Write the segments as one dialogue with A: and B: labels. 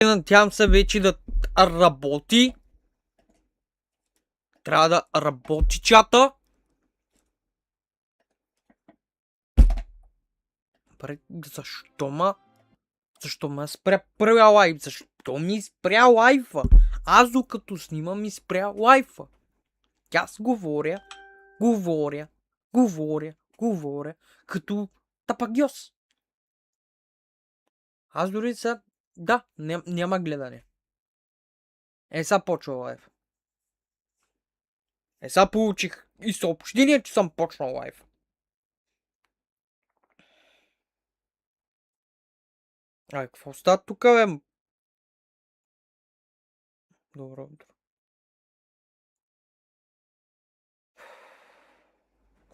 A: Надявам се вече да работи. Трябва да работи чата. Добре, защо ме спря първия лайф? Защо ми спря лайфа? Аз докато снимам ми спря лайфа. Аз говоря, като тапагьос. Аз дори сега, да, няма гледане. Сега почва лайф. Сега получих и съобщение, че съм почнал лайф. Какво става тук, бе? Добро утро.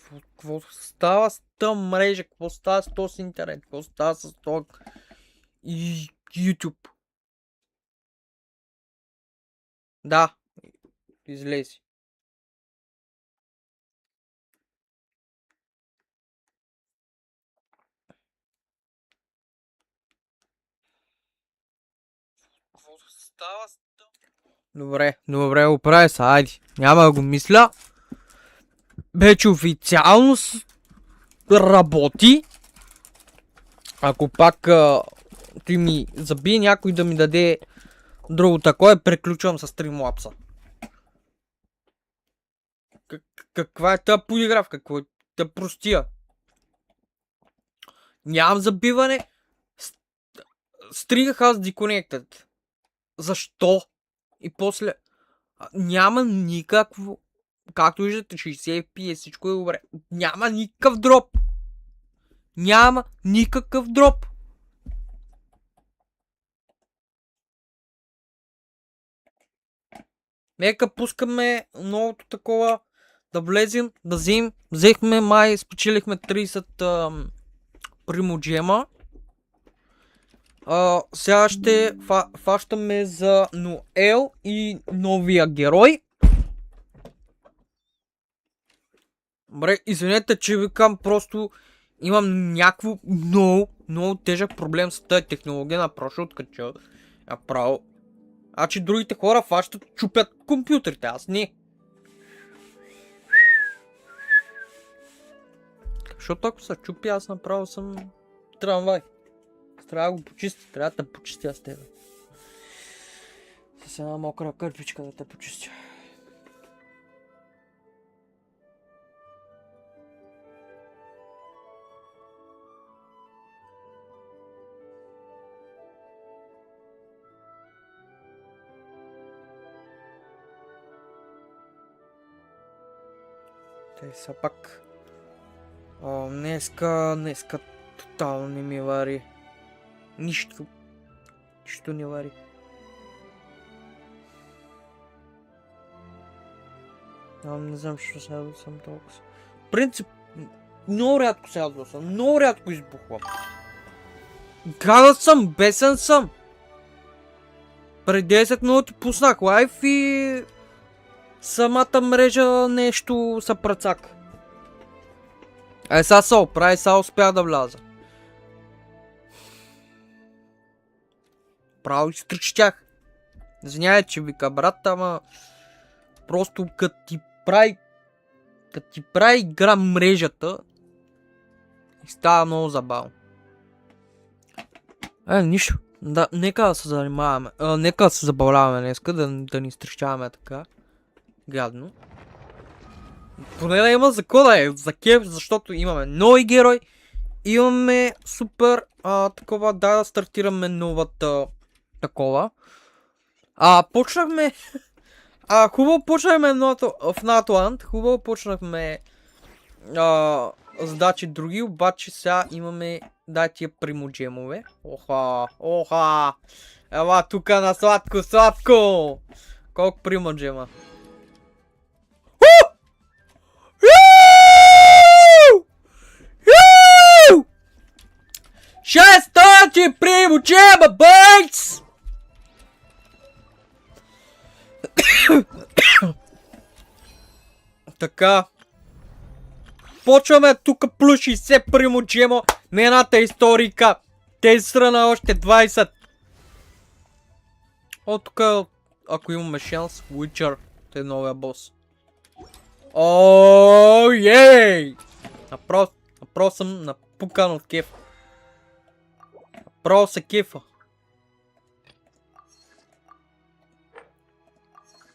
A: Какво става с тъм мрежа? Какво става с този интернет? Какво става с този и YouTube? Да, излези. Какво става с тъм? Добре, оправя се, айди. Няма да го мисля. Вече официално работи. Ако пак ти ми забие някой да ми даде друго такова, приключвам с Streamlabs. Каква е тъя подигравка? Какво е тъя простия? Нямам забиване. Стригах аз Disconnected. Защо? И после няма никакво. Както виждате, 60 FPS, всичко е добре. Няма никакъв дроп. Няма никакъв дроп. Нека пускаме новото такова. Да влезем, да взем. Взехме май, спечелихме 30 примоджема. Сега ще фащаме за Ноел и новия герой. Добре, извинете, че викам, просто имам някакво много тежък проблем с тази технология на прошутка, че направо. Че другите хора фащат, чупят компютрите, аз не. Защото ако се чупи, аз направо съм трамвай. Трябва да го почисти, трябва да те почистя с тебе. С една мокра кърпичка да те почистя. Те са пак. Днеска тотално не ми вари. Нищо не вари. Не знам, що се ядва съм толкова. В принцип, много рядко се ядва съм. Много рядко избухвам. Гадът съм, бесен съм. Преди 10 минути пуснах лайф и самата мрежа нещо са пръцак. Сега се оправи, сега успях да вляза. Право изтръчтях. Извинявай, че вика брат, ама просто като ти прави игра мрежата и става много забавно. Нищо. Да, нека да се занимаваме. Нека да се забавляваме днеска, да ни изтръщаваме така. Гадно. Поне да има за кода за кеф, защото имаме нови герой. Имаме супер такова, да стартираме новата такова. Почнахме. Хубаво почнахме в Натланд. Хубаво почнахме задачи други, обаче сега имаме тия примоджемове. Оха! Ела тука на сладко! Колко примоджема? 600 примоджема, бъйц! Така. Почваме тук плюс 60 примоджема на едната историка. Тези страна още 20. О, тук, ако имаме шанс, Witcher е новия бос. О, ей! Направо съм напукан от кефа. Направо се кефа.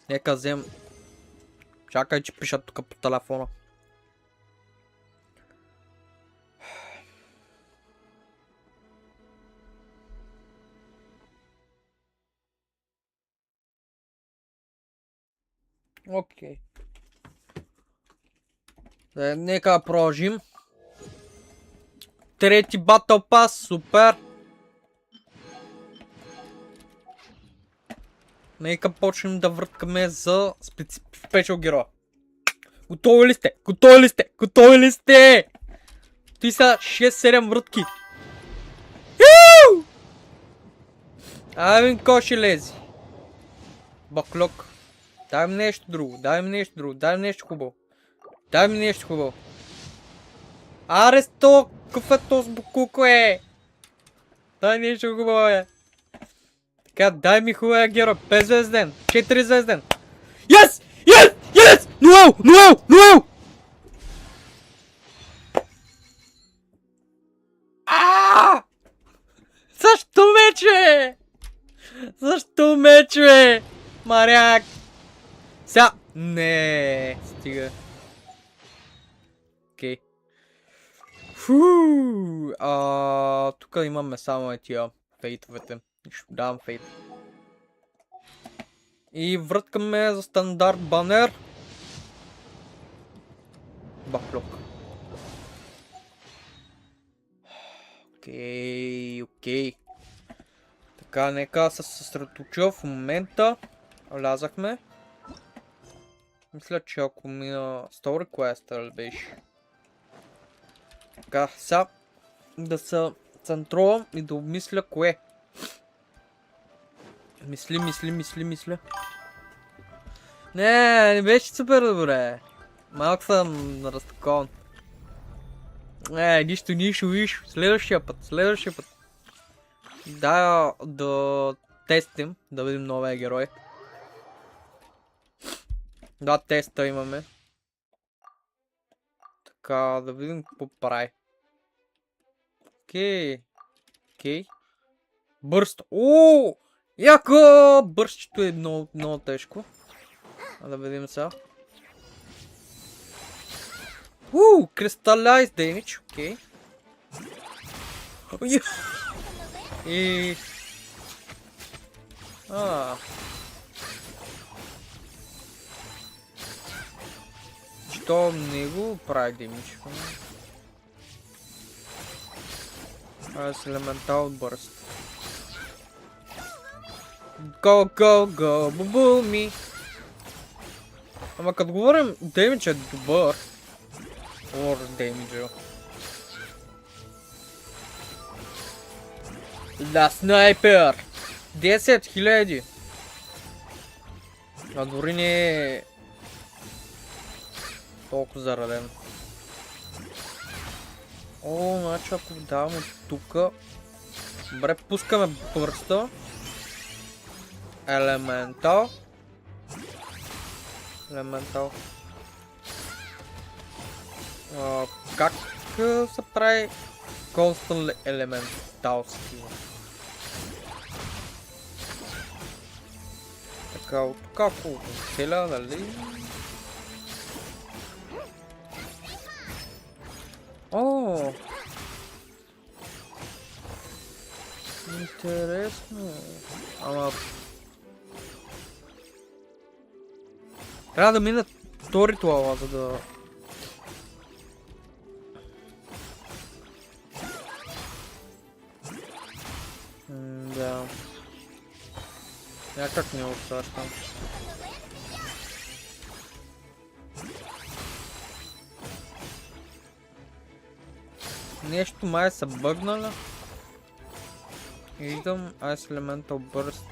A: Нека взем... Чакай, че пиша тук по телефона. Окей. Нека продължим. Трети батъл пас, супер. Нека почнем да върткаме за спешъл героя. Готови ли сте? Готови ли сте? Готови ли сте? Ти са 6-7 врътки. Айвин, ко ще лези? Баклок. Дай ми нещо друго, дай ми нещо друго, дай ми нещо хубаво. Дай ми нещо хубаво. Аресто, какъв е този букуко е? Дай нещо хубаво е. Така, дай ми хубавия герой. 5 звезден, 4 звезден. Yes! Yes! Yes! Ноел! Ноел! Ноел! Защо мече? Защо мече? Маряк! Ся! Не, стига. Окей. Тук имаме само тия фейтовете. Ще давам фейт. И върткаме за стандарт банер. Баклок. Окей. Така, нека се съсредоточа в момента. Влязахме. Мисля, че ако мина Story Quest ли беше. Така, сега да се центрувам и да обмисля кое. Мисля. Не беше супер добре. Малко съм разтакован. Нищо. Следващия път. Да тестим, да видим новия герой. Да, теста имаме. Така, да видим какво прави. Окей. Бърст. Ооо! Яко! Бърстчето е много тежко. Да видим сега. Crystallize damage. Окей. И... Що не го прави демидж? С Elemental Burst. Go, бубуми! Ама като говорим, демидж е добър. Демиджа. Да, снайпер! 10 000! А дори не е толкова зараден. Значи ако давам от тука. Добре, пускаме бърста. Елементал. Как се прави Constant Elemental skill? Така, от тук ако целя, нали? Интересно. Ама... Трябва да мина то ритуала, за да... Да. Някак не усещам. Нещо май са бъгнали. Виждам Ice Elemental Burst.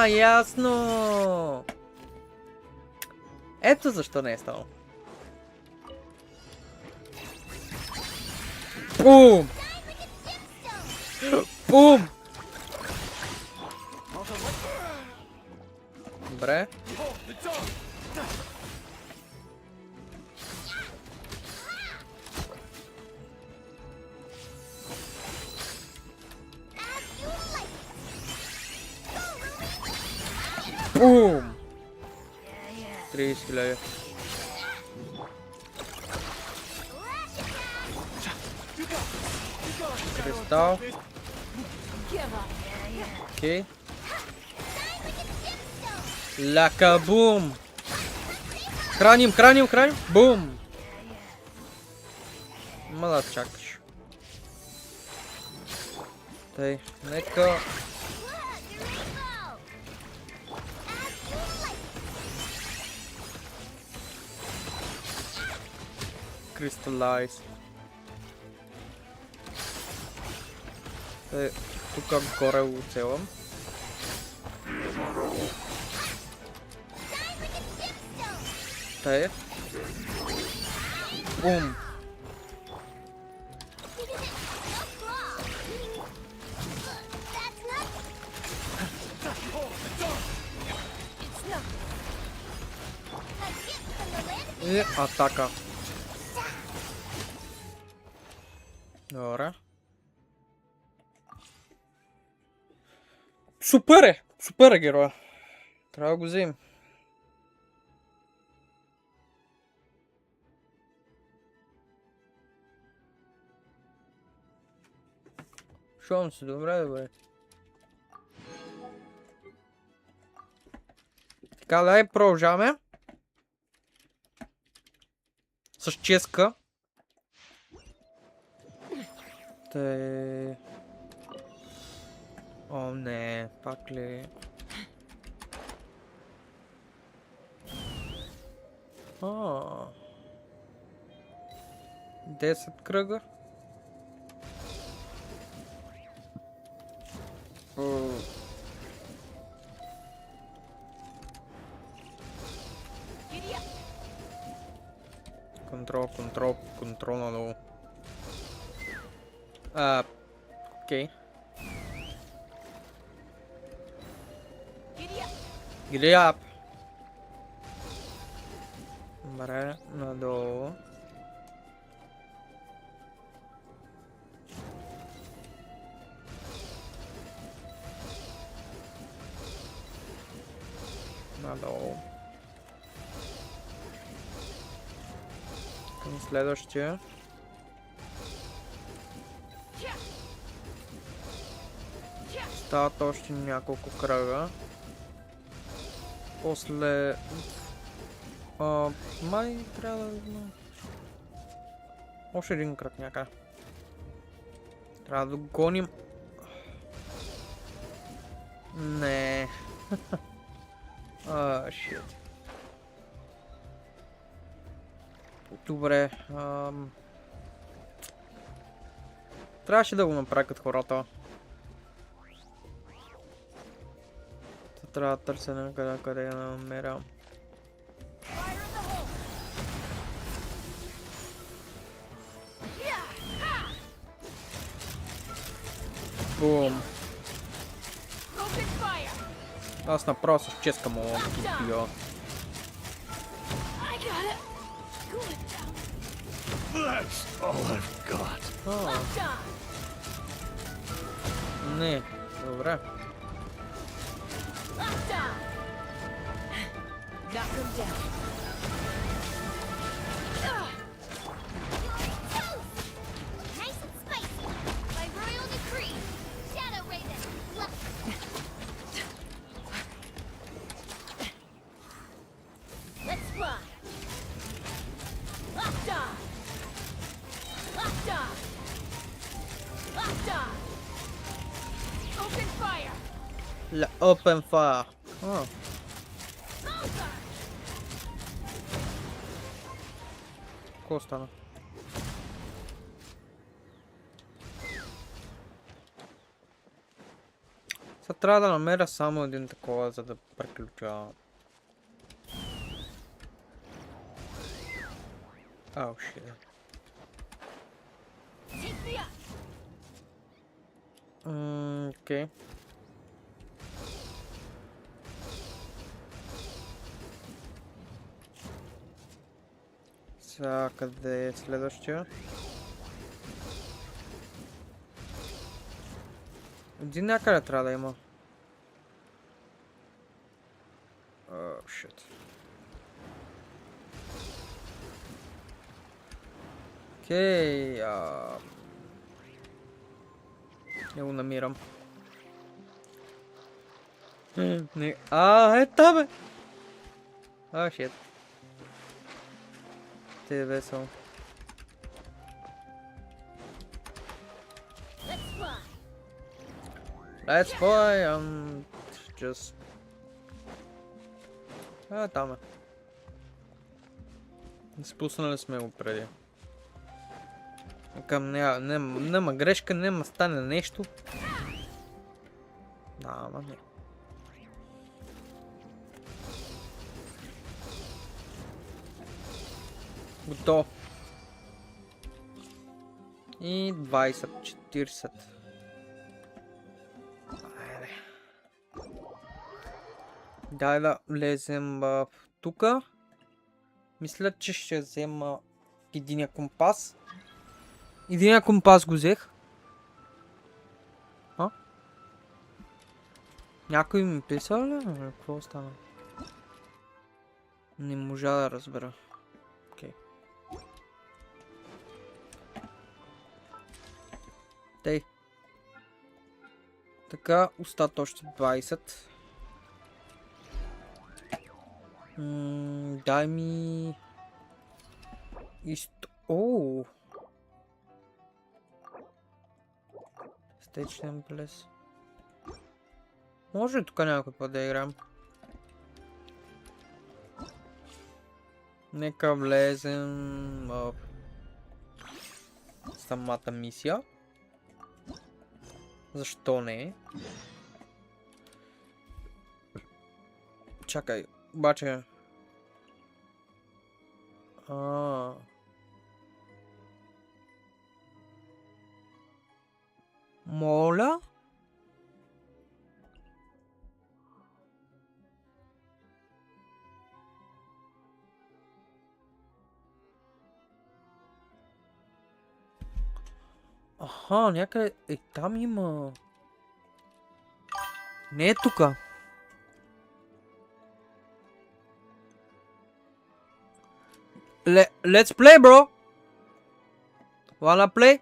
A: Ясно! Ето защо не е станало. Бум! Бум! Добре. Бум! 30 000. Кристал. Окей. Лака-бум! Храним, храним, храним! Бум! Молодчак. Тъй, нека... Crystallize. Тъй, тук горе оцелвам. Тъй. Бум! И атака. Добре. Супер е! Супер е героя. Трябва да го вземем. Шувам се, добре, добре. Така, дай продължаваме. С ческа. Те... О, не, пак ли? 10 кръга. Контрол надолу. Окей. Giddy up. Добре, надолу. Надолу. Към следващия. Стават още няколко кръга. После... май трябва да... Още един кръг някъде. Трябва да гоним... Не. Шит. Добре. Трябваше да го направя като хората. Трябва да търся някъде, къде я намеря. Бум. Аз направо с ческа мога да ги бия. Не, добре. Open fire. Какво стана? Сега трябва да намеря само един такова, за да приключа. Ау, shit. Окей. Сега, къде е следващия? Един някъде трябва да има. Shit. Окей, не го намирам. Не, е там бе! Shit. Те е весело. Let's fly, just... там е. Спуснали сме го преди. Към няма грешка, няма стане нещо. Ама не. Готов. И 20, 40. Дай да влезем в тука. Мисля, че ще взема единия компас. Единия компас го взех. Някой ми писа ли? Какво стана? Не можа да разбера. Окей. Тей. Така, остат още 20. Дай ми... Ооо! Стечнем плес. Може ли тук някой път да играем? Нека влезем в самата мисия. Защо не? Чакай, обаче... Моля? Някъде... там има... Не е тука. Let's play, bro. Wanna play?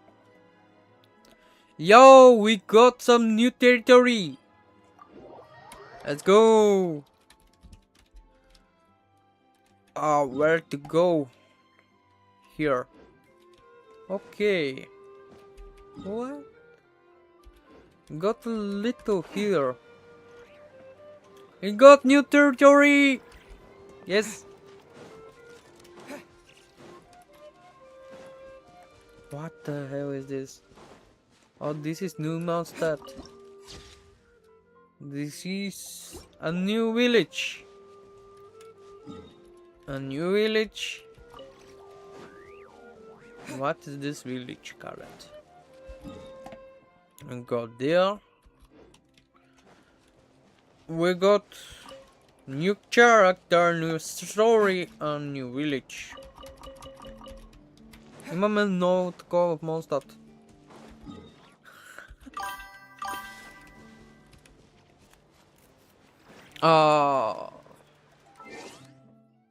A: Yo, we got some new territory. Let's go. Where to go? Here. Okay. What? Got a little here. We got new territory. Yes. What the hell is this? Oh, this is new Mondstadt. This is a new village. A new village. What is this village called? We got there. We got new character, new story, and new village. Имаме много такова в Mondstadt.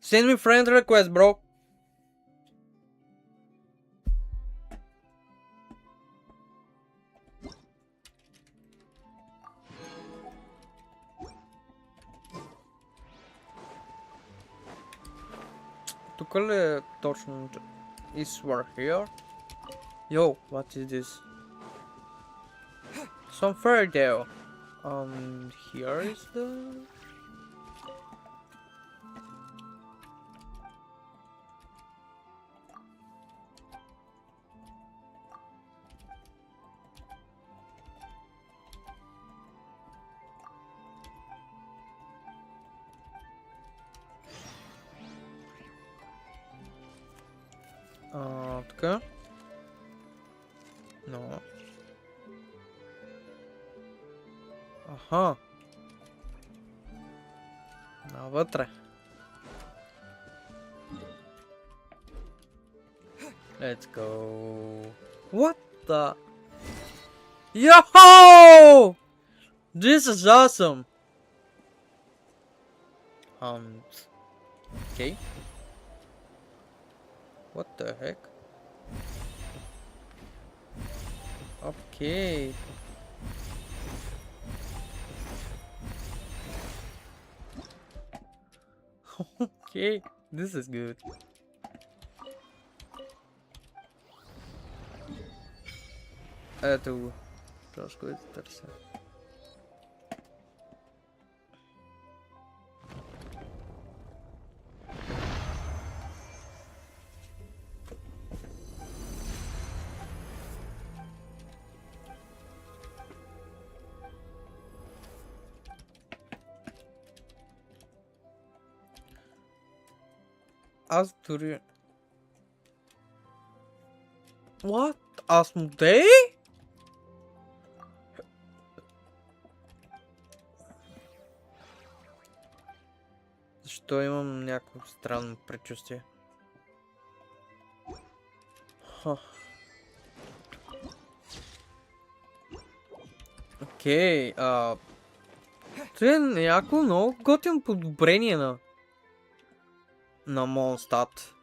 A: Send me friend request, bro. Тук ли е точно? Is war here? Yo, what is this? Some fairy tale. Here is the... така. No. Аха. Навътре. Let's go. What the? Yo! This is awesome. Okay. What the heck? Okay. Okay, this is good. Ето го. Точно го търся. Аз дори... What? Асмодей? Защо имам някакво странно предчувствие? Окей, това е някакво много готино подобрение на Монстат.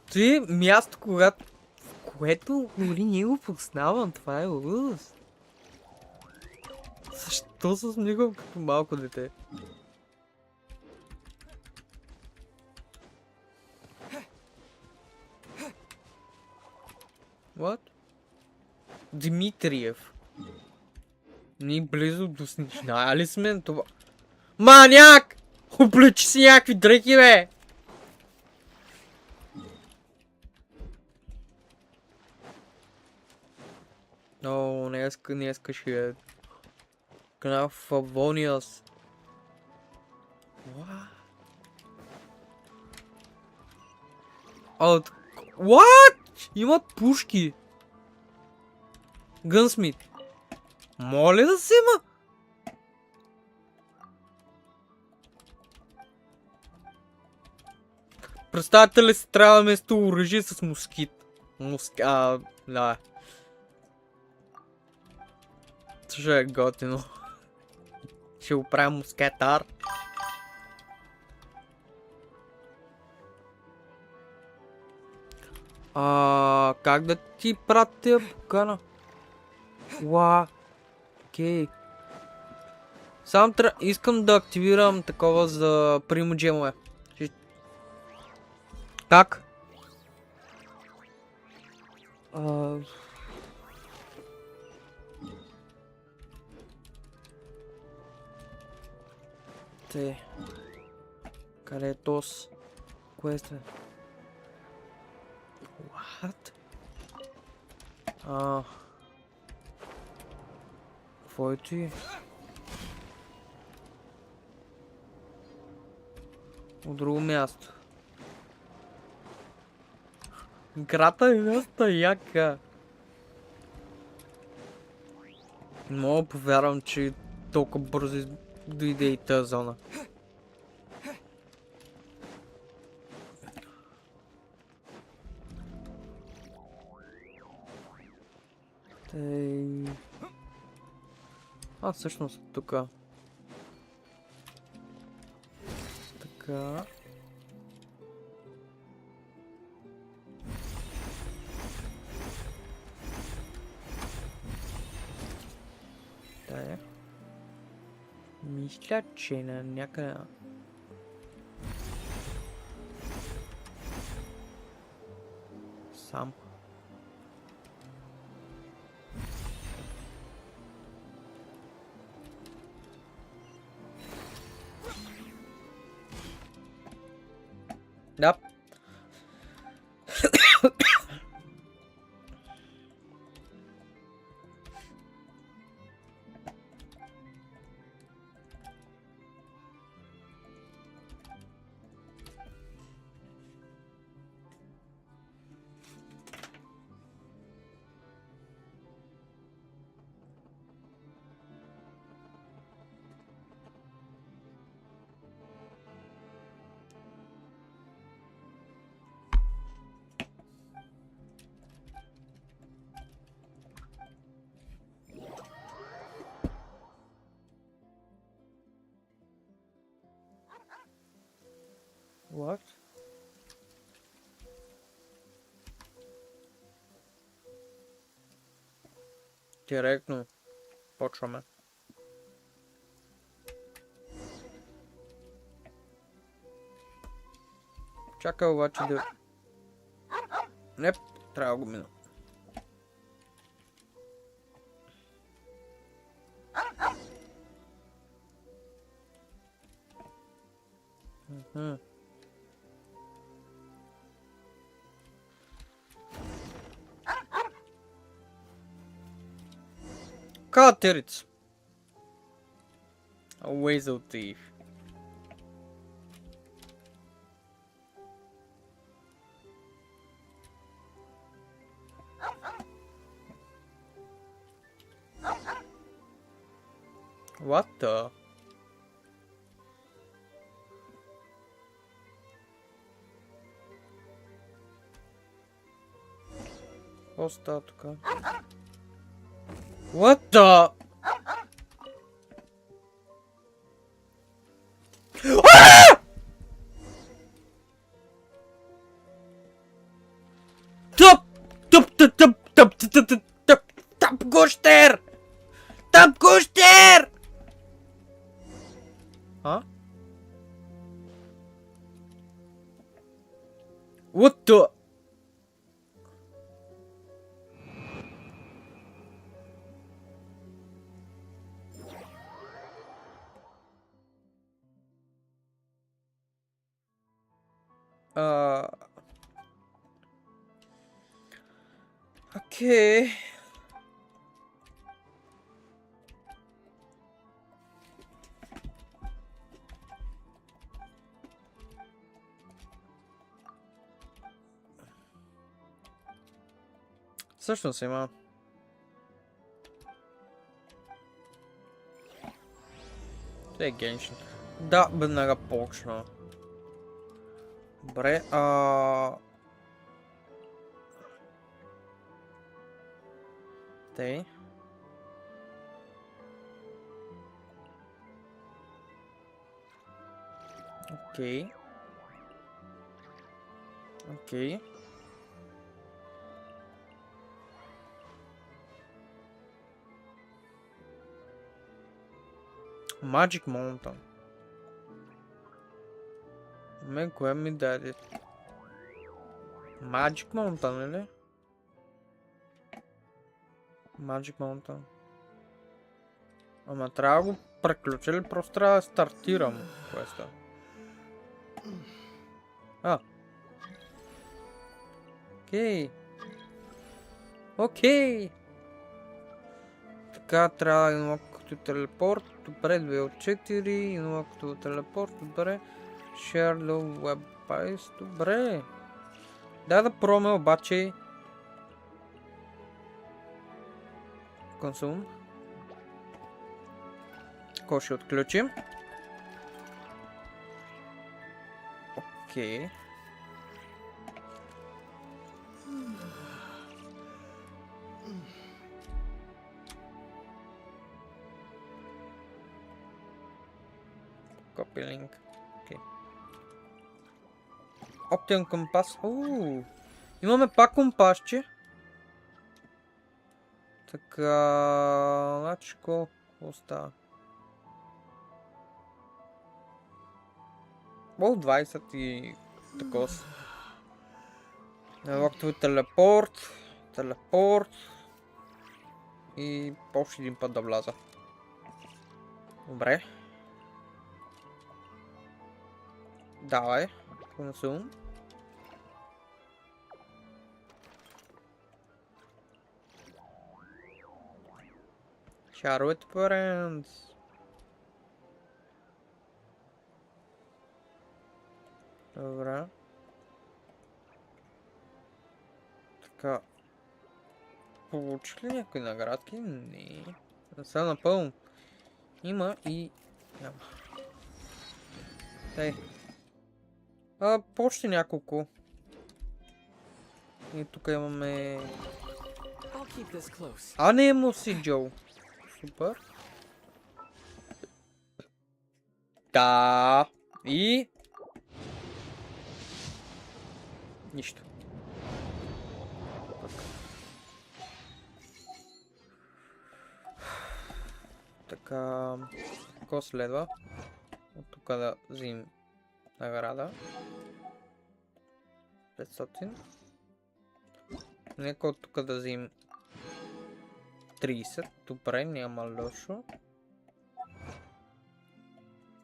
A: Това е място, в което дори не го познавам, това е ужас. Защо се смигам като малко дете? What? Димитриев. Ние близо до снежная ли сме това? Маняк! Облечи си някакви дрехи, бе! О, днеска ще е Кнаф Авониас. What? Имат пушки. Гънсмит. Моля да се има. Представете ли си, трябва вместо оръжие с москит. Да. Ще е готино. Ще го правим мускетар. Как да ти пратя покана? Окей. Сам искам да активирам такова за примоджемове. Как? Къде е тос? Кое сте? What? Какво е ти? От друго място. Играта е доста яка. Не мога да повярвам, че толкова бързо дойде и тази зона. Всъщност тука. Така. Мисля, че на някъде... Сам. Да. What? Директно почваме. Чакай обаче да... Не, трябва да го мина. Катерица. Weasel thief. What the? Какво става тук? What the? Tap Guster! Tap Guster! Huh? What the? Okay. Всъщност има. Това е Genshin. Да, веднага почна. Добре, Тей. Окей. Окей. Magic Mountain. Мен кое ми даде? Magic Mountain, или? Magic Mountain. Ама трябва да го преключа или просто трябва да стартирам квеста? Окей. Окей. Така трябва да има като телепорт. Добре, 2 от 4. Има като телепорт. Добре. Share the web base. Добре. Дай да пробваме обаче. Консум. Какво ще отключим? Окей. Copy link. Окей. Оптен компас. Имаме пак компасче. Така... Значи какво остава? 20 и такова. Навактови телепорт. Телепорт. И още един път да вляза. Добре. Давай. Консум. Share with parents. Добре. Така. Получи ли някои наградки? Не. Не са напълно. Има и... Няма. Тей. Почти няколко. И тук имаме... Анемо си Джо. Супер. Да. И... Нищо. Така, какво следва? От тук да взимем награда. 500. Нека от тук да взимем 30. Добре, няма лошо.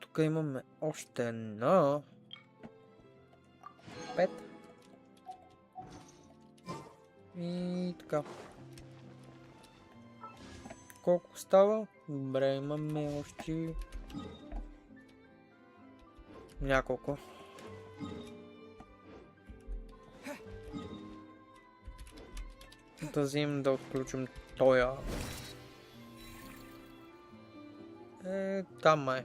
A: Тук имаме още едно. 5. И така. Колко става? Добре, имаме още няколко. Да вземем да отключим тоя. Там е.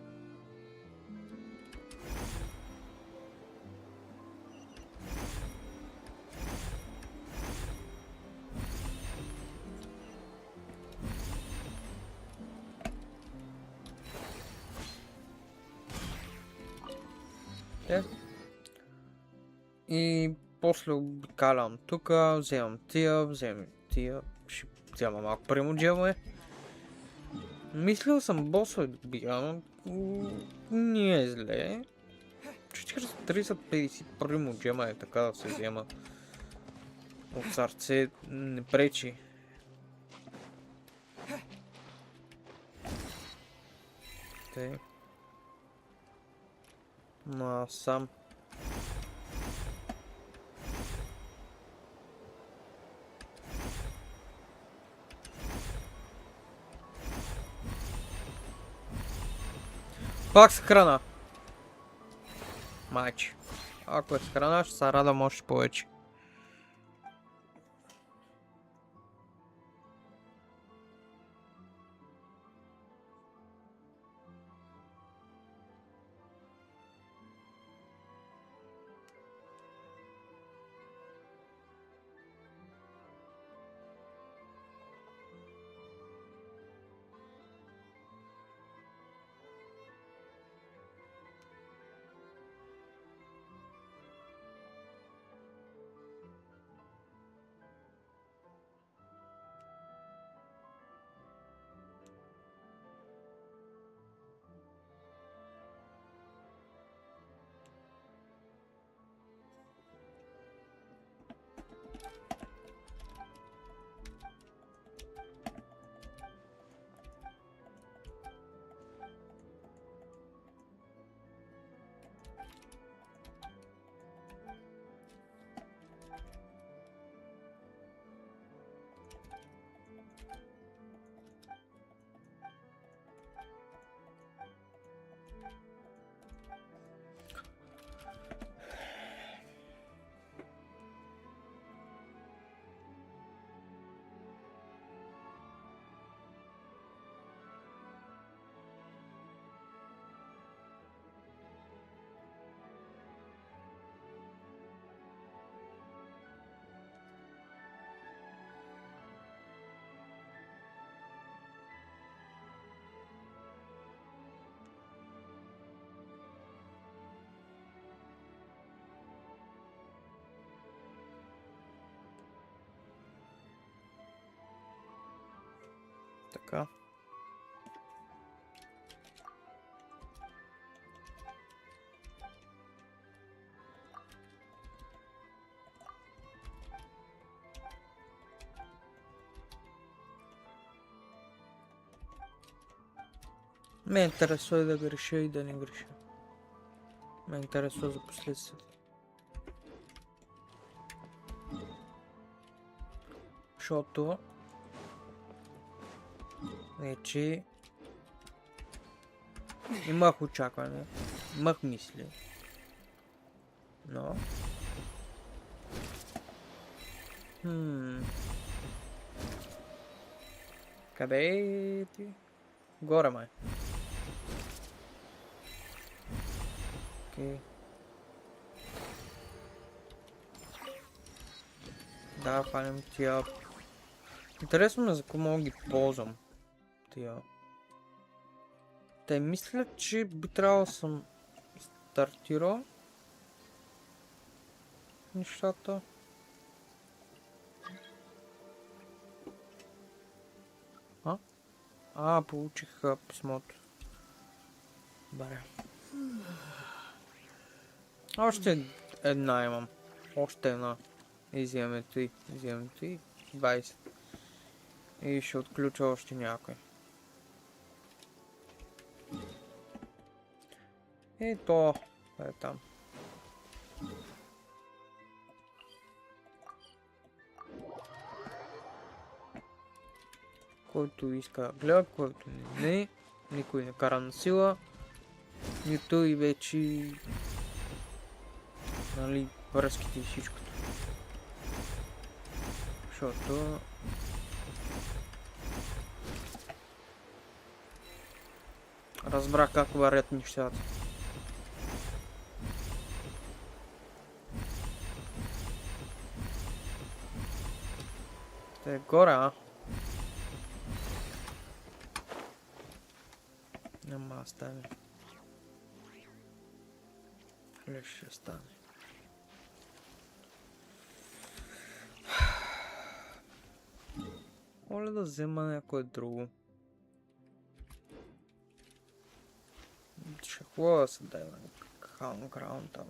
A: И после обикалям тук, вземам тия, ще взема малко примоджеве. Мислил съм босове да добия, но не е зле. 40-30-50 примоджема е така да се взема. От сърце не пречи. Те. Но сам. Пак с храна. Майче. Ако е с храна, ще се радвам още повече. Така. Ме интересува да греша и да не греша. Ме интересува за последствията. Защото вече имах очакване, имах мисли, но къде е ти? Горе май. Окей. Да, хванем тия. Интересно ме за какво мога ги ползвам. Тия. Те мисля, че би трябвало да съм стартирал. нещата. Получих писмото. Добре. Още една имам. Още една. Изимаме 3. Изимаме 3. 20. И ще отключа още някой. И то е там. Който иска да гледа, който не. Никой не кара на сила. Нито и вече... Нали, връзките и всичкото. Защото... Разбрах как варят нещата. Те е горе, а? Няма да стане. Леш ще стане. Моля да взема някое друго. Ще хубаво да се дай на ханграунд там.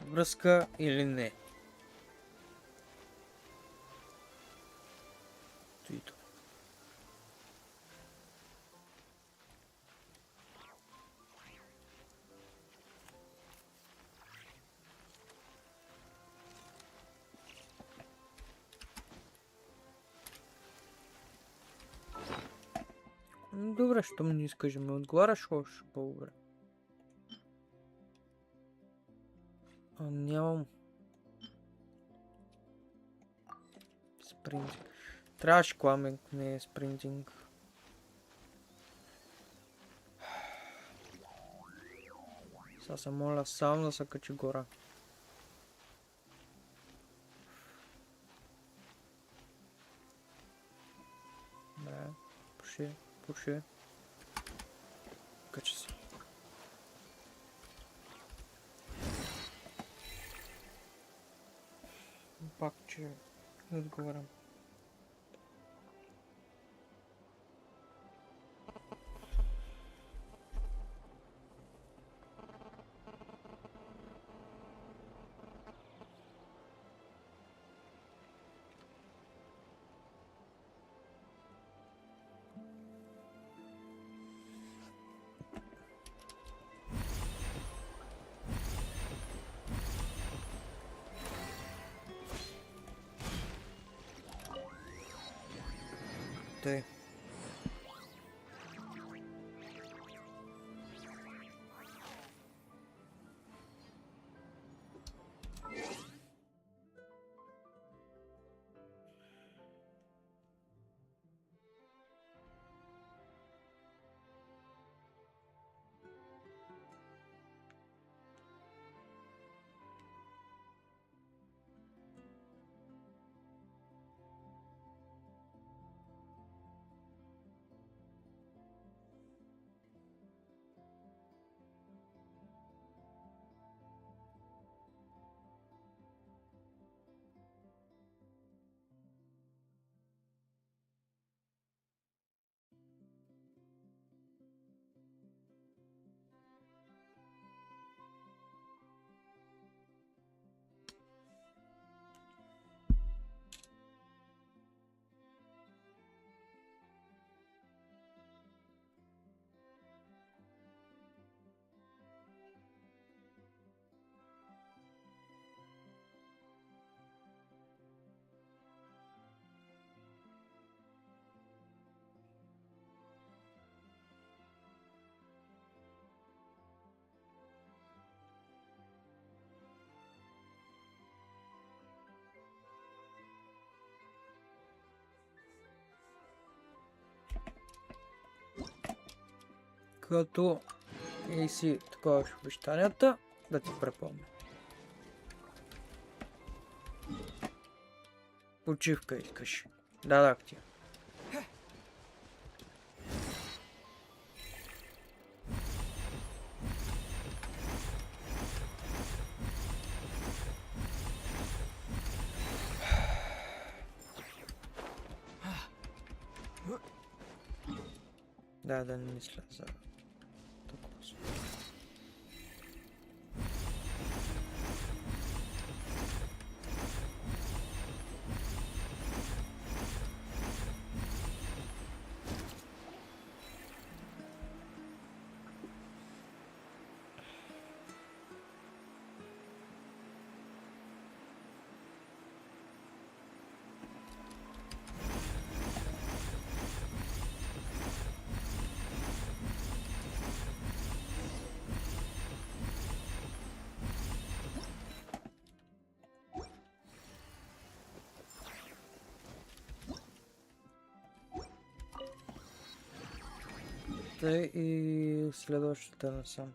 A: Връзка или не? Туито. Добре, що ми не искаш да ми отговаряш още по-добре. Нямам. Спринтинг. Трябваше кламен, не е спринтинг. Сега се моля сам да се качи гора. Добре, пуши. Качи се. Пак, че не отговарям. Тъй. Като и си такова обещанията, да ти препомня. Почивка искаш. Дадах ти. Да не мисля за толкова. Тъй и следващата насам.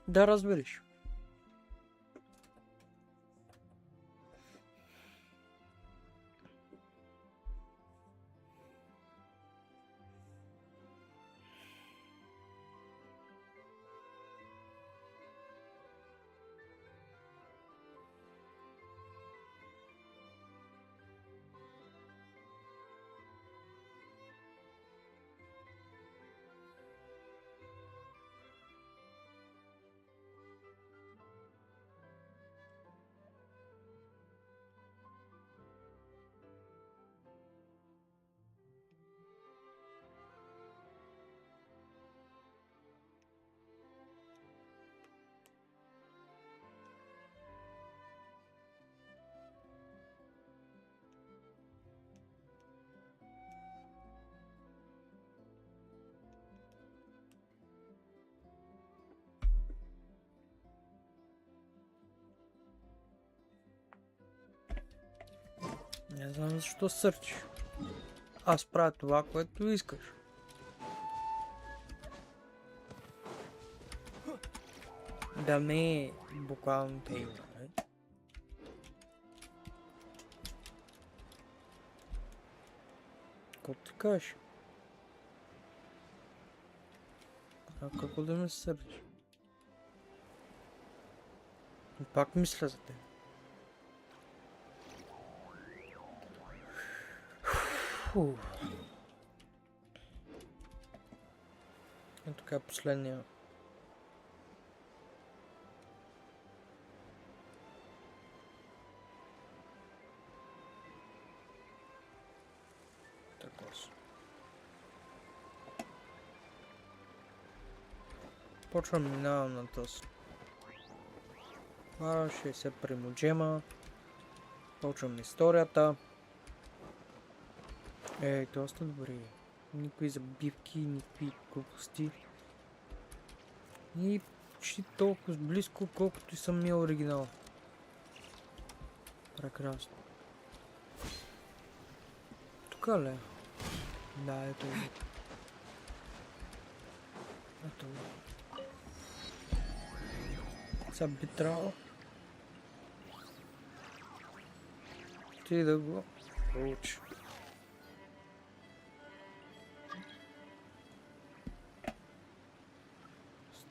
A: Да разбереш. Не знам защо сърчиш. Аз правя това, което искаш. Да не е буквално тейла, не? Какво ти кажеш? А какво да ме сърдиш? Пак мисля за теб. И така последния. Така си. Почвам минавам на този. 60 примоджема. Почвам историята. Доста добре. Никакви забивки, никакви глупости. И почти толкова близко, колкото и самия оригинал. Прекрасно. Тук ли? Да, ето го. Ето го. Сега би трябвало ти да го получи.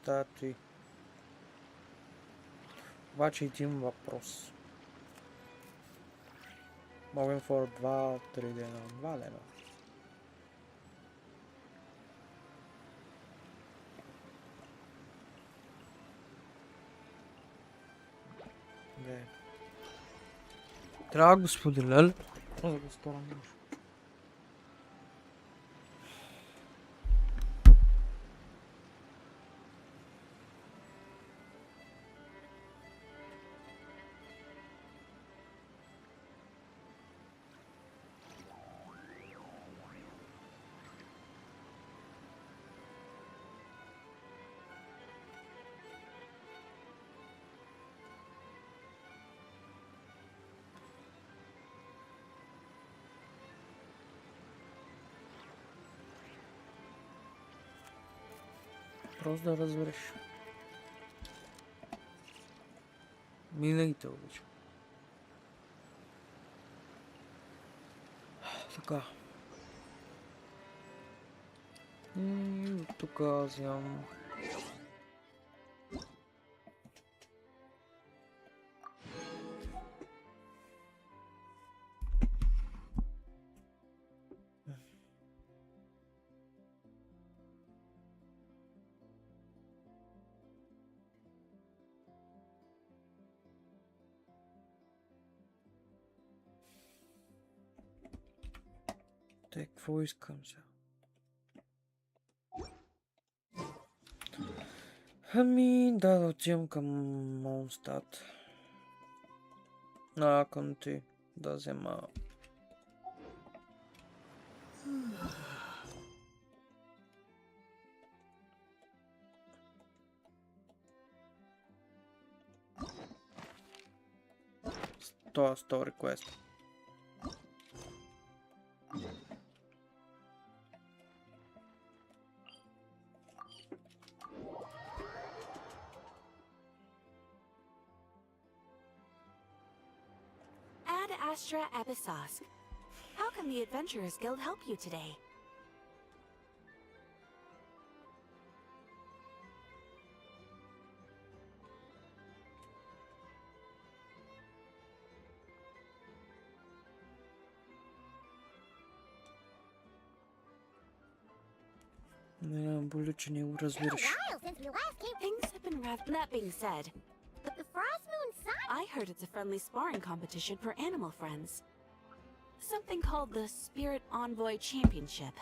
A: Статуи. Обаче един въпрос. Могем for 2-3 дена. 2 дена. Не. Трябва да го споделя ли? Да го скарам нещо. Просто да разбереш. Миналите обичам. Така. И тук вземам. Те, какво искам сега? Ами, да отивам към Монстат. Към ти да взема. Това 100 request.
B: Ad Astra Abyssos. How can the Adventurers Guild help you today?
A: Не, боли, че не го разбираш.
B: Things have been rough. That being said,
C: The Frost Moon Sun?
B: I heard it's a friendly sparring competition for animal friends. Something called the Spirit Envoy Championship.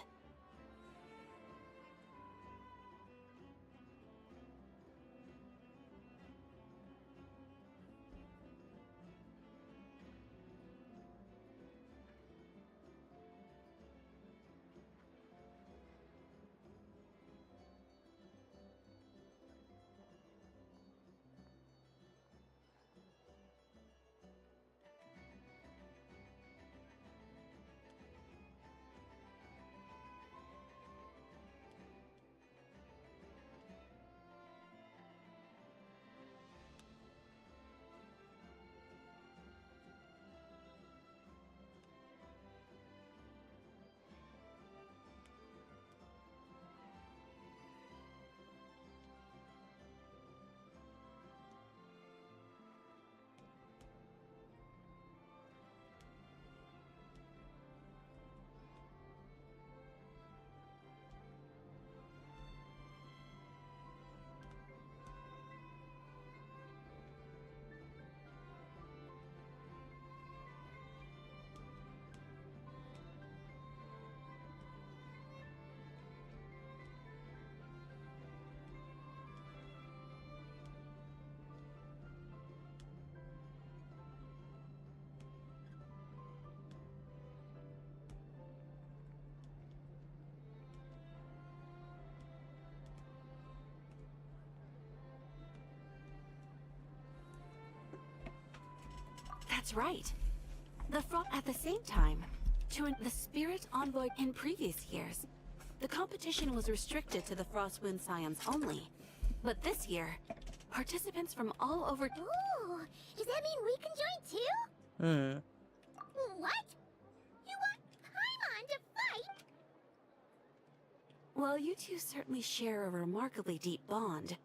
B: That's right. At the same time, the Spirit Envoy in previous years, the competition was restricted to the Frostmoon Scions only. But this year, participants from all over...
C: Ooh, does that mean we can join too?
A: Hmm.
C: What? You want Paimon to fight?
B: Well, you two certainly share a remarkably deep bond.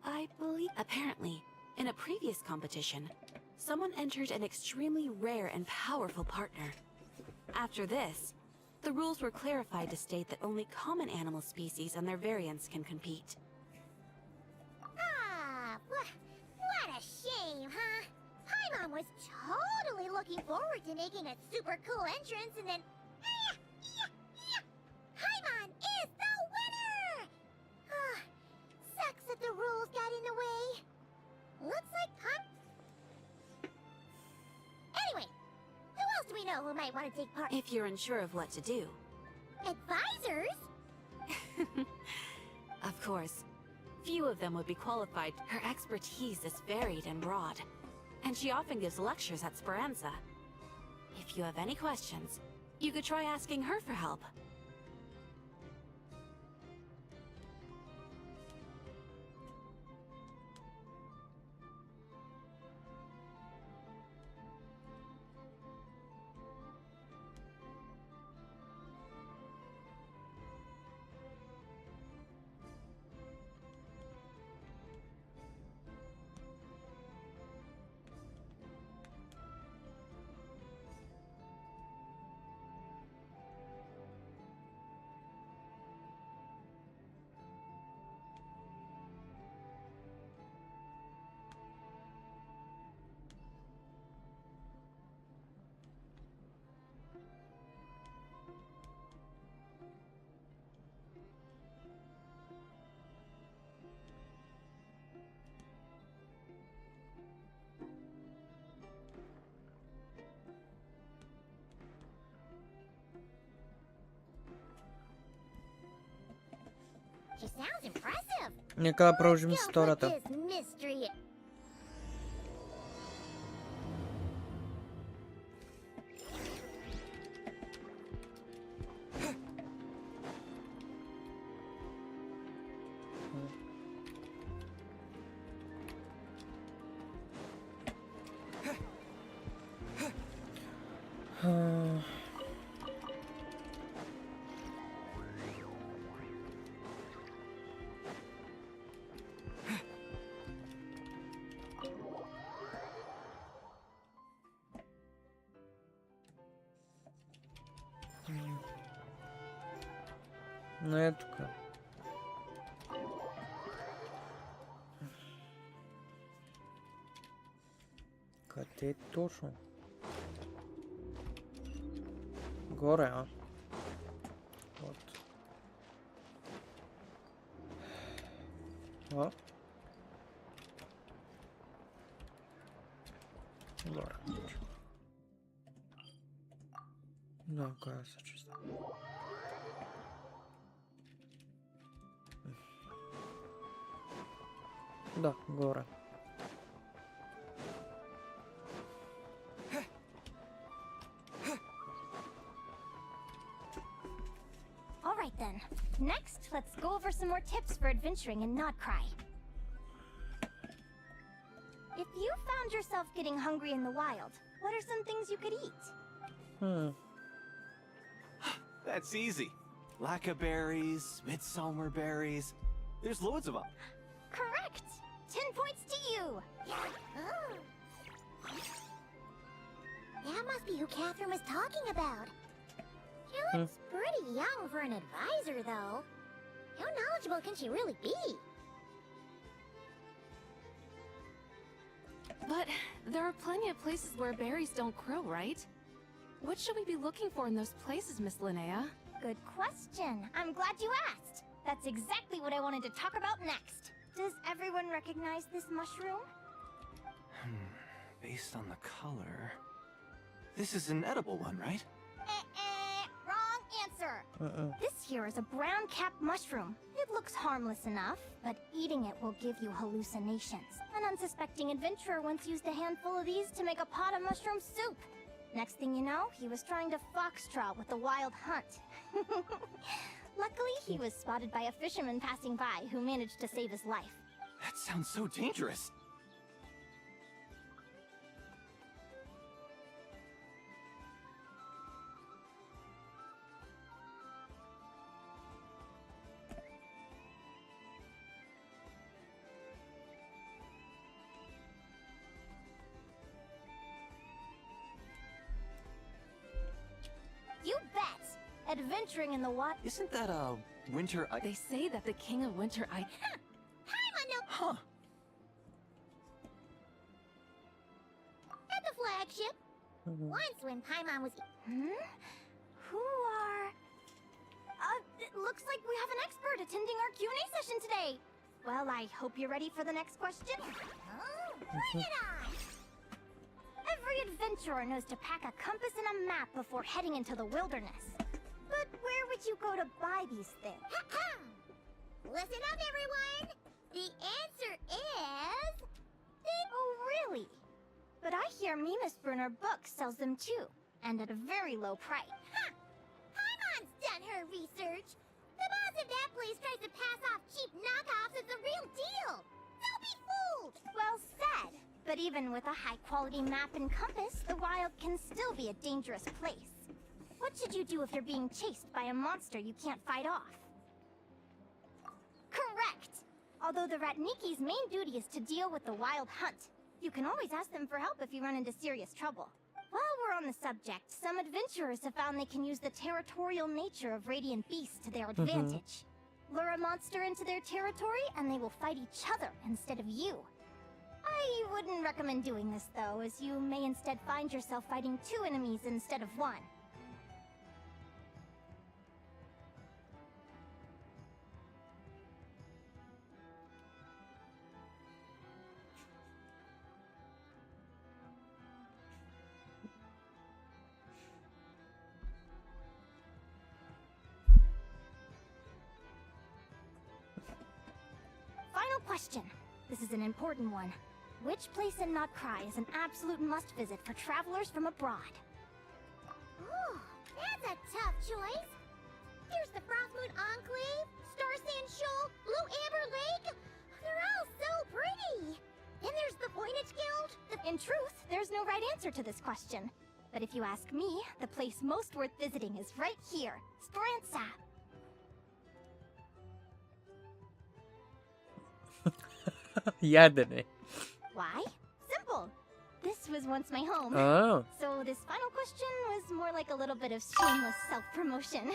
B: I believe, apparently, in a previous competition, someone entered an extremely rare and powerful partner. After this, the rules were clarified to state that only common animal species and their variants can compete.
C: Ah, what a shame, huh? Paimon was totally looking forward to making a super cool entrance and then... Paimon is the winner! Sucks that the rules got in the way. Looks like Anyway, who else do we know who might want to take part?
B: If you're unsure of what to do.
C: Advisors?
B: Of course, few of them would be qualified. Her expertise is varied and broad, and she often gives lectures at Speranza. If you have any questions, you could try asking her for help.
C: She sounds impressive.
A: Нека продължим
C: Let's
A: с
C: go put
A: втората.
C: this mystery.
A: Ну е тук. Къде точно? Горе, а? Вот. А? Горе. Да, кажется, чисто. Да, горе.
C: All right then. Next, let's go over some more tips for adventuring in Nodcry. If you found yourself getting hungry in the wild, what are some things you could eat?
D: That's easy. Lacca berries, midsummer berries. There's loads of them.
C: Correct! 10 points to you! Oh. That must be who Catherine was talking about. She looks pretty young for an advisor, though. How knowledgeable can she really be?
E: But there are plenty of places where berries don't grow, right? What should we be looking for in those places, Miss Linnea?
C: Good question. I'm glad you asked. That's exactly what I wanted to talk about next. Does everyone recognize this mushroom?
D: Based on the color... This is an edible one, right?
C: Wrong answer. advisor. This here is a brown-capped mushroom. It looks harmless enough, but eating it will give you hallucinations. An unsuspecting adventurer once used a handful of these to make a pot of mushroom soup. Next thing you know, he was trying to foxtrot with the wild hunt. Luckily, he was spotted by a fisherman passing by who managed to save his life.
D: That sounds so dangerous.
C: You bet! Adventuring in the what?
D: Isn't that a winter
E: They say that the king of winter
C: Paimon no
D: Huh.
C: at the flagship. Once when Paimon was... Who are... it looks like we have an expert attending our Q&A session today. Well, I hope you're ready for the next question. Oh, bring it on! Every adventurer knows to pack a compass and a map before heading into the wilderness. But where would you go to buy these things? Listen up, everyone! The answer is... Oh, really? But I hear Mimas Brunner Books sells them too, and at a very low price. Ha! Paimon's done her research. The boss of that place tries to pass off cheap knockoffs as the real deal. Don't be fooled! Well said. But even with a high-quality map and compass, the wild can still be a dangerous place. What should you do if you're being chased by a monster you can't fight off? Correct! Although the Ratniki's main duty is to deal with the wild hunt. You can always ask them for help if you run into serious trouble. While we're on the subject, some adventurers have found they can use the territorial nature of radiant beasts to their advantage. Lure a monster into their territory and they will fight each other instead of you. I wouldn't recommend doing this though, as you may instead find yourself fighting two enemies instead of one. Final question. This is an important one. Which place in Notcry is an absolute must-visit for travelers from abroad? Oh, that's a tough choice. There's the Frostmoon Enclave, Star Sand Shoal, Blue Amber Lake. They're all so pretty. Then there's the Voynich Guild. In truth, there's no right answer to this question. But if you ask me, the place most worth visiting is right here, Speranza.
A: Yaad nahi.
C: Why? Simple. This was once my home.
A: Oh.
C: So this final question was more like a little bit of shameless self-promotion.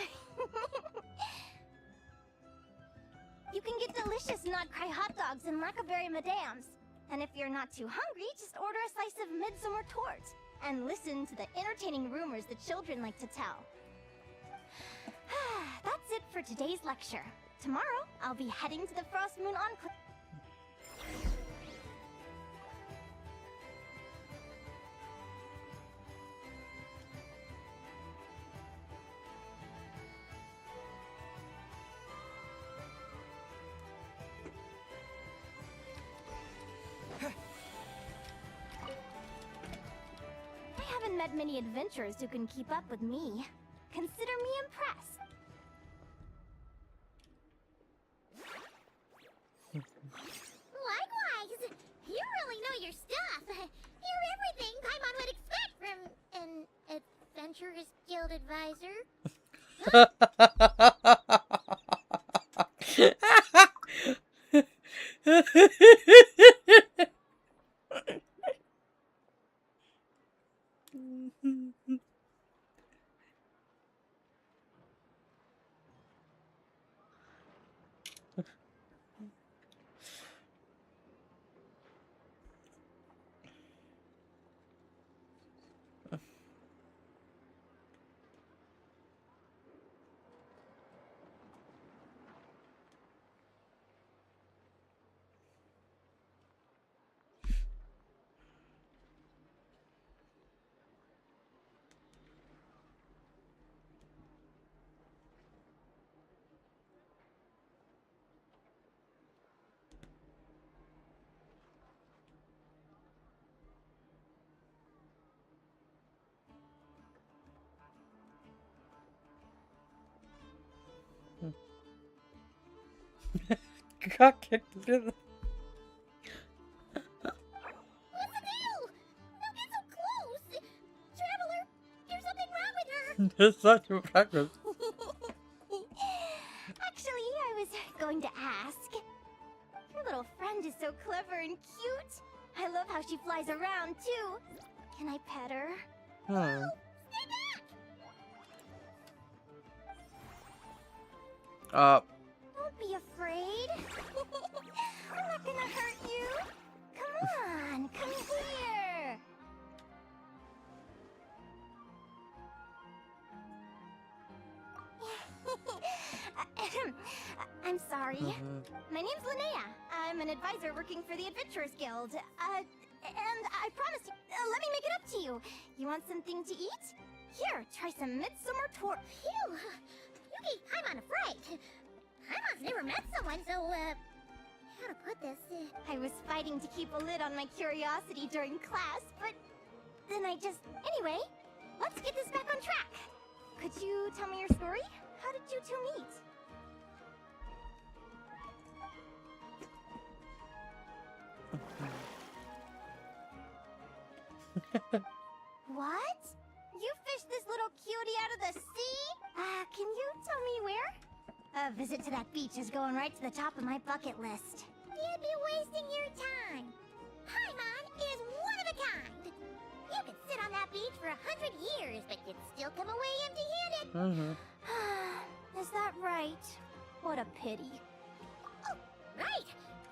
C: You can get delicious Notcry hot dogs and Lackaberry Madams. And if you're not too hungry, just order a slice of Midsummer Tort. And listen to the entertaining rumors the children like to tell. That's it for today's lecture. Tomorrow, I'll be heading to the Frostmoon Enclave. I haven't met many adventurers who can keep up with me. Consider me impressed. Likewise! You really know your stuff. You're everything Paimon would expect from an Adventurers Guild advisor.
A: got kicked in the...
C: What's the deal? Don't get so close. Traveler, there's something wrong with her.
A: There's such a practice.
C: Actually, I was going to ask. Your little friend is so clever and cute. I love how she flies around, too. Can I pet her?
A: Hmm.
C: Stay back! Don't be afraid. I'm not gonna hurt you. Come on, come here. I'm sorry. My name's Linnea. I'm an advisor working for the Adventurers Guild. And I promised you, let me make it up to you. You want something to eat? Here, try some midsummer tour. Phew! You gave Paimon a fright. Paimon's never met someone, so, how to put this? I was fighting to keep a lid on my curiosity during class, but then Anyway, let's get this back on track. Could you tell me your story? How did you two meet? What? You fished this little cutie out of the sea? Can you tell me where? A visit to that beach is going right to the top of my bucket list. You'd be wasting your time. Paimon is one of a kind. You could sit on that beach for 100 years, but you'd still come away empty-handed. Is that right? What a pity. Oh, right.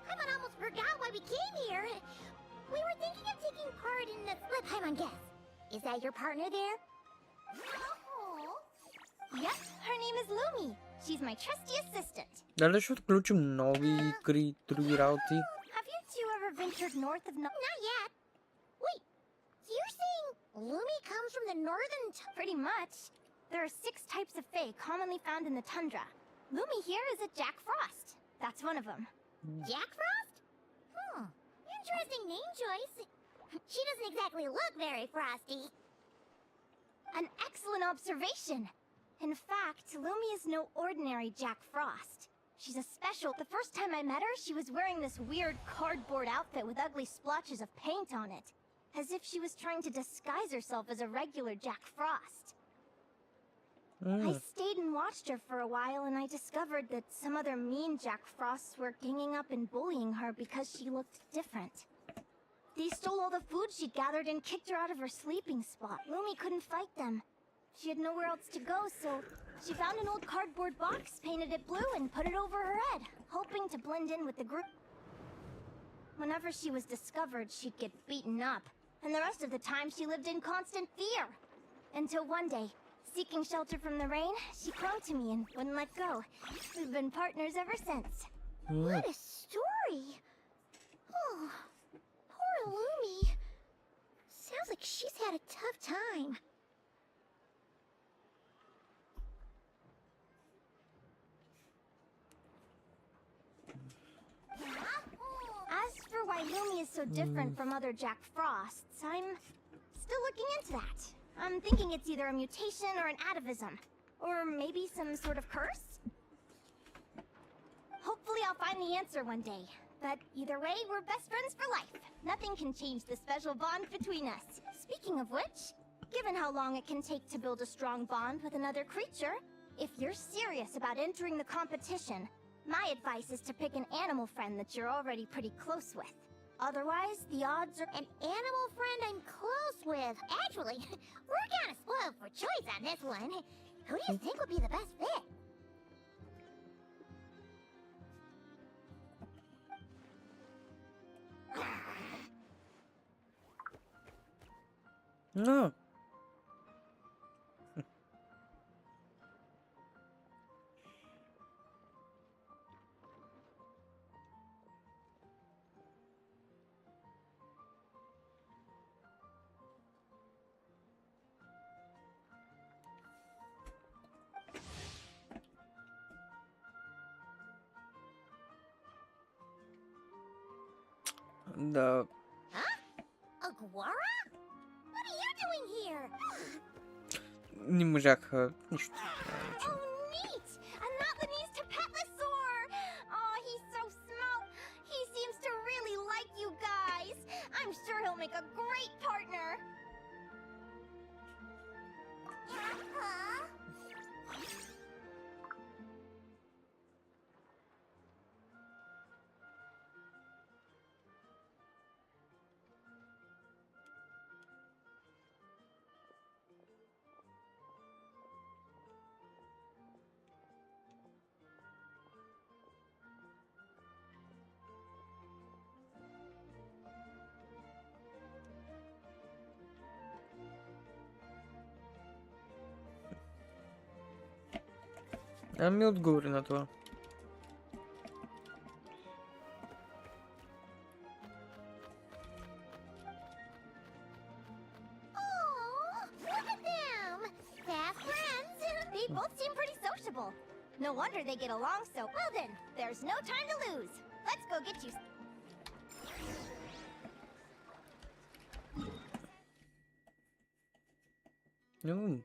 C: Paimon almost forgot why we came here. We were thinking of taking part in the... Let Paimon guess. Is that your partner there? Oh. Yep, her name is Lumi. She's my trusty assistant.
A: Дали ще отключим нови игри, други работи.
C: Have you two ever ventured north of... Not yet. Wait, you're saying Lumi comes from the northern... Pretty much. There are 6 types of fae commonly found in the tundra. Lumi here is a Jack Frost. That's one of them. Jack Frost? Interesting name choice. She doesn't exactly look very frosty. An excellent observation. In fact, Lumi is no ordinary Jack Frost. She's a special... The first time I met her, she was wearing this weird cardboard outfit with ugly splotches of paint on it. As if she was trying to disguise herself as a regular Jack Frost. I stayed and watched her for a while, and I discovered that some other mean Jack Frosts were ganging up and bullying her because she looked different. They stole all the food she'd gathered and kicked her out of her sleeping spot. Lumi couldn't fight them. She had nowhere else to go, so she found an old cardboard box, painted it blue, and put it over her head, hoping to blend in with the group. Whenever she was discovered, she'd get beaten up, and the rest of the time she lived in constant fear. Until one day, seeking shelter from the rain, she clung to me and wouldn't let go. We've been partners ever since. What a story! Oh, poor Lumi. Sounds like she's had a tough time. As for why Lumi is so different from other Jack Frosts, I'm still looking into that. I'm thinking it's either a mutation or an atavism. Or maybe some sort of curse? Hopefully I'll find the answer one day. But either way, we're best friends for life. Nothing can change the special bond between us. Speaking of which, given how long it can take to build a strong bond with another creature, if you're serious about entering the competition, my advice is to pick an animal friend that you're already pretty close with. Otherwise, the odds are... An animal friend I'm close with. Actually, we're kind of spoiled for choice on this one. Who do you think would be the best fit?
A: No. The...
C: Aguara? What are you doing here?
A: Не можах нищо.
C: Oh, neat! And that leads to Petlosaur! Oh, he's so
A: A mi od góry na to.
C: Oh, look at them! Fast friends! They both seem pretty sociable. No wonder they get along so well then. There's no time to lose. Let's go get you.
A: No.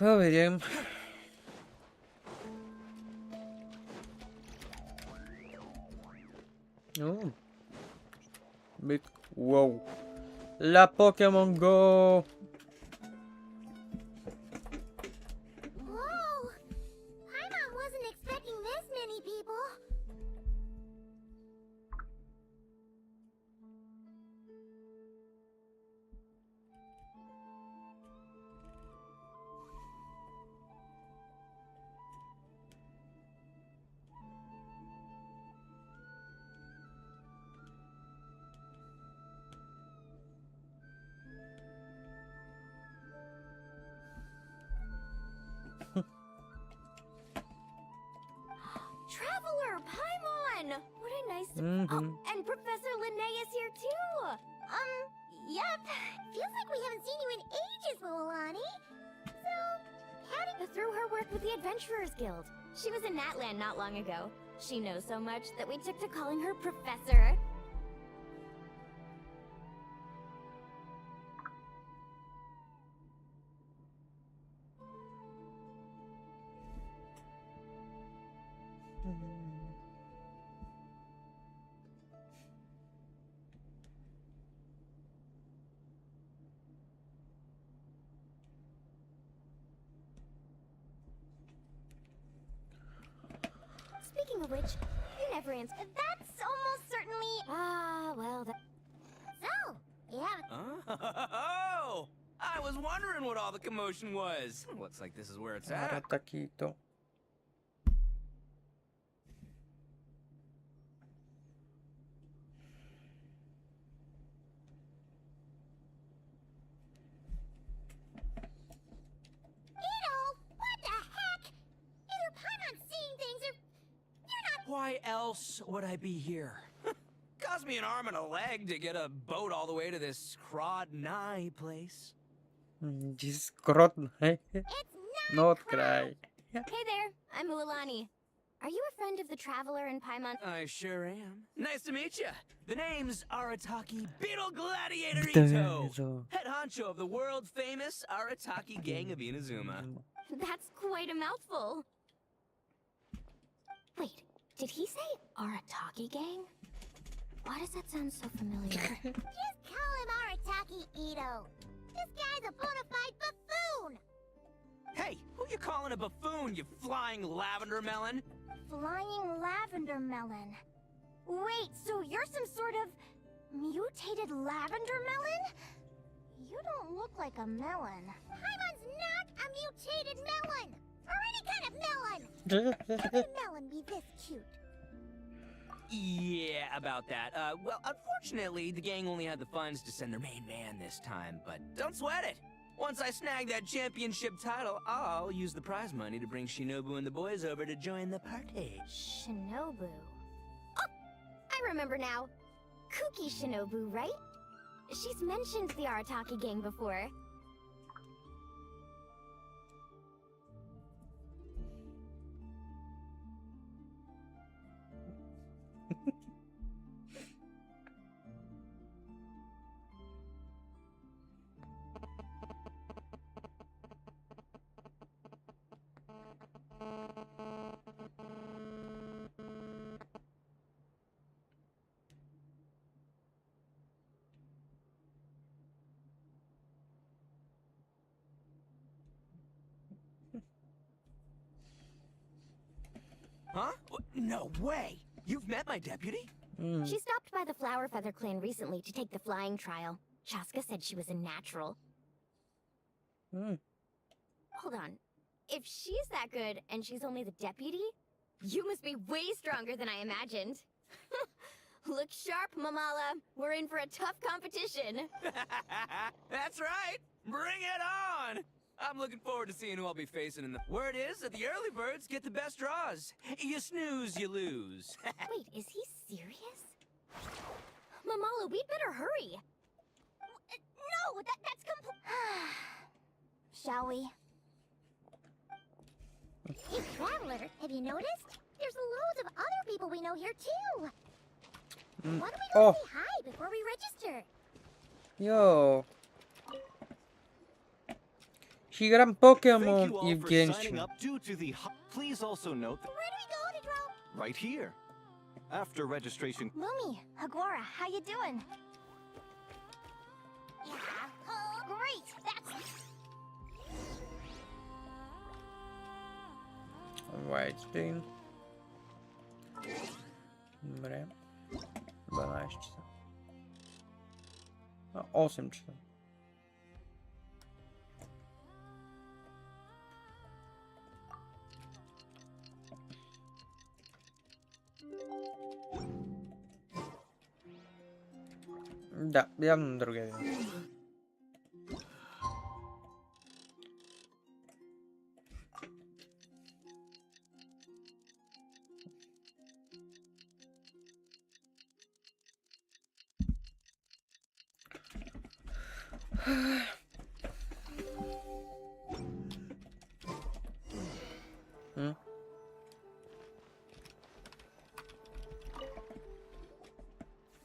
A: Proverem. No. Bit. Wow. La Pokémon Go.
C: Whoa! Paimon wasn't expecting this many people. Traveler Paimon! What a nice. Oh, and Professor Linnaeus here too. Yep. Feels like we haven't seen you in ages, Wilani. So, how did
B: Through her work with the Adventurers Guild. She was in Natland not long ago. She knows so much that we took to calling her Professor.
C: Speaking of which, you never answered. That's almost certainly.
B: Well, that.
C: So, yeah.
F: Oh! I was wondering what all the commotion was. Looks like this is where it's at.
A: Taquito.
C: Ito, what the heck? Either Paimon's seeing things or you're not.
F: Why else would I be here? Cost me an arm and a leg to get a boat all the way to this Crodnai place.
A: Just crot.
C: It's
A: Not cry.
B: Hey there, I'm Ulani. Are you a friend of the Traveler and Paimon?
F: I sure am. Nice to meet you. The name's Arataki Beetle Gladiator Ito, head honcho of the world-famous Arataki Gang of Inazuma.
B: That's quite a mouthful. Wait, did he say Arataki Gang? Why does that sound so familiar?
C: Just call him Arataki Ito. This guy's a bona fide buffoon.
F: Hey, who you calling a buffoon, you flying lavender melon?
C: Flying lavender melon. Wait, so you're some sort of mutated lavender melon? You don't look like a melon. Paimon's not a mutated melon! Or any kind of melon! How can a melon be this cute?
F: Yeah, about that. Well, unfortunately, the gang only had the funds to send their main man this time, but don't sweat it. Once I snag that championship title, I'll use the prize money to bring Shinobu and the boys over to join the party.
B: Shinobu. Oh, I remember now. Kuki Shinobu, right? She's mentioned the Arataki Gang before.
F: Huh? No way! You've met my deputy?
C: She stopped by the Flower Feather clan recently to take the flying trial. Chaska said she was a natural. Hold on. If she's that good and she's only the deputy, you must be way stronger than I imagined. Look sharp, Mamala. We're in for a tough competition.
F: That's right! Bring it on! I'm looking forward to seeing who I'll be facing in the... Word is that the early birds get the best draws. You snooze, you lose.
C: Wait, is he serious? Mamala, we'd better hurry. No, that's Shall we? Hey, Traveler, have you noticed? There's loads of other people we know here, too. Why don't we go say hi before we register?
A: Yo. She got a
D: Thank
A: Pokemon,
D: you all for signing
A: Genshin.
D: up due to the... Please also note that
C: Where do we go to draw?
D: right here. After registration...
C: Lumi, Agora, how you doing? Yeah. Oh, great. That's...
A: Widescreen. Добре. 12 часа. 8 часа. Да, явно другая вещь.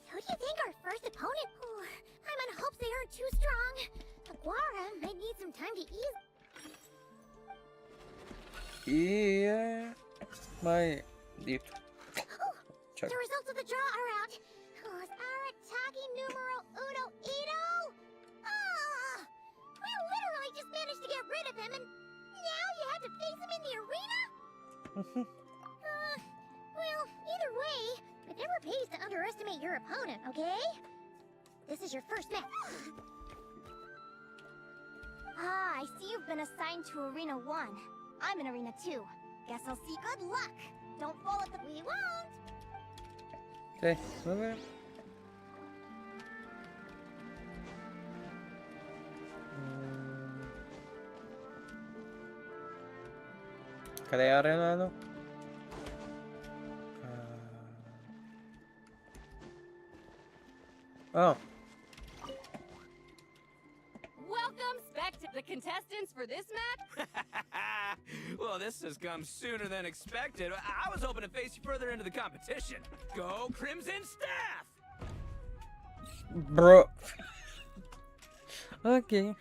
C: Who do you think our first opponent? Oh, I'm in hopes they aren't too strong. Aguara might need some time to ease.
A: Yeah, my deep. Check.
C: The results of the draw are out. Oh, is Aratagi numero uno Ito? Ah! We literally just managed to get rid of him, and now you have to face him in the arena? Well, either way, it never pays to underestimate your opponent, okay? This is your first match. Ah, I see you've been assigned to Arena 1. I'm in Arena 2. Guess I'll see good luck. Don't fall at the... We won't!
A: Okay, добре. Къде е арена едно? Oh,
E: Welcome, the contestants for this match.
F: Well, this has come sooner than expected. I was hoping to face you further into the competition. Go Crimson Staff!
A: bro. Okay.
C: You can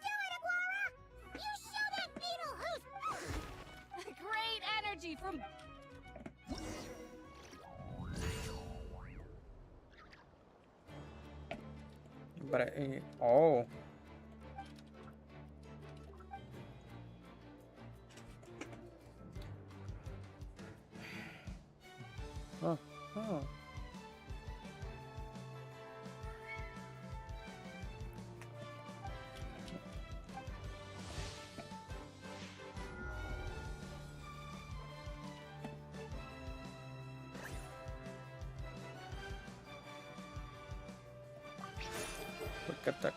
C: do it, Aguara! You show that beetle who's...
E: Great energy from...
A: But oh. Oh, oh. Quick attack.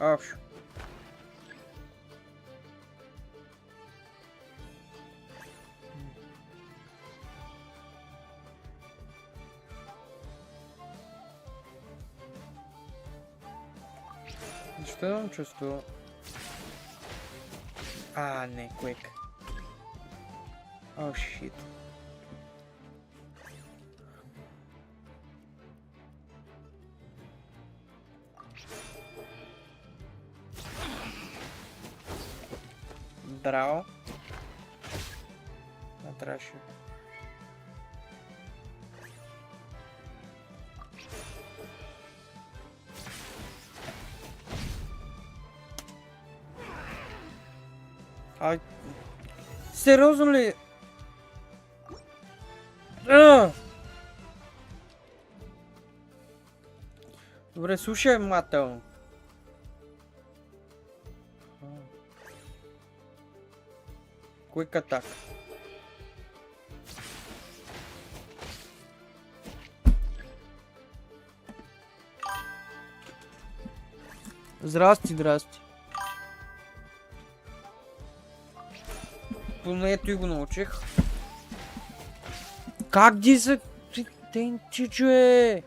A: Oh, что я чувствую? А, не, quick. Oh shit. Драу. Натращу. Ай. Сериозно ли? А! Добре, слушай внимателно. Quick attack. Здрасти, здрасти. Поне ето и го научих. Как дизактенчиче?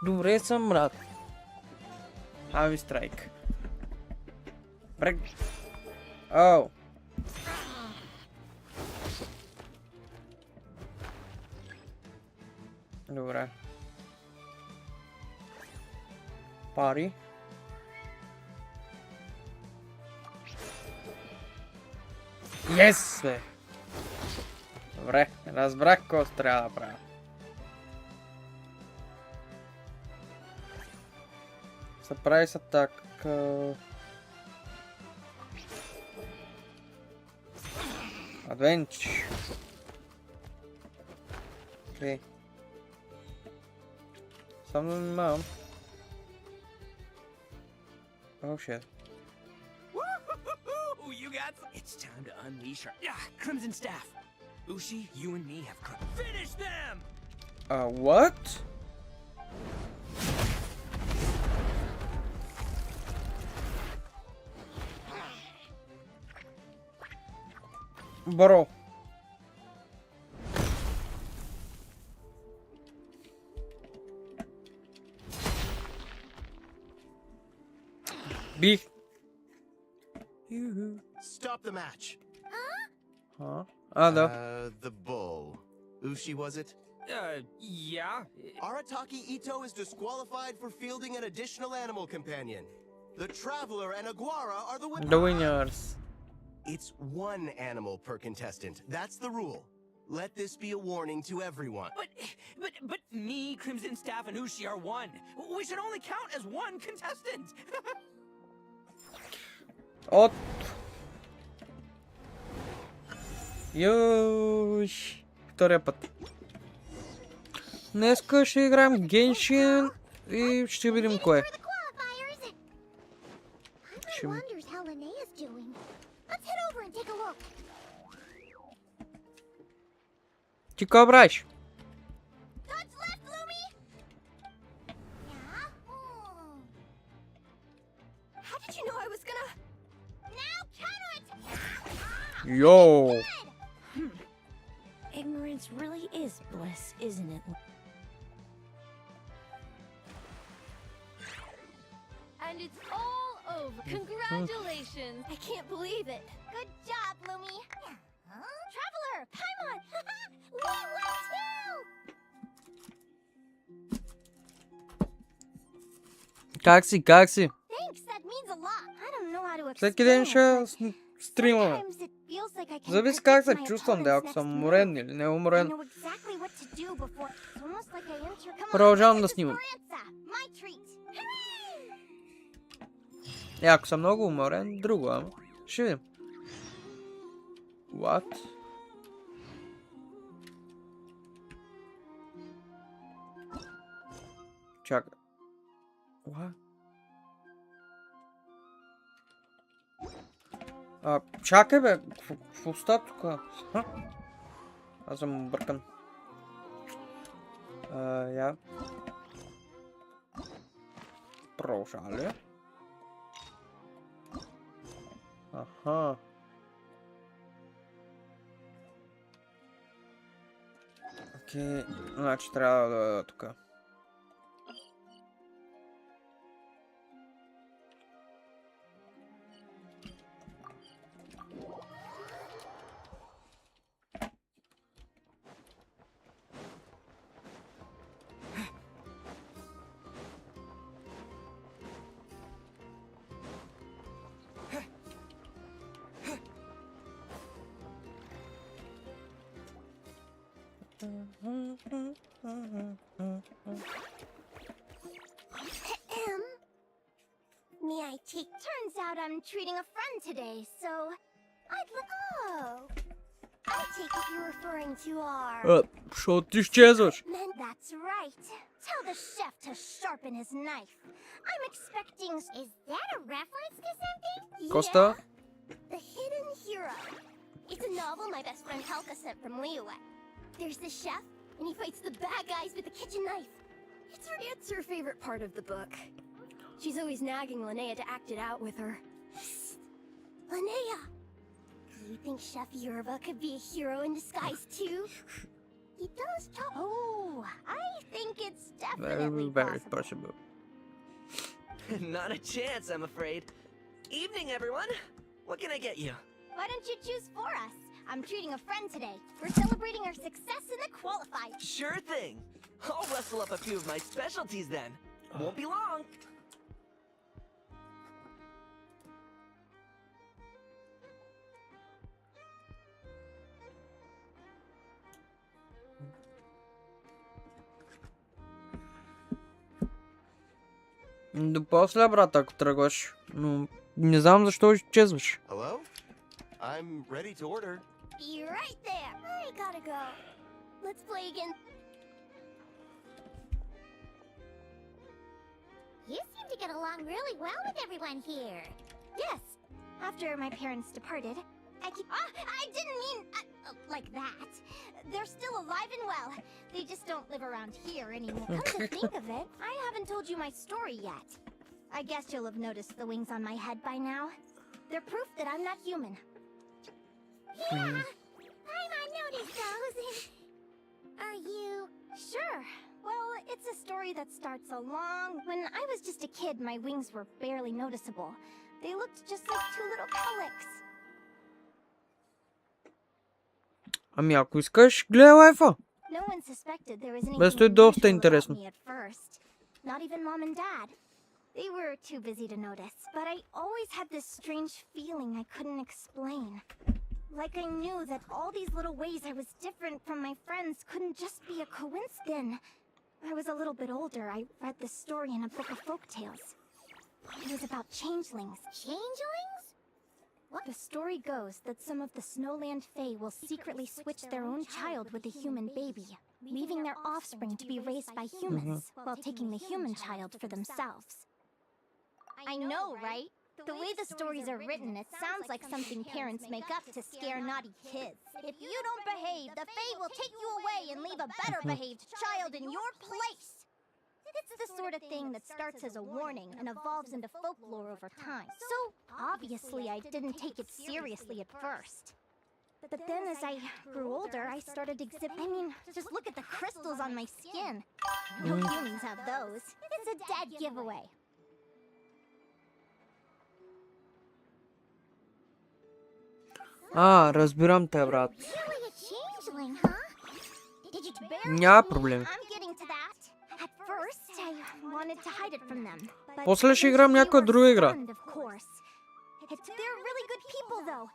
A: Добре съм, брат. Хави страйк. Брек. Оу. Добре. Пари. Yes, бе! Добре, разбрах какво трябва да правя. Се прави са така... Адвенч. Окей. Само да внимавам. Oh shit.
F: Woo-hoo-hoo! You got. It's time to unleash our Crimson Staff. Ushi, you and me have finish them.
A: What? Bro. Big.
G: Stop the match.
A: Huh? Ah, no.
G: The bull. Ushi, was it?
F: Yeah.
G: Arataki Ito is disqualified for fielding an additional animal companion. The Traveler and Aguara are the winners.
A: The winners.
G: It's one animal per contestant. That's the rule. Let this be a warning to everyone.
F: But me, Crimson Staff, and Ushi are one. We should only count as one contestant.
A: От. Йош. Втория път. Днеска ще играем Genshin и ще видим кое. Ще... Ти какво правиш? Yo.
B: Ignorance really is bliss, isn't it?
E: And it's all over. Congratulations.
C: I can't believe it. Good job, Lumi. Traveler, Paimon, we won too.
A: Как си? Как си?
C: Thanks, that means a lot. I don't know how to
A: Всеки ден
C: explain
A: ще
C: it,
A: стримаме.
C: but sometimes it feels like I can
A: Зависи как се
C: predict my
A: чувствам, да, ако
C: opponent's
A: съм
C: next
A: уморен
C: move.
A: или не
C: I
A: уморен.
C: know exactly what to do before. It's almost like I enter. Come on,
A: Продължавам да
C: this is
A: снимам.
C: Esperanza, my treat. Hooray!
A: И ако съм много уморен, друго, ама. Ще видим. What? Чакай. What? Чакай бе, какво става тука? Аз съм объркан. Я. Продължали. Аха. Окей, значи трябва да дойда тука.
C: Me, I take turns out I'm treating a friend today, so Oh. I take it you're referring to our...
A: Що ти щезеш?
C: That's right. Tell the chef to sharpen his knife. I'm expecting... Is that a reference to something?
A: Коста?
C: Yeah. The Hidden Hero. It's a novel my best friend Helka sent from Liyue. There's the chef, and he fights the bad guys with the kitchen knife. It's her favorite part of the book. She's always nagging Linnea to act it out with her. Linnea! Do you think Chef Yerba could be a hero in disguise too? He does talk. Oh, I think it's definitely
A: Very
C: possible.
A: possible.
F: Not a chance, I'm afraid. Evening, everyone. What can I get you?
C: Why don't you choose for us? I'm treating a friend today. We're celebrating our success in the qualified.
F: Sure thing. I'll rustle up a few of my specialties then. Won't be long.
A: Да после, брат, ако тръгваш. Но не знам защо изчезваш.
G: Hello? I'm ready to order.
C: You're right there. I gotta go. Let's play again. You seem to get along really well with everyone here. Yes. After my parents departed, I didn't mean like that. They're still alive and well. They just don't live around here anymore. Come to think of it, I haven't told you my story yet. I guess you'll have noticed the wings on my head by now. They're proof that I'm not human. Yeah, I noticed those. Are you... Sure. Well, it's a story that starts a long... When I was just a kid, my wings were barely noticeable. They looked just like two little calyx.
A: Ами ако искаш, гледай лайфа.
C: No one suspected there was anything
A: Бе, стои доста
C: unusual about
A: интересно.
C: me at first. Not even Mom and Dad. They were too busy to notice, but I always had this strange feeling I couldn't explain. Like I knew that all these little ways I was different from my friends couldn't just be a coincidence. I was a little bit older. I read this story in a book of folktales. It was about changelings. Changelings? What? The story goes that some of the Snowland Fae will secretly switch their own child with a human baby, leaving their offspring to be raised by humans, while taking the human child for themselves. I know, right? The way the stories are written, it sounds like something parents make up to scare naughty kids. If you don't behave, the Fae will take you away and leave a better behaved child in your place. It's the sort of thing that starts as a warning and evolves into folklore over time. So, obviously, I didn't take it seriously at first. But then as I grew older, I started just look at the crystals on my skin. No humans have those. It's a dead giveaway.
A: Разбирам те, брат.
C: Really a changeling, huh? Did you
A: Няма проблеми.
C: I'm getting to that. At first, I wanted to hide it from them. But
A: После ще играм някоя друга игра.
C: of course. They're really good people, though.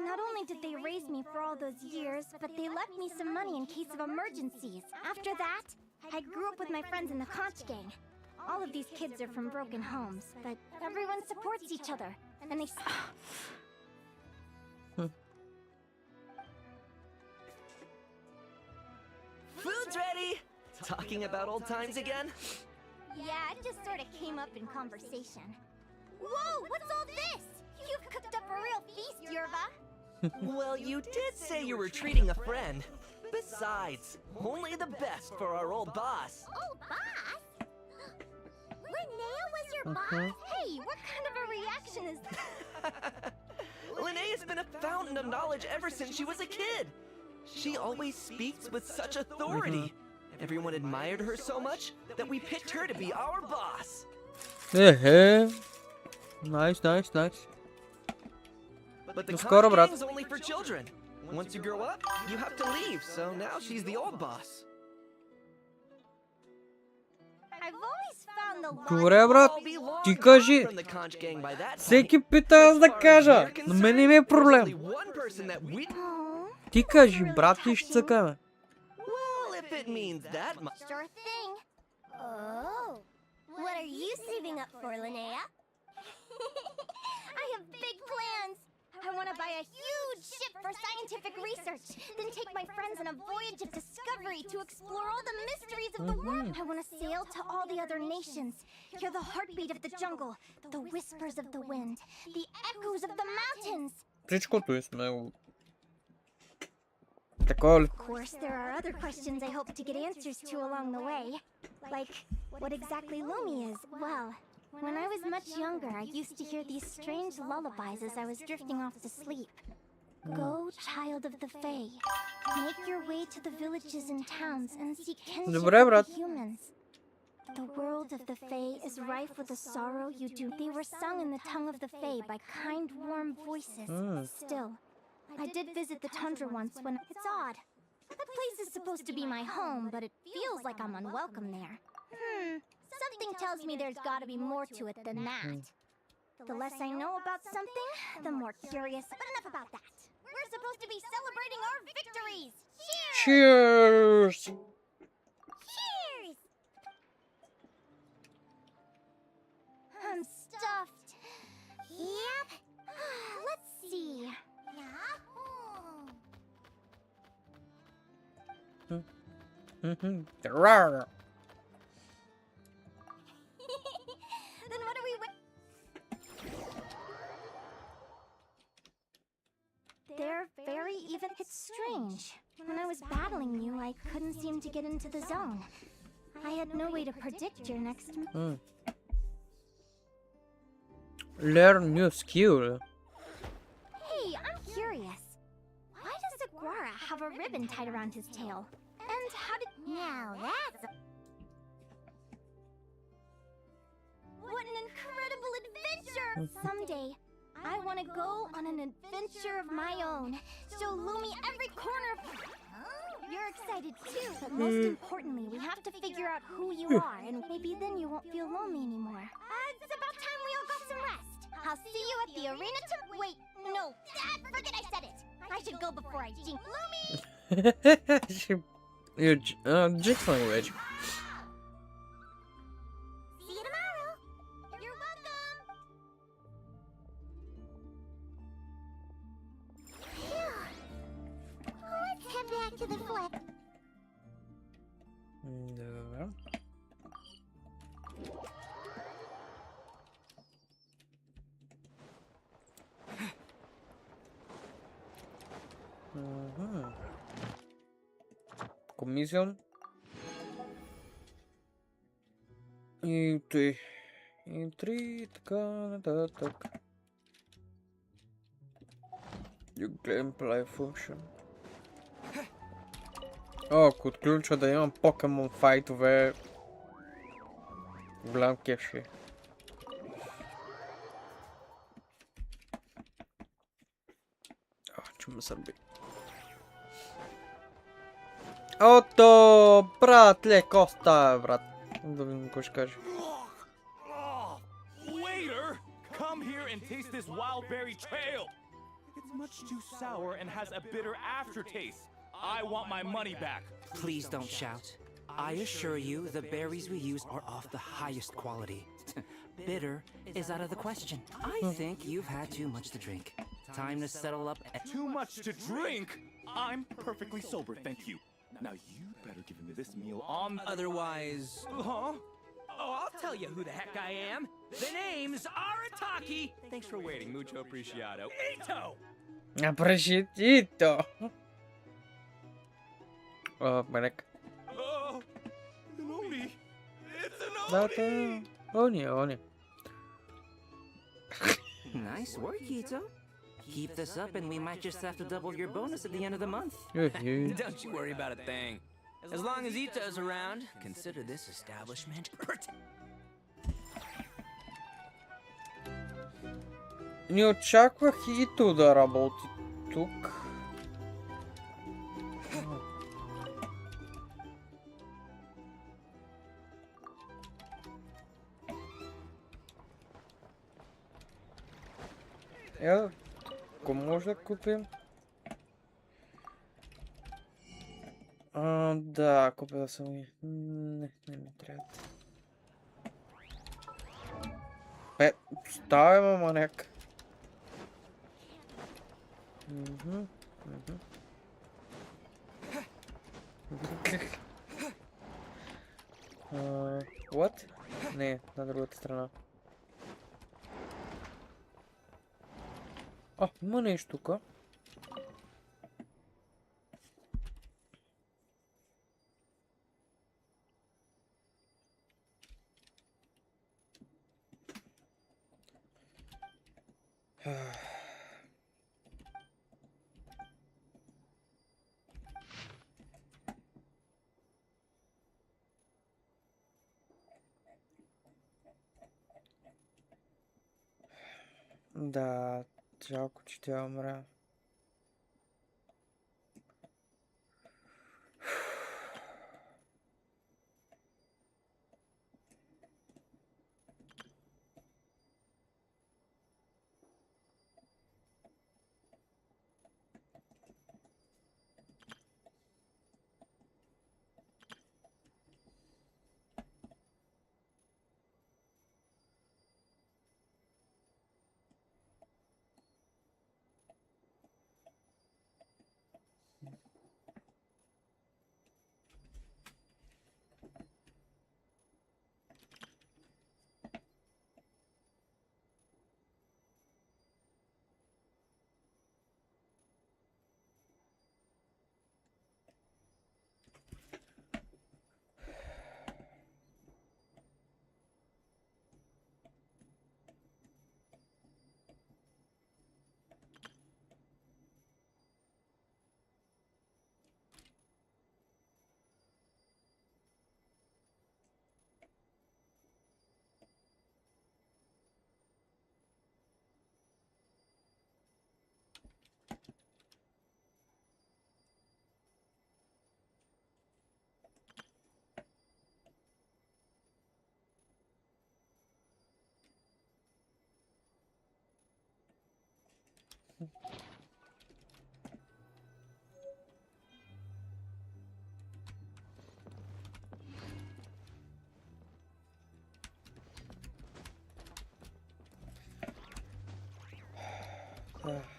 C: Not only did they raise me for all those years, but they left me some money in case of emergencies. After that, I grew up with my friends in the conch gang. All of these kids are from broken homes, but everyone supports each other. And they...
F: Food's ready! Talking about old times again?
C: Yeah, it just sort of came up in conversation. Whoa, what's all this? You've cooked up a real feast, Yerba.
F: Well, you did say you were treating a friend. Besides, only the best for our old boss.
C: Oh, boss? Linnea was your boss? Hey, what kind of a reaction is that?
F: Linnea's been a fountain of knowledge ever since she was a kid. She always speaks with such authority. Everyone admired her so much that we picked her to be our boss.
A: Nice, nice, nice.
F: But the
A: скоро, брат.
F: is only for children. Once you grow up, you have to leave, so now she's the old boss.
C: I've always found the
A: Добре, брат.
F: I'll be long
A: Ти
F: gone
A: кажи.
F: from the conch gang by that point.
A: Всеки пита аз да кажа. На мен не ми е
F: There's only
A: проблем.
F: one person that we...
A: Ти кажи, брат, и ще цъкаме.
F: Well, if it means that much...
C: Sure thing. Oh. What are you saving up for, Linnea? I have big plans. I want to buy a huge scientific research, then take my friends on a voyage of discovery to explore all the mysteries of the world. I want to sail to all the other nations, hear the heartbeat of the jungle, the whispers of the wind, the echoes of the mountains.
A: Птичку то есть, ну... Такое...
C: Of course, there are other questions I hope to get answers to along the way. Like, what exactly Lumi is. Well, when I was much younger, I used to hear these strange lullabies as I was drifting off to sleep. Go, child of the Fae. Make your way to the villages and towns and seek kinship
A: Добре,
C: with
A: брат.
C: the humans. The world of the Fae is rife with the sorrow you do. They were sung in the tongue of the Fae by kind, warm voices. Still, I did visit the tundra once when... It's odd. That place is supposed to be my home, but it feels like I'm unwelcome there. Something tells me there's gotta be more to it than that. The less I know about something, the more curious. But enough about that. We're supposed to be celebrating our victories! Cheers!
A: Cheers!
C: Cheers! I'm stuffed. Yep. Let's see.
A: Rawr.
C: Then what are we They're very even. It's strange. When I was battling you, I couldn't seem to get into the zone. I had no way to predict your next move.
A: Learn new skill.
C: Hey, I'm curious. Why does Aguara have a ribbon tied around his tail? And how did... Now that's... What an incredible adventure! Someday, I want to go on an adventure of my own. Show Lumi every corner of... You're excited too, but most importantly, we have to figure out who you are, and maybe then you won't feel lonely anymore. It's about time we all got some rest. I'll see you at the arena to... Wait, no, forget I said it. I should go before I jinx Lumi!
A: Jinx language.
C: See you tomorrow. You're welcome. Phew. Let's head back to the flip.
A: Dobra. Komisjon. I ty. I три, така, нататък. Your gameplay function. Ако отключа да имам покемон файтове, голям кеф ще. Че ме сърби. Ото, брат, леко оставя, брат. Да видим какво ще каже.
H: Waiter, come here and taste this wild berry trail. It's much too sour and has a bitter aftertaste. I want my money back.
F: Please don't shout. I assure you, the berries we use are of the highest quality. Bitter is out of the question. I think you've had too much to drink. Time to settle up.
H: Too much to drink? I'm perfectly sober, thank you. Now you'd better give me this meal on...
F: Otherwise...
H: Huh?
F: Oh, I'll tell you who the heck I am. The name's Arataki. Thanks for waiting, mucho apreciado. Ito!
A: Apreciatito. Менек.
H: Oh, an Oni. It's an
A: Дата. Они.
F: Nice work, Ito. Keep this up and we might just have to double your bonus at the end of the month. Don't you worry about a thing. As long as Ito's around, consider this establishment.
A: Не очаквах Ито да работи тук. Ако може да купим? Да, купил съм ги. Не ми трябва. Ставя, маняк. Вот? Не, на другата страна. О, има нещо тук. Да, жалко, че тя умря.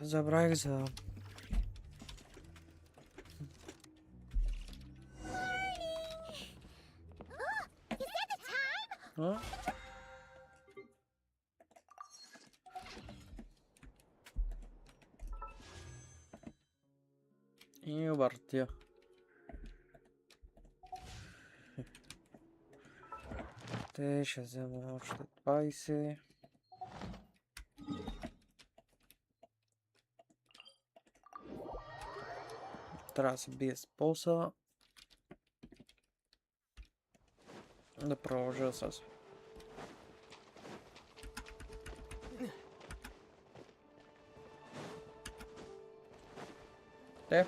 A: Забравих за... А? И въртя. Те ще взема още 20. Трябва да се бие с поса. Да продължа с... Те.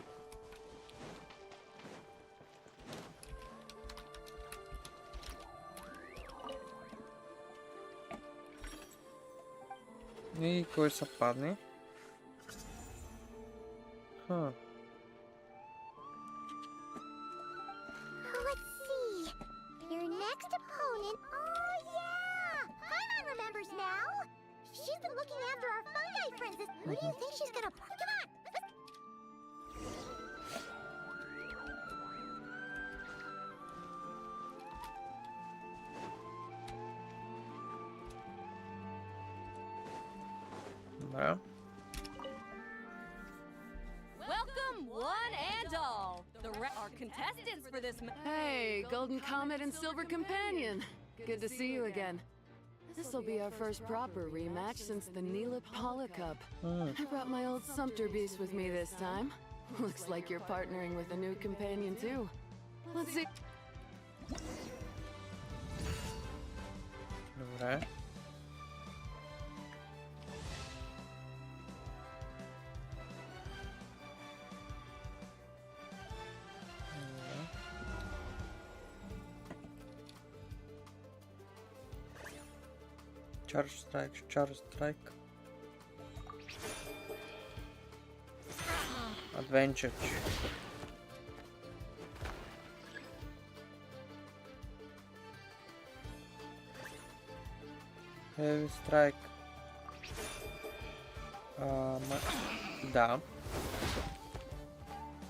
A: И кой са падне? Ха.
C: Let's see. Your next opponent. Oh, yeah! Paimon remembers now. She's been looking after our fungi princess. Who do you think she's gonna... Come on!
A: Да.
I: Welcome, one and all. Our contestants for this.
J: Hey, Golden Comet and Silver Companion. Good to see you again. This'll be our first proper rematch since the Neela Paula Cup. I brought my old Sumpter beast with me this time. Looks like you're partnering with a new companion too. Let's see.
A: Добре. Charge strike, charge strike. Advantage. Heavy strike. Да.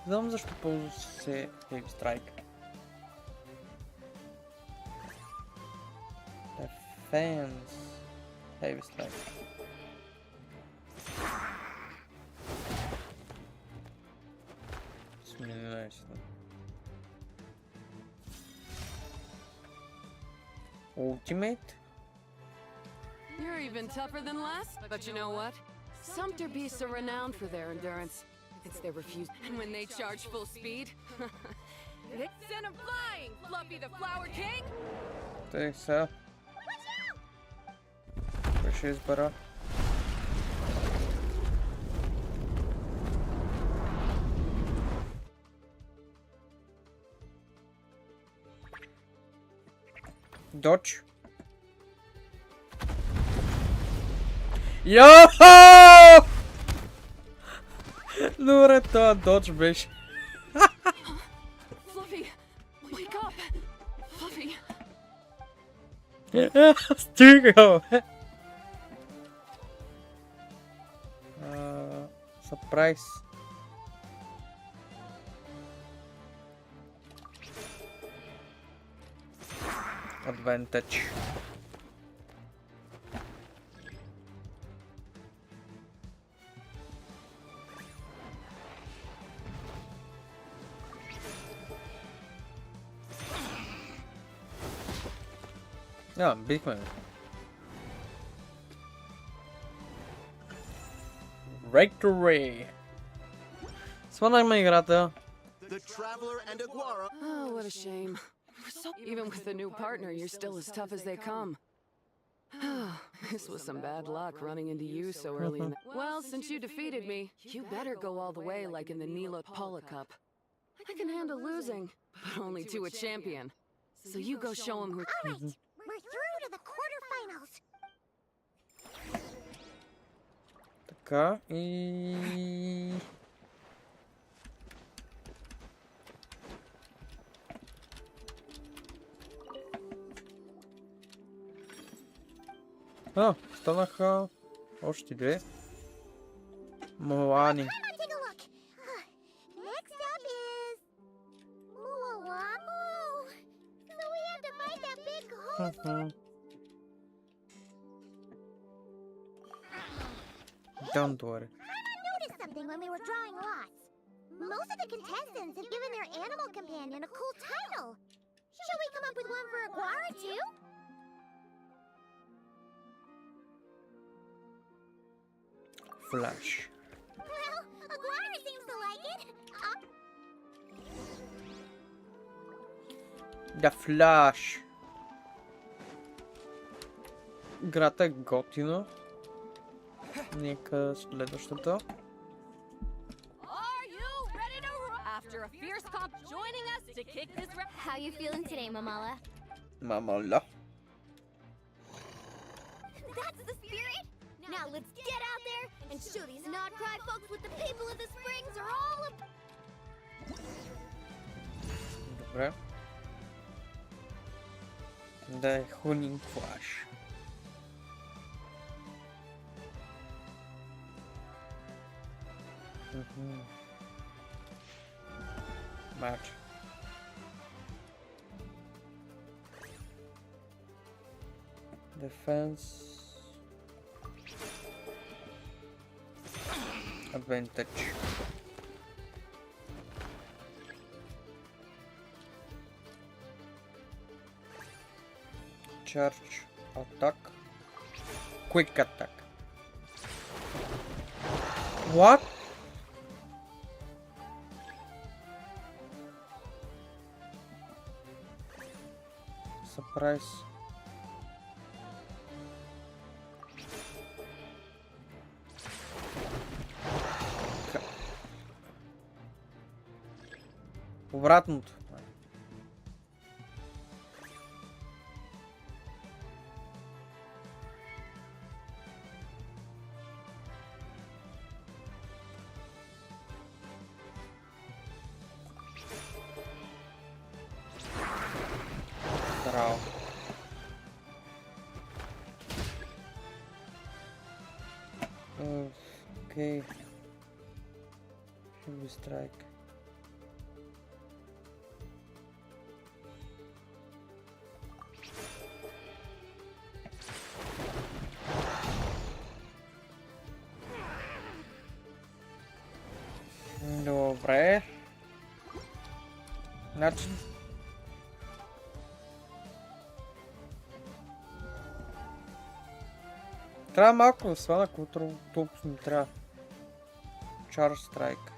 A: знам защо ползва се Heavy Strike. Defense. Heavy Strike. Сменяйся. Ultimate?
J: You're even tougher than last. But you know what? Sumpter beasts are renowned for their endurance. It's their refusal. And when they charge full speed,
I: Send him flying, Fluffy the Flower King!
A: Так, все. Пиши збира. Dodge. Йо-хо! Добре, това додж беше.
J: Fluffy, wake up! Fluffy.
A: Стига! Surprise. Advantage. Бихме. Victory! Сванахме играта.
G: The Traveler and Aguara.
J: Oh, what a shame. Even with a new partner, you're still as tough as they come. This was some bad luck running into you so early in the... Well, since you defeated me, you better go all the way like in the Neela Paula Cup. I can handle losing, but only to a champion. So you go show him who...
C: Alright, we're through to the quarterfinals.
A: Така и... Станаха още две. Моани.
C: Come on, take a look. Next up is Muawamu. So we have to find that big hole.
A: Don't worry.
C: I noticed something when we were drawing lots. Most of the contestants have given their animal companion a cool title. Shall we come up with one for Aguara too?
A: Flash.
C: Well, Aguara seems to like it.
A: The Flash. Играта е готина. Нека следващата.
I: Are you ready to rock? After a fierce comp joining us to kick this
C: How you feeling today, Mamala?
A: Мамаля.
C: That's the spirit! Now let's get out there and show these not-cry folks what the people of the springs are all about!
A: Добре. Да е Хунин Флаш. Матч. Defense. Advantage. Charge. Attack. Quick attack. What? Surprise. Обратното. Браво. Окей. Heavy strike. Значи... Трябва малко да свана, ако толкова ми трябва. Charge Strike.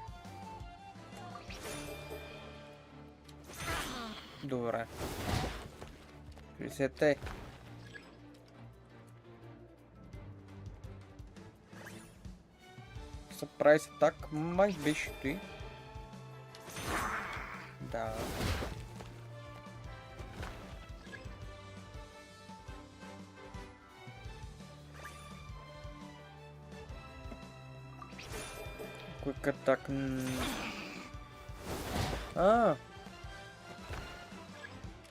A: Добре. 60-те. Surprise Attack. Май беше той. Да. Quick Attack.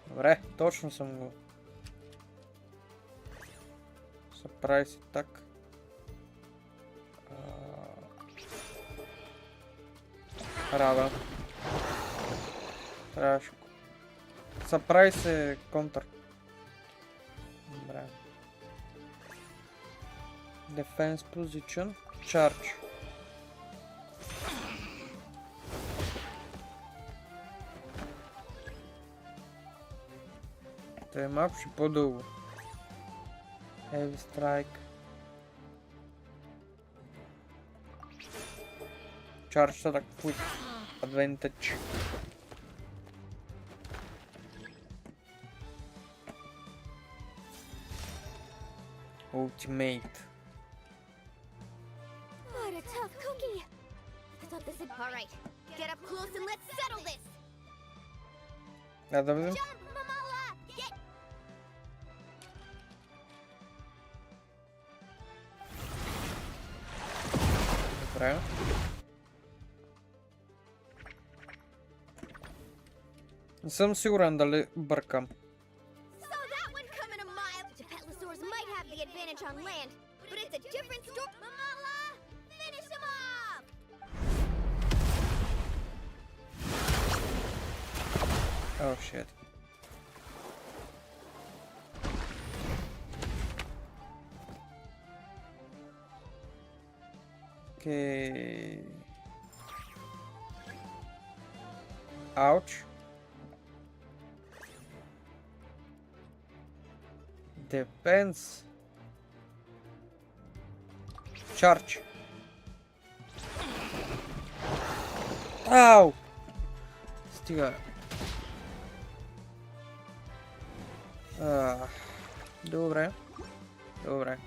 A: Добре, точно съм го. Surprise Attack. Рада. Трябваше го. Surprise е контър. Добре. Defense Position. Charge. Това е малко ще по-дълго. Heavy Strike. Charge Attack Quick Advantage. Ultimate.
C: What a tough cookie! I thought this would... Alright, get up close and let's settle this!
A: Да видим.
C: Jump, Mamala! Get...
A: Добре. Не съм сигурен дали бъркам.
C: So that would come in a mile. The Petlosaurs might have the advantage on land, but it's a different story. Mamala! Finish him off!
A: Oh shit. Okay. Ouch. Defense. Charge. Ау! Стига. Добре. Добре.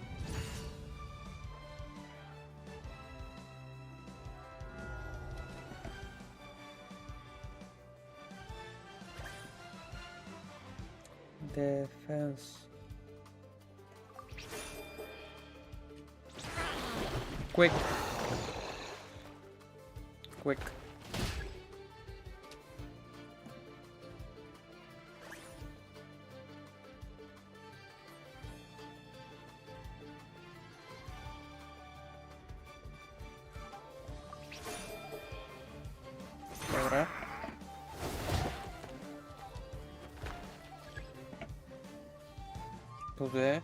A: Defense. Quick. Quick. Добре. Добре.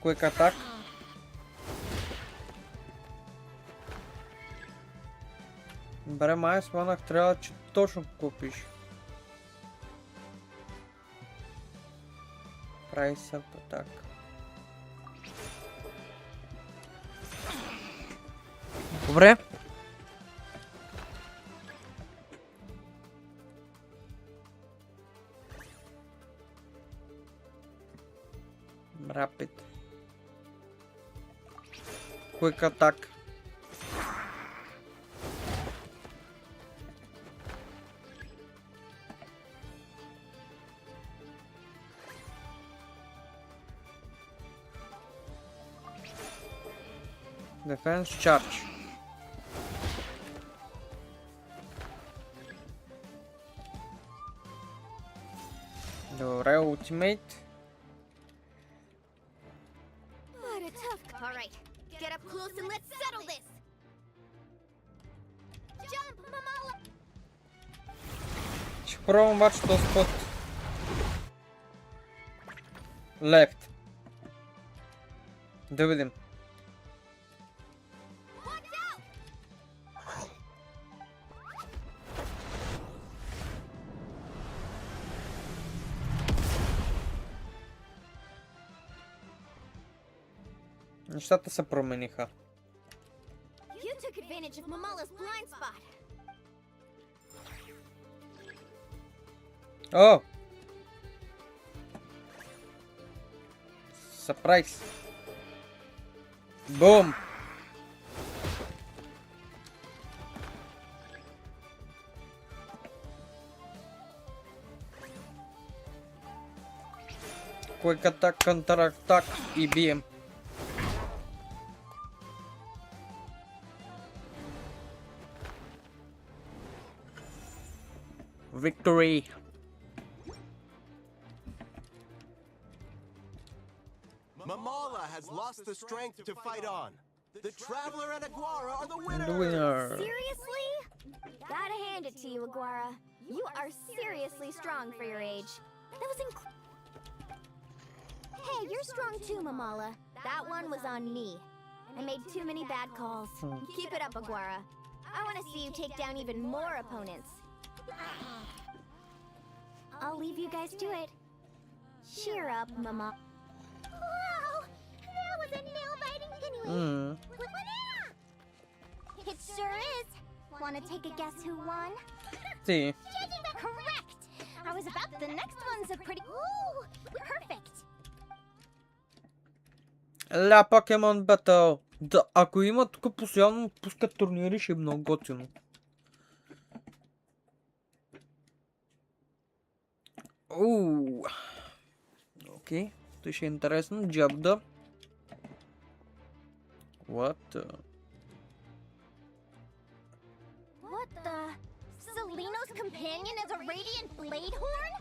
A: Quick attack. Добре, май сванах, трябва, че точно купиш. Price up attack. Добре. Rapid. Quick attack. Defense charge. Добре, ultimate.
C: What a tough... Alright, get up close and let's settle this! Jump, Mamala!
A: Ще пробвам обаче този път. Left. Да видим. Нещата се промениха.
C: You took advantage of Mamala's blind spot.
A: О! Сюрприз. Бум! Quick attack, counter attack и бием. Victory!
G: Mamala has lost the strength to fight on. The Traveler and Aguara are the winners!
A: The winner!
C: Seriously? Gotta hand it to you, Aguara. You are seriously strong for your age. That was Hey, you're strong too, Mamala. That one was on me. I made too many bad calls. Keep it up, Aguara. I want to see you take down even more opponents. I'll leave you guys to it. Cheer up, Mama. Wow! That was a nail-biting anyway. It sure is. Want to take a guess who won?
A: Sì.
C: Correct! I was about the next one's a pretty... Ooh! Perfect!
A: La Pokemon Battle. Да, ако има тук постоянно пускат турнири, ще е много готино. Окей, това ще е интересно. Джабда. What the...
C: What the? Seleno's companion is a Radiant Bladehorn?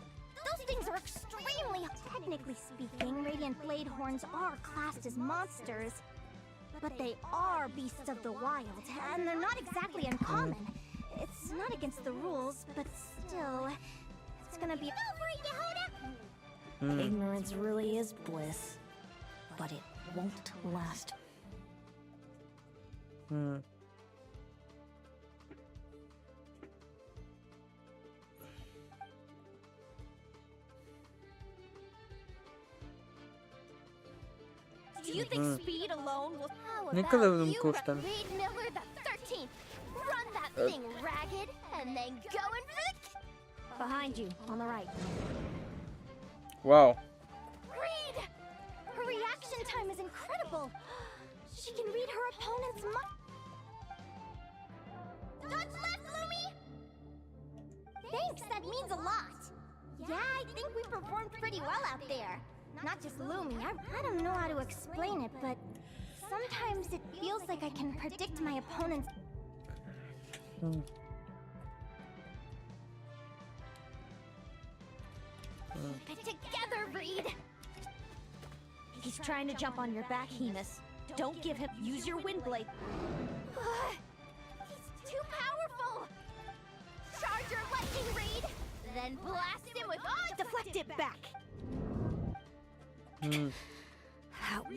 C: Those things are extremely... Technically speaking, Radiant Bladehorns are classed as monsters. But they are beasts of the wild, and they're not exactly uncommon. It's not against the rules, but still... It's gonna be...
B: Ignorance really is bliss, but it won't last.
C: Do you think speed alone will... How
A: Нека да
C: about
A: видим
C: you,
A: какво стане.
C: Reed Miller the 13th? Run that thing ragged, and then go and... Behind you, on the right.
A: Вау.
C: Reed! Her reaction time is incredible. She can read her opponent's mind. Dodge left, Lumi! Thanks, that means a lot. Yeah, I think we performed pretty well out there. Not just Lumi, I don't know how to explain it, but sometimes it feels like I can predict my opponent's... Keep it together, Reed! He's trying to jump on your back, Hemus. Don't give him... Use your wind blade. He's too powerful! Charge your lightning, Reed! Then blast him with... deflect it back!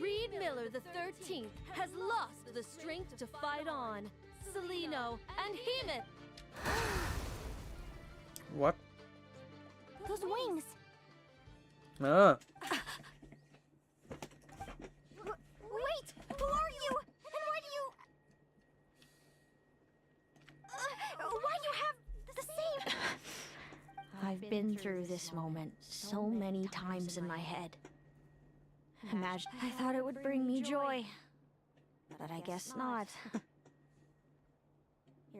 I: Reed Miller the 13th has lost the strength to fight on. Seleno and Hemet.
A: What?
C: Those wings!
A: Ah.
C: Wait! Who are you? And why do you... why do you have the same...
B: I've been through this moment so many times in my head. Imagine, I thought it would bring me joy, but I guess not.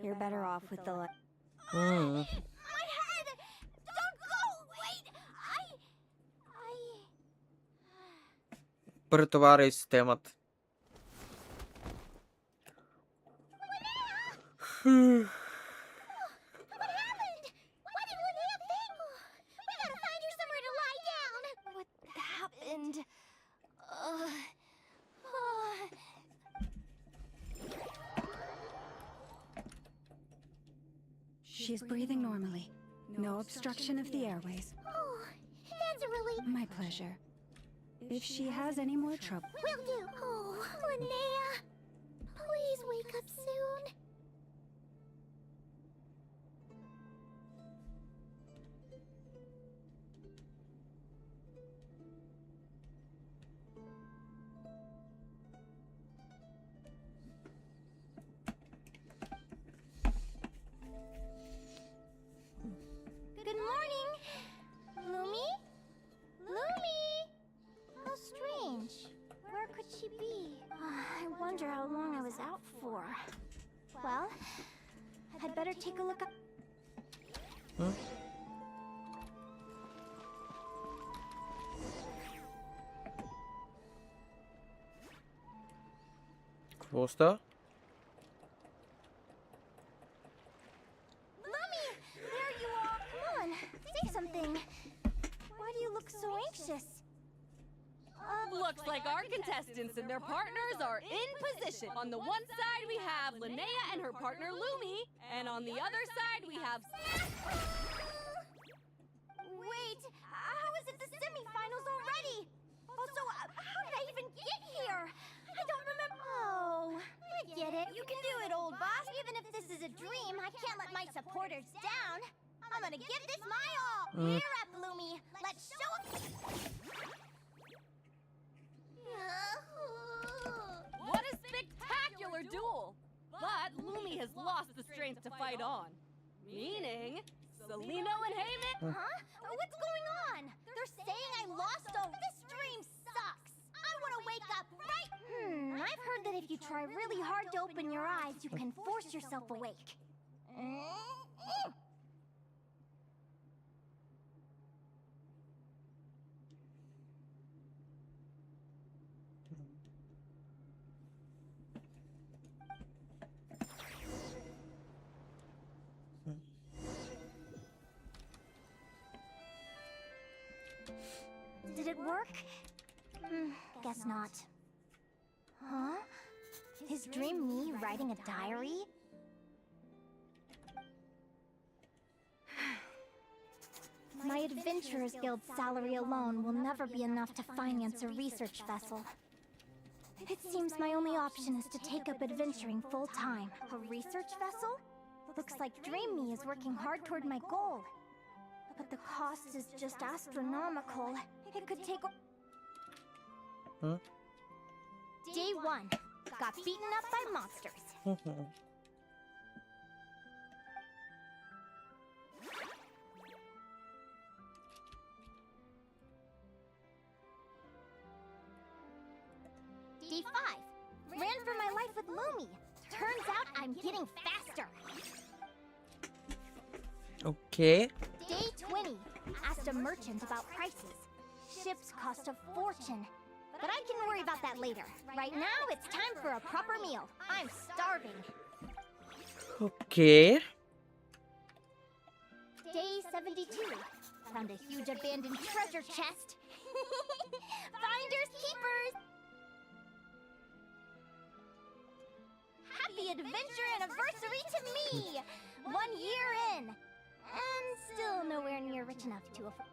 B: You're better off with the...
C: My head! Don't go! Wait!
A: Претоваряй системата.
C: What happened? Why did Linnea think? We gotta find her somewhere to lie down. What happened?
K: She's breathing normally. No obstruction of the airways.
C: Oh, that's a relief.
K: My pleasure. if she has any more trouble.
C: Will do. Oh, Linnea. Please wake up soon. Good morning. Lumi? Lumi? How strange. Where could she be? I wonder how long I was out for. Well, I'd better take a look up.
A: Huh? Kloster?
C: Lumi! There you are! Come on, say something. Why do you look so anxious?
I: Looks like our contestants and their partners are in position. On the one side, we have Linnea and her partner Lumi, and on the other side, we have...
C: Wait, how is it the semifinals already? Also, how did I even get here? I don't remember. Oh, I get it. You can do it, old boss. Even if this is a dream, I can't let my supporters down. I'm gonna give this my all. Cheer up, Lumi. Let's show up.
I: What a spectacular duel! But Lumi has lost the strength to fight on. Meaning, Celino and Heyman...
C: Huh? What's going on? They're saying I lost. Oh, this dream sucks. I want to wake up right... I've heard that if you try really hard to open your eyes, you can force yourself awake. Did it work? Guess not. Huh? His dream me writing a diary? My Adventurers Guild salary alone will never be enough to finance a research vessel. It seems my only option is to take up adventuring full-time. A research vessel? Looks like Dream Me is working hard toward my goal. But the cost is just astronomical. It could take...
A: Huh?
C: Day 1. Got beaten up by monsters. Day 5. Ran for my life with Lumi. Turns out I'm getting faster.
A: Okay.
C: Day 20. Asked a merchant about prices. Ships cost a fortune. But I can worry about that later. Right now, it's time for a proper meal. I'm starving.
A: Okay.
C: Day 72. Found a huge abandoned treasure chest. Finders keepers. Happy adventure anniversary to me! 1 year in. And still nowhere near rich enough to afford.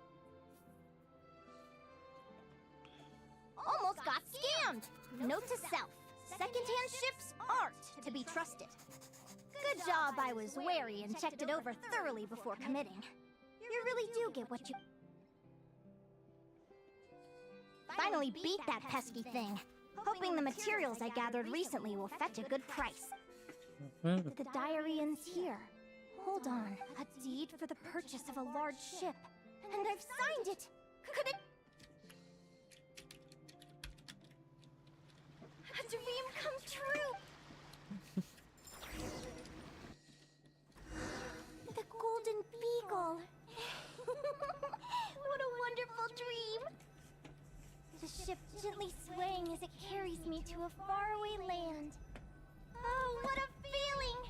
C: Almost got scammed! Note to self. Second-hand ships aren't to be trusted. Good job I was wary and checked it over thoroughly before committing. You really do get what you... Finally beat that pesky thing. Hoping the materials I gathered recently will fetch a good price. The diary ends here. Hold on. A deed for the purchase of a large ship. And I've signed it! Could it... A dream come true! The Golden Beagle! What a wonderful dream! The ship gently swaying as it carries me to a faraway land. Oh, what a feeling!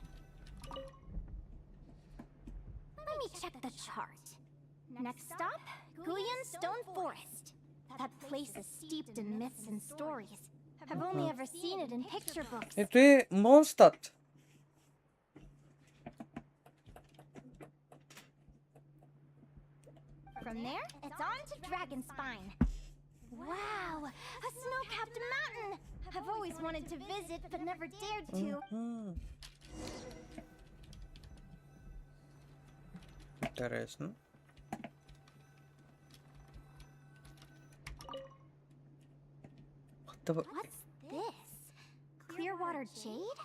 C: Let me check the chart. Next stop, Guyan Stone Forest. That place is steeped in myths and stories. I've only ever seen it in picture books.
A: Tu es Mondstadt.
C: From there, it's on to Dragonspine. Wow, a snow-capped mountain! I've always wanted to visit, but never dared to.
A: Интересно. What the...
C: What's this? Clearwater jade?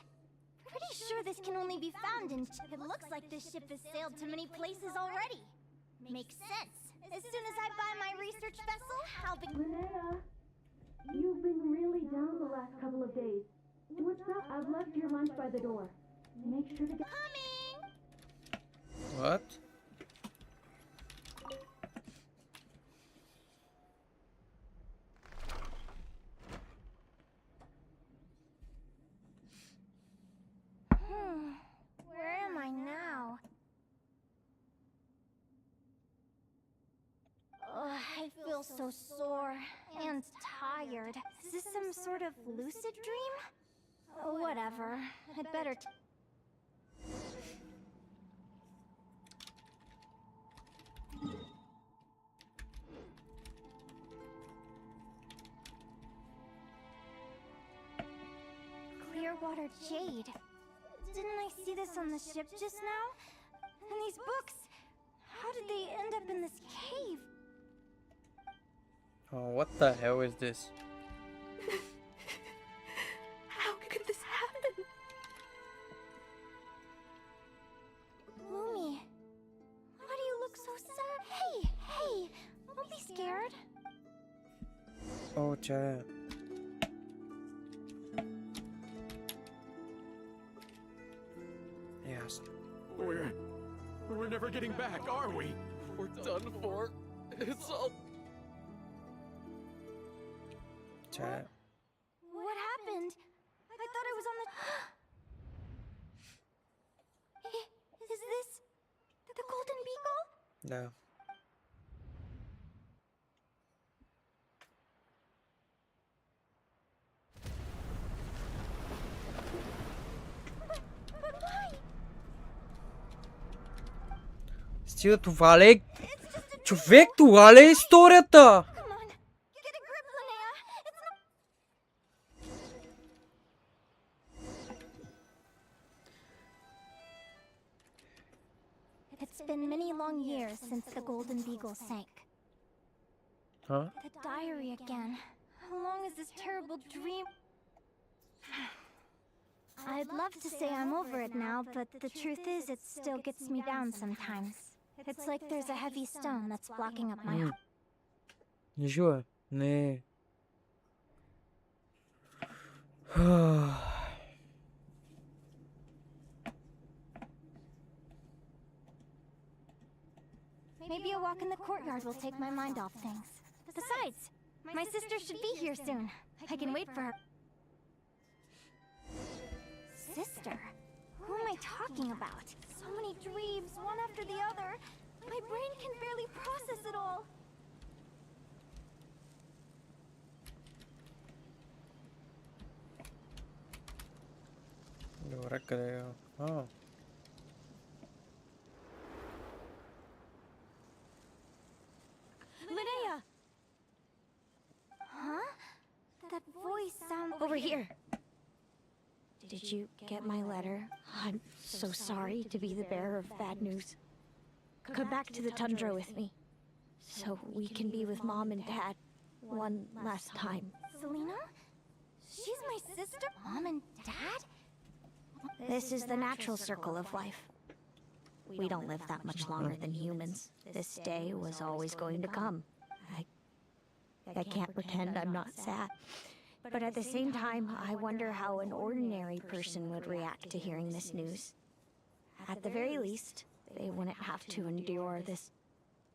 C: Pretty sure this can only be found in... It looks like this ship has sailed to many places already. Makes sense. As soon as I buy my research vessel, I'll be...
L: Linnea, you've been really down the last couple of days. What's up? I've left your lunch by the door. Make sure to get...
C: Coming!
A: What?
C: Where am I now? I feel so sore and tired. Is this some sort of lucid dream? Whatever. I'd better... Clearwater jade. Didn't I see this on the ship just now? And these books, how did they end up in this cave?
A: Oh, what the hell is this?
C: How could this happen? Lumi, why do you look so sad? Hey, don't be scared.
A: Oh, chat. Yes.
H: We're never getting back, are we? We're done for. It's all...
A: Chat.
C: What happened? I thought I was on the... Is this the Golden Beagle?
A: No.
C: But why?
A: Стига, това ли е? Човек, това ли е историята?
C: Come on, get a grip, Linnea. It's not... It's been many long years since the Golden Beagle sank.
A: Huh?
C: The diary again. How long is this terrible dream? I'd love to say I'm over it now, but the truth is it still gets me down sometimes. It's like there's a heavy stone that's blocking up my heart.
A: Не жива. Не.
C: Maybe a walk in the courtyard will take my mind off things. Besides, my sister should be here soon. I can wait for her. Sister? Who am I talking about? So many dreams, one after the other. My brain can barely process it all.
A: Добре, къде е? А.
C: Linnea! Huh? That voice sounds... Over here. Did you get my letter? I'm so sorry to be the bearer of bad news. Come back to the tundra with me, so we can be with Mom and Dad one last time. Selena? She's my sister? Mom and Dad? This is the natural circle of life. We don't live that much longer than humans. This day was always going to come. I can't pretend I'm not sad. But at the same time, I wonder how an ordinary person would react to hearing this news. At the very least, they wouldn't have to endure this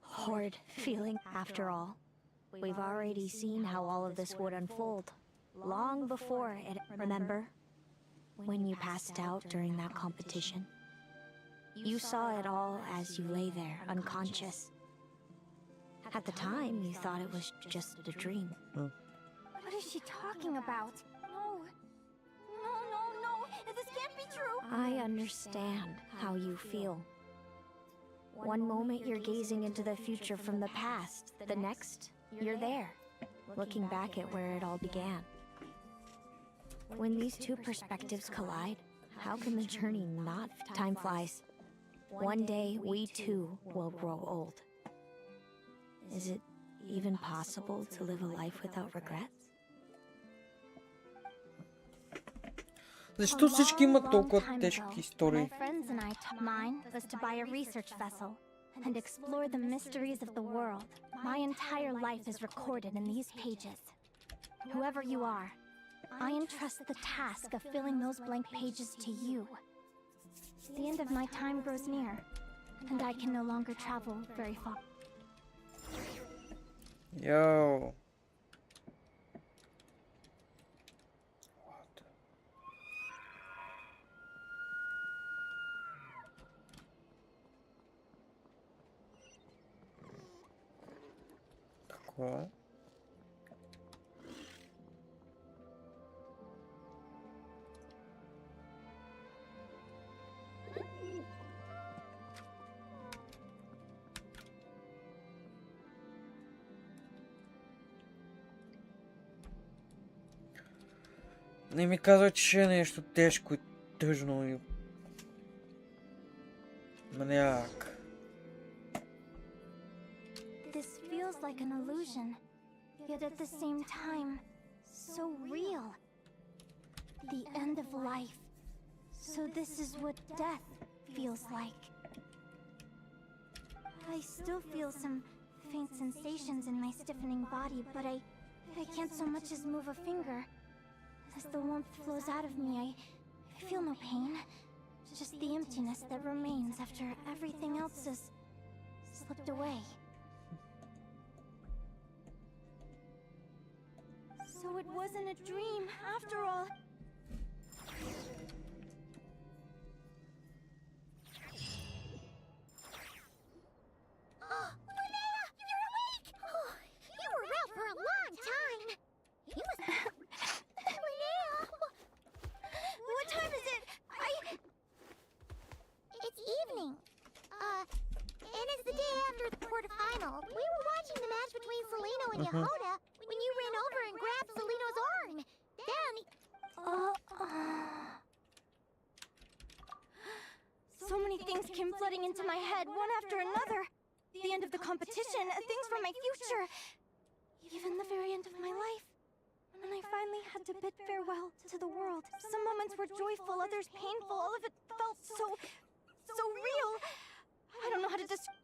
C: horrid feeling after all. We've already seen how all of this would unfold. Long before it, remember? When you passed out during that competition. You saw it all as you lay there, unconscious. At the time, you thought it was just a dream. What is she talking about? No. This can't be true. I understand how you feel. One moment you're gazing into the future from the past. The next, you're there. looking back at where it all began. When these two perspectives collide, how can the journey not? Time flies. One day, we too will grow old. Is it even possible to live a life without regrets?
A: Защо всички имат толкова тежки истории?
C: My friends and I mine was to buy a research vessel and explore the mysteries of the world. My entire life is recorded in these pages. Whoever you are, I entrust the task of filling those blank pages to you. The end of my time grows near, and I can no longer travel very far.
A: Yo. Такое. Не ми казва, че е нещо тежко и тъжно и... Маняк.
C: This feels like an illusion, yet at the same time, so real. The end of life. So this is what death feels like. I still feel some faint sensations in my stiffening body, but I can't so much as move a finger. As the warmth flows out of me, I feel no pain. Just the emptiness that remains after everything else has slipped away. So it wasn't a dream, after all.
M: Linnea, you're awake! Oh, you were out for a long time. He was... Linnea!
C: What time is it?
M: It's evening. And it's the day after the quarterfinal. We were watching the match between Celino and Yehoda when you ran over and grabbed Celino's arm. Then...
C: So many things came flooding into my head, one after another. The end of the competition, things from my future. Even the very end of my life. When I finally had to bid farewell to the world. Some moments were joyful, others painful. All of it felt so real. I don't know how to describe.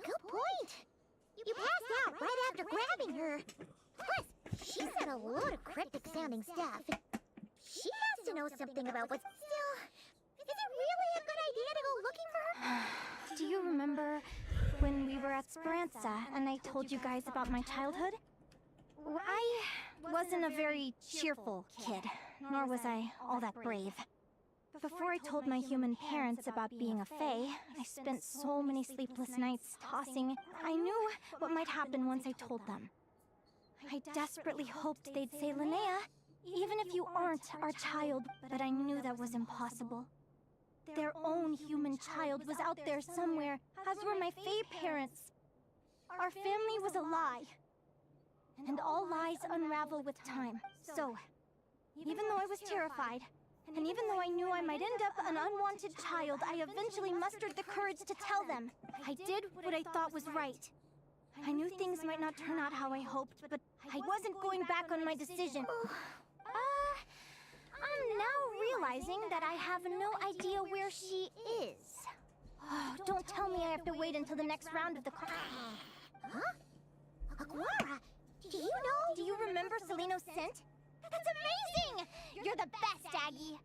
M: Good point. You passed out right after grabbing her. Plus, she's got a load of cryptic-sounding stuff. She has to know something about what's still... Is it really a good idea to go looking for her?
C: Do you remember when we were at Speranza and I told you guys about my childhood? I wasn't a very cheerful kid, nor was I all that brave. Before I told my human parents about being a fae, I spent so many sleepless nights tossing. I knew what might happen once I told them. I desperately hoped they'd say, Linnea, even if you aren't our child, but I knew that was impossible. Their own human child was out there somewhere, as were my fae parents. Our family was a lie. And all lies unravel with time. So, even though I was terrified, and even though I knew I might end up an unwanted child, I eventually mustered the courage to tell them. I did what I thought was right. I knew things might not turn out how I hoped, but I wasn't going back on my decision. I'm now realizing that I have no idea where she is. Oh, don't tell me I have to wait until the next round of the...
M: Huh? Aguara, do you know?
C: Do you remember Celino's scent? That's amazing! You're the best, Aggie!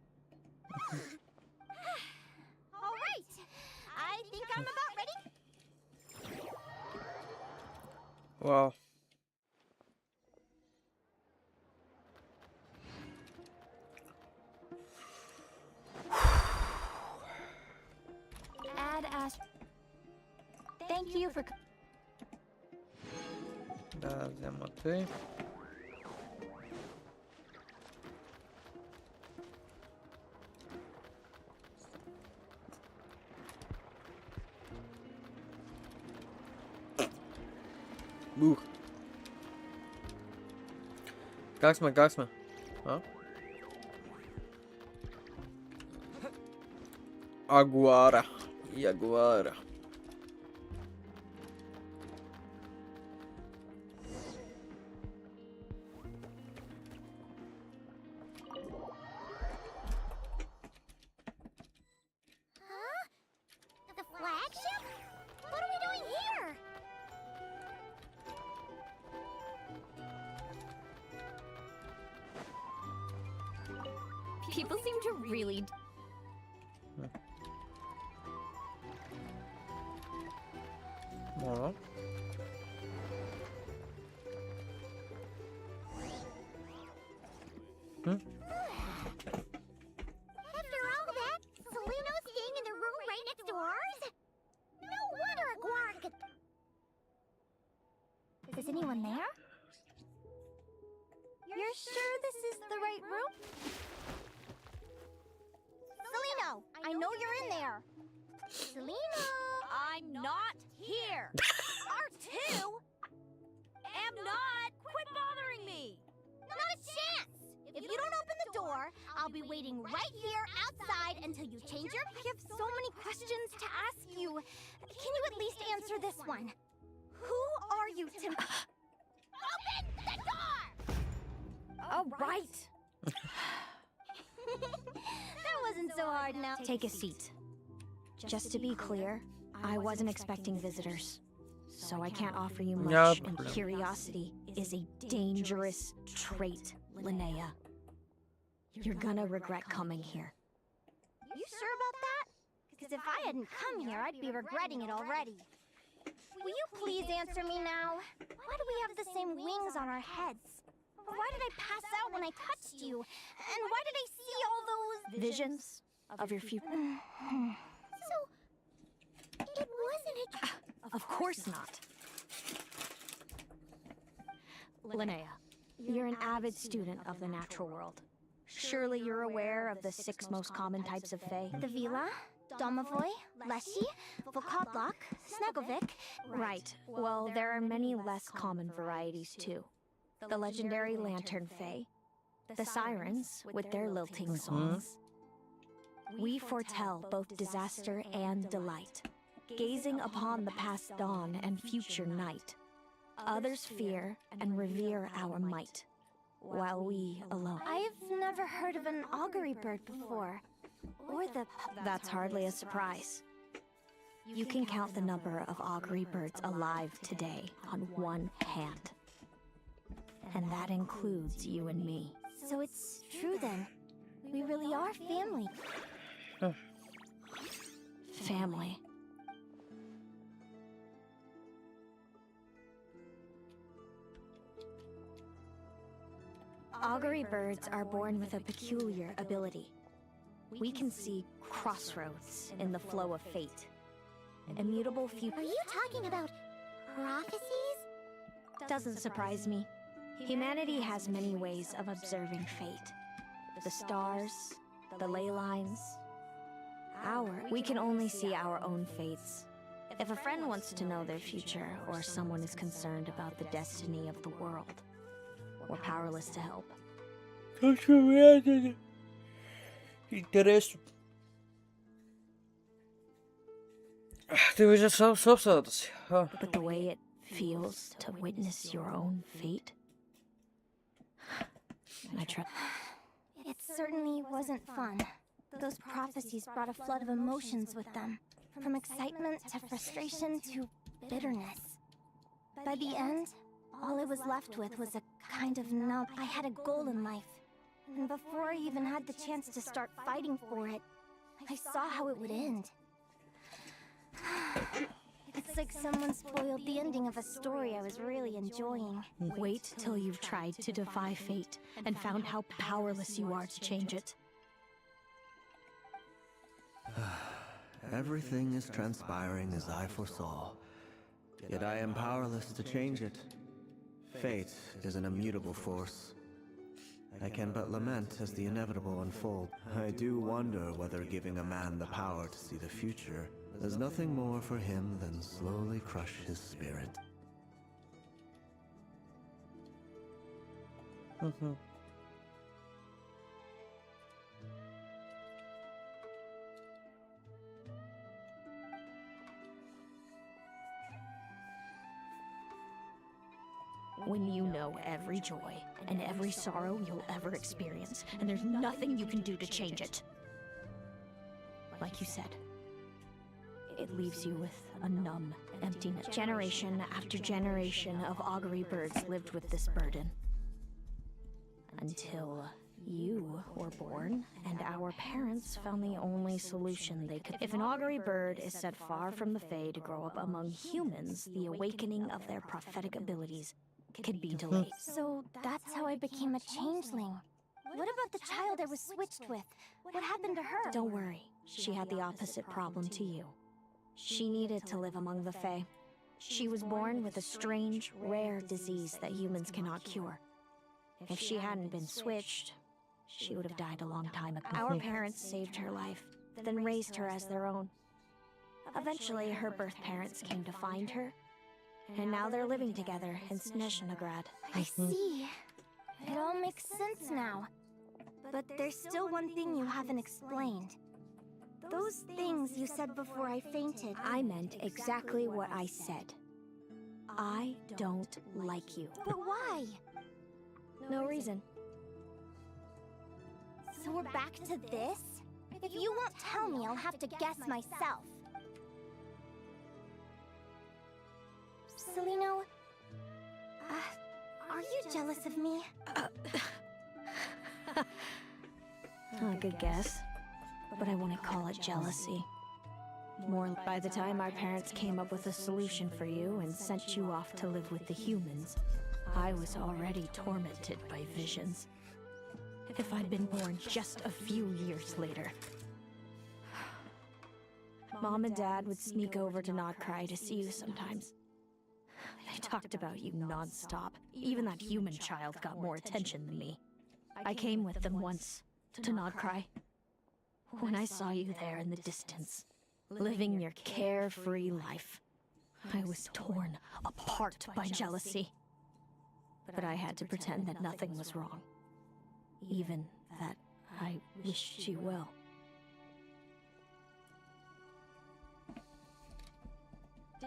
C: Alright! I think I'm about ready.
A: Wow.
C: Add as... Thank you for...
A: Да, взема той. Как сме? А? Агуара. Ягуара.
M: Huh? The flagship? What are we doing here?
I: People seem to really.
A: Voilà.
M: After all that, Seleno's staying in the room right next to ours? No wonder Aguara could... Is anyone there?
C: You're sure this is the right room?
M: Seleno, I know you're in there. Seleno!
I: I'm not here. R2? Am not. Quit bothering me.
M: Not a chance! If you don't open the door, I'll be waiting right here outside until you change your...
C: I have so many questions to ask you. Can you at least answer this one? Who are you, Tim?
M: Open the door!
C: Oh, right. That wasn't so hard now.
N: Take a seat. Just to be clear, I wasn't expecting visitors, so I can't offer you much, and curiosity is a dangerous trait, Linnea. You're gonna regret coming here.
C: You sure about that? Because if I hadn't come here, I'd be regretting it already. Will you please answer me now? Why do we have the same wings on our heads? Why did I pass out when I touched you? And why did I see all those...
N: Visions of your future?
M: So, it wasn't a...
N: Of course not. Linnea, you're an avid student of the natural world. Surely you're aware of the 6 most common types of Fae?
C: The Vila, Domovoy, Leshy, Volkodlok, Snegovic...
N: Right. Well, there are many less common varieties too. The legendary Lantern Fae, the Sirens with their lilting songs. We foretell both disaster and delight, gazing upon the past dawn and future night. Others fear and revere our might, while we alone.
C: I've never heard of an augury bird before. Or the...
N: That's hardly a surprise. You can count the number of augury birds alive today on one hand. And that includes you and me.
C: So it's true then. We really are family.
N: Family. Augury birds are born with a peculiar ability. We can see crossroads in the flow of fate. Immutable future.
M: Are you talking about prophecies?
N: Doesn't surprise me. Humanity has many ways of observing fate. The stars, the ley lines. We can only see our own fates. If a friend wants to know their future, or someone is concerned about the destiny of the world, we're powerless to help.
A: Интересно. Ты уже сам собственно.
N: But the way it feels to witness your own fate, I try.
C: It certainly wasn't fun. Those prophecies brought a flood of emotions with them. From excitement to frustration to bitterness. By the end, all I was left with was a kind of numb. I had a goal in life. And before I even had the chance to start fighting for it, I saw how it would end. It's like someone spoiled the ending of a story I was really enjoying.
N: Wait till you've tried to defy fate and found how powerless you are to change it.
O: Everything is transpiring as I foresaw, yet I am powerless to change it. Fate is an immutable force. I can but lament as the inevitable unfolds. I do wonder whether giving a man the power to see the future does nothing more for him than slowly crush his spirit.
A: Mhm.
N: When you know every joy and every sorrow you'll ever experience, and there's nothing you can do to change it. Like you said, it leaves you with a numb emptiness. Generation after generation of augury birds lived with this burden. Until you were born, and our parents found the only solution they could. If an augury bird is sent far from the Fae to grow up among humans, the awakening of their prophetic abilities could be delayed.
C: So that's how I became a changeling. What about the child I was switched with? What happened to her?
N: Don't worry, she had the opposite problem to you. She needed to live among the Fae. She was born with a strange, rare disease that humans cannot cure. If she hadn't been switched, she would have died a long time ago. Our parents saved her life, then raised her as their own. Eventually, her birth parents came to find her, and now they're living together in Snezhnegrad.
C: I see. It all makes sense now. But there's still one thing you haven't explained. Those things you said before I fainted.
N: I meant exactly what I said. I don't like you.
C: But why?
N: No reason.
C: So we're back to this? If you won't tell me, I'll have to guess myself. Celino, are you jealous of me?
N: Good guess. But I wouldn't call it jealousy. More by the time our parents came up with a solution for you and sent you off to live with the humans, I was already tormented by visions. If I'd been born just a few years later. Mom and Dad would sneak over to Not Cry to see you sometimes. They talked about you non-stop. Even that human child got more attention than me. I came with them once to Not Cry. When I saw you there in the distance, living your carefree life, I was torn apart by jealousy. But I had to pretend that nothing was wrong. Even that I wished you well.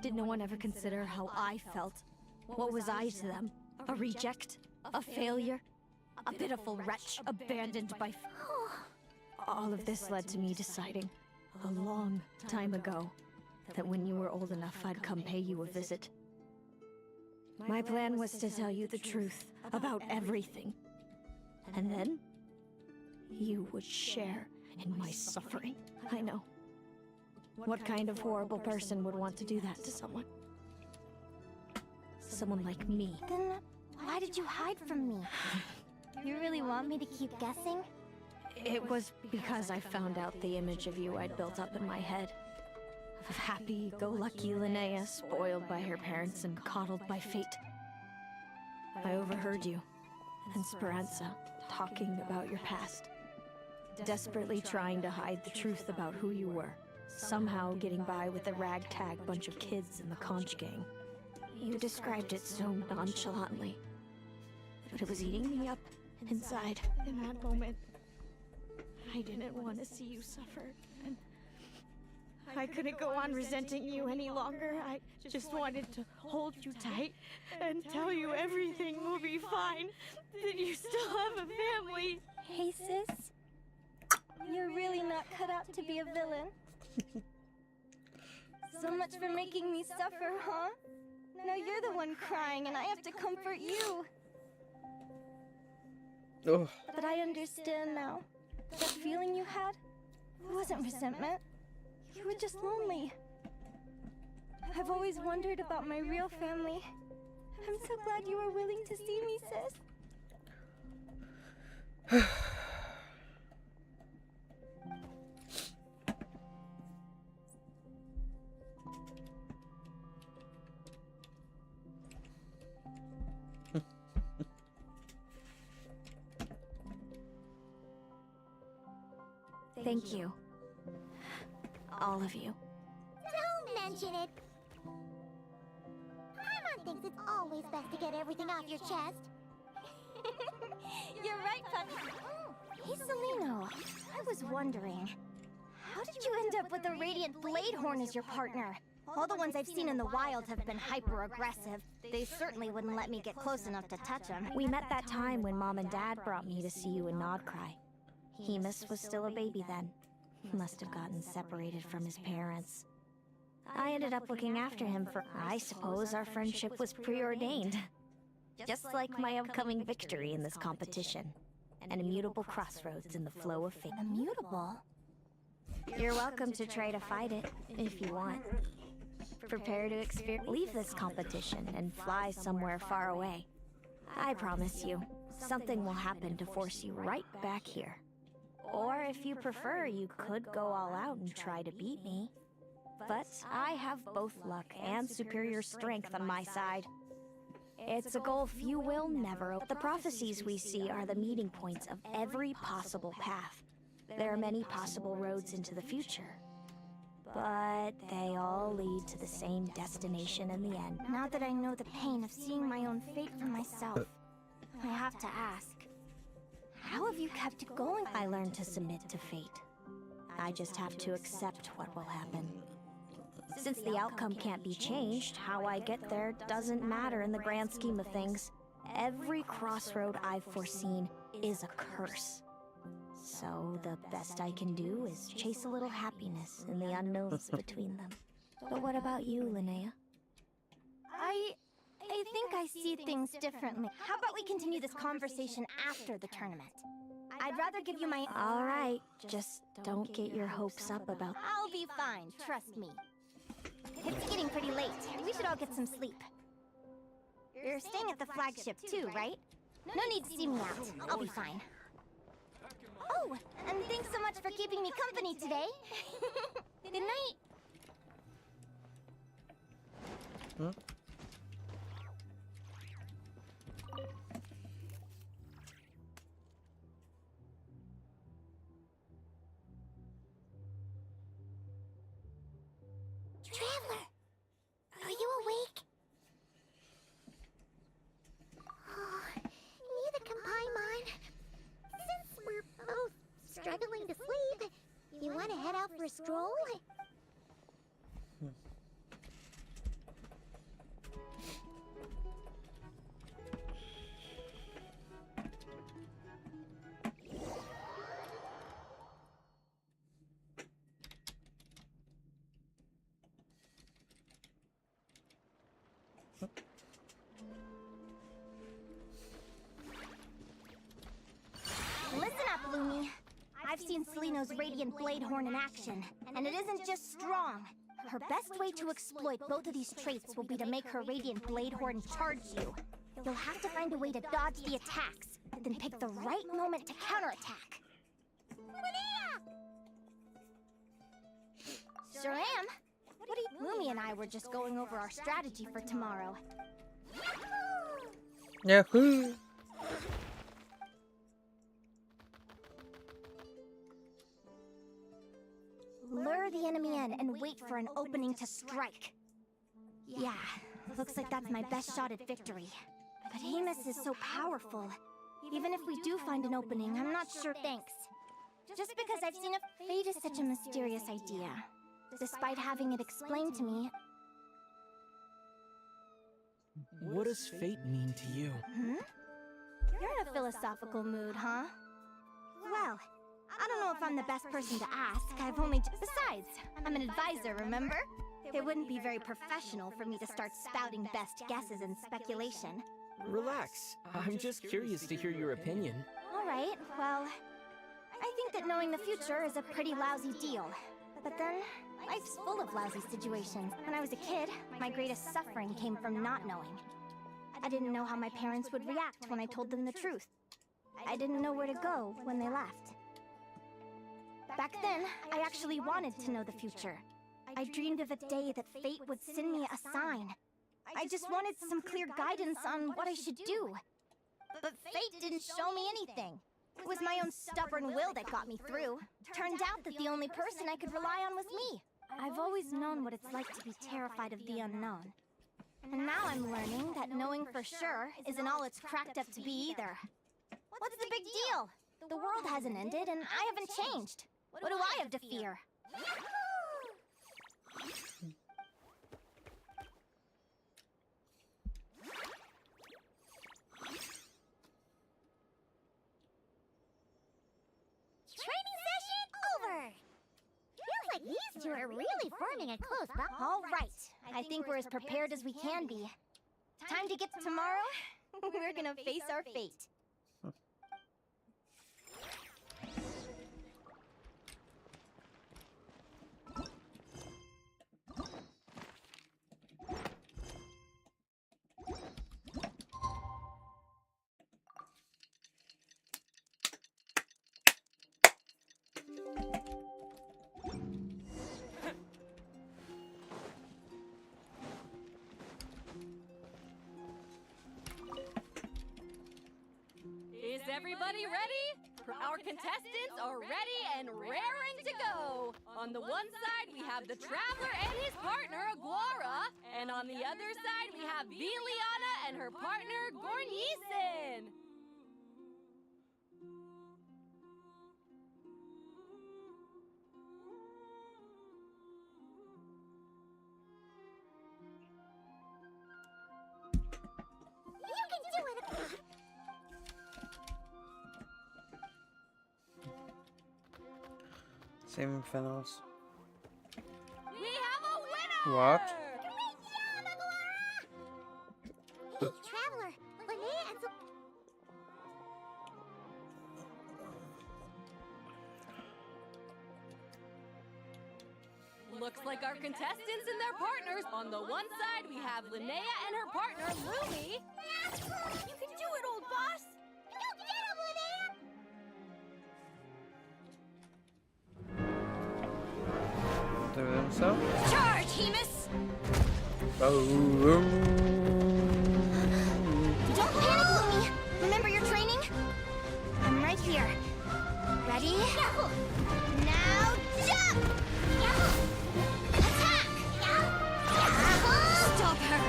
N: Did no one ever consider how I felt? What was I to them? A reject? A failure? A pitiful wretch abandoned by... All of this led to me deciding, a long time ago, that when you were old enough I'd come pay you a visit. My plan was to tell you the truth about everything. And then, you would share in my suffering. I know. What kind of horrible person would want to do that to someone? Someone like me.
C: Then why did you hide from me? You really want me to keep guessing?
N: It was because I found out the image of you I'd built up in my head. Of happy-go-lucky Linnea spoiled by her parents and coddled by fate. I overheard you and Speranza talking about your past. Desperately trying to hide the truth about who you were. Somehow getting by with the ragtag bunch of kids in the conch gang. You described it so nonchalantly. But it was eating me up inside in that moment. I didn't want to see you suffer, and I couldn't go on resenting you any longer. I just wanted to hold you tight and tell you everything will be fine, that you still have a family.
C: Hey, sis. You're really not cut out to be a villain. So much for making me suffer, huh? Now you're the one crying and I have to comfort you.
A: Oh.
C: But I understand now. That feeling you had wasn't resentment. You were just lonely. I've always wondered about my real family. I'm so glad you were willing to see me, sis.
N: Thank you. All of you.
M: Don't mention it. Paimon thinks it's always best to get everything off your chest.
C: You're right, Puppy. Oh, hey, Celino. I was wondering, how did you end up with a Radiant Bladehorn as your partner? All the ones I've seen in the wild have been hyper-aggressive. They certainly wouldn't let me get close enough to touch them.
N: We met that time when Mom and Dad brought me to see you in Nodcry. Hemus was still a baby then. Must have gotten separated from his parents. I ended up looking after him for, I suppose our friendship was preordained. Just like my upcoming victory in this competition. An immutable crossroads in the flow of fate.
C: Immutable?
N: You're welcome to try to fight it, if you want. Prepare to leave this competition and fly somewhere far away. I promise you, something will happen to force you right back here. Or if you prefer, you could go all out and try to beat me. But I have both luck and superior strength on my side. It's a goal few will never open. The prophecies we see are the meeting points of every possible path. There are many possible roads into the future. But they all lead to the same destination in the end.
C: Now that I know the pain of seeing my own fate for myself, I have to ask, how have you kept it going?
N: I learned to submit to fate. I just have to accept what will happen. Since the outcome can't be changed, how I get there doesn't matter in the grand scheme of things. Every crossroad I've foreseen is a curse. So the best I can do is chase a little happiness in the unknowns between them. But what about you, Linnea?
C: I think I see things differently. How about we continue this conversation after the tournament? I'd rather give you my...
N: All right, just don't get your hopes up about...
C: I'll be fine, trust me. It's getting pretty late. We should all get some sleep. You're staying at the flagship too, right? No need to see me out. I'll be fine. Oh, and thanks so much for keeping me company today. Good night.
A: Huh?
M: Traveler, are you awake? Oh, neither can Paimon. Since we're both struggling to sleep, you want to head out for a stroll?
C: Listen up, Lumi. I've seen Celino's Radiant Bladehorn in action, and it isn't just strong. Her best way to exploit both of these traits will be to make her Radiant Bladehorn charge you. You'll have to find a way to dodge the attacks, then pick the right moment to counterattack. Sure am. What are you... Lumi and I were just going over our strategy for tomorrow.
A: Yahoo!
C: Lure the enemy in and wait for an opening to strike. Yeah, looks like that's my best shot at victory. But Hemus is so powerful. Even if we do find an opening, I'm not sure. Thanks. Just because I've seen it, fate is such a mysterious idea. Despite having it explained to me...
P: What does fate mean to you?
C: You're in a philosophical mood, huh? Well, I don't know if I'm the best person to ask. I've only Besides, I'm an advisor, remember? It wouldn't be very professional for me to start spouting best guesses and speculation.
P: Relax. I'm just curious to hear your opinion.
C: Alright, well... I think that knowing the future is a pretty lousy deal. But then, life's full of lousy situations. When I was a kid, my greatest suffering came from not knowing. I didn't know how my parents would react when I told them the truth. I didn't know where to go when they left. Back then, I actually wanted to know the future. I dreamed of a day that fate would send me a sign. I just wanted some clear guidance on what I should do. But fate didn't show me anything. It was my own stubborn will that got me through. Turned out that the only person I could rely on was me. I've always known what it's like to be terrified of the unknown. And now I'm learning that knowing for sure isn't all it's cracked up to be either. What's the big deal? The world hasn't ended and I haven't changed. What do I have to fear?
M: Training session over! Feels like these two are really forming a close bond.
C: All right. I think we're as prepared as we can be. Time to get to tomorrow. We're gonna face our fate.
I: Is everybody ready? Our contestants are ready and raring to go. On the one side, we have the Traveler and his partner, Aguara. And on the other side, we have Viliana and her partner, Gornisen.
M: You can do it!
A: Same finals.
I: We have a winner!
A: What?
M: Great job, Aguara! Hey, Traveler, Linnea and
I: Looks like our contestants and their partners. On the one side, we have Linnea and her partner, Lumi.
C: You can do it, old boss!
M: Go get him, Linnea!
A: Doing so?
C: Charge, Hemus!
A: Oh.
C: Don't panic, Lumi! Remember your training? I'm right here. Ready? Now jump! Attack! Stop her!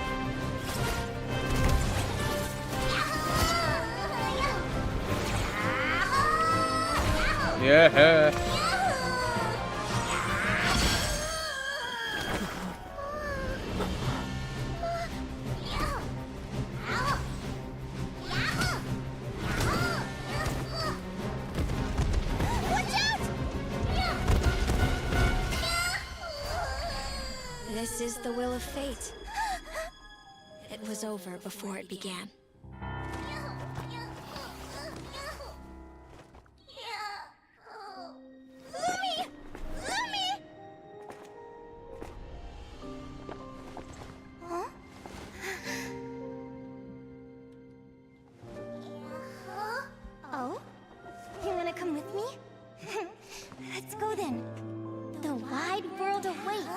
A: Yeah.
N: This is the will of fate. It was over before it began.
C: Lumi! Lumi! Huh? Oh? You wanna come with me? Let's go then. The wide world awaits.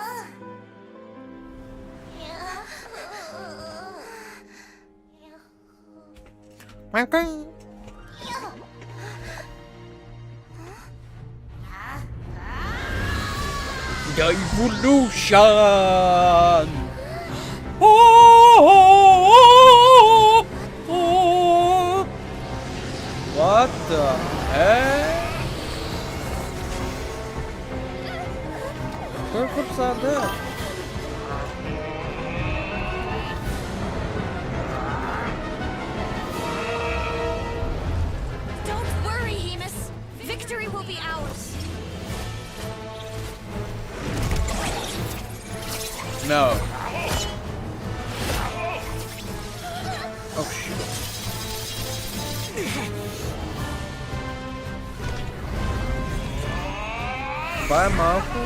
A: The evolution. Oh, what the heck? Where was that?
C: Don't worry, Hemus. Victory will be ours.
A: No. Oh shit. Bye, Malcolm.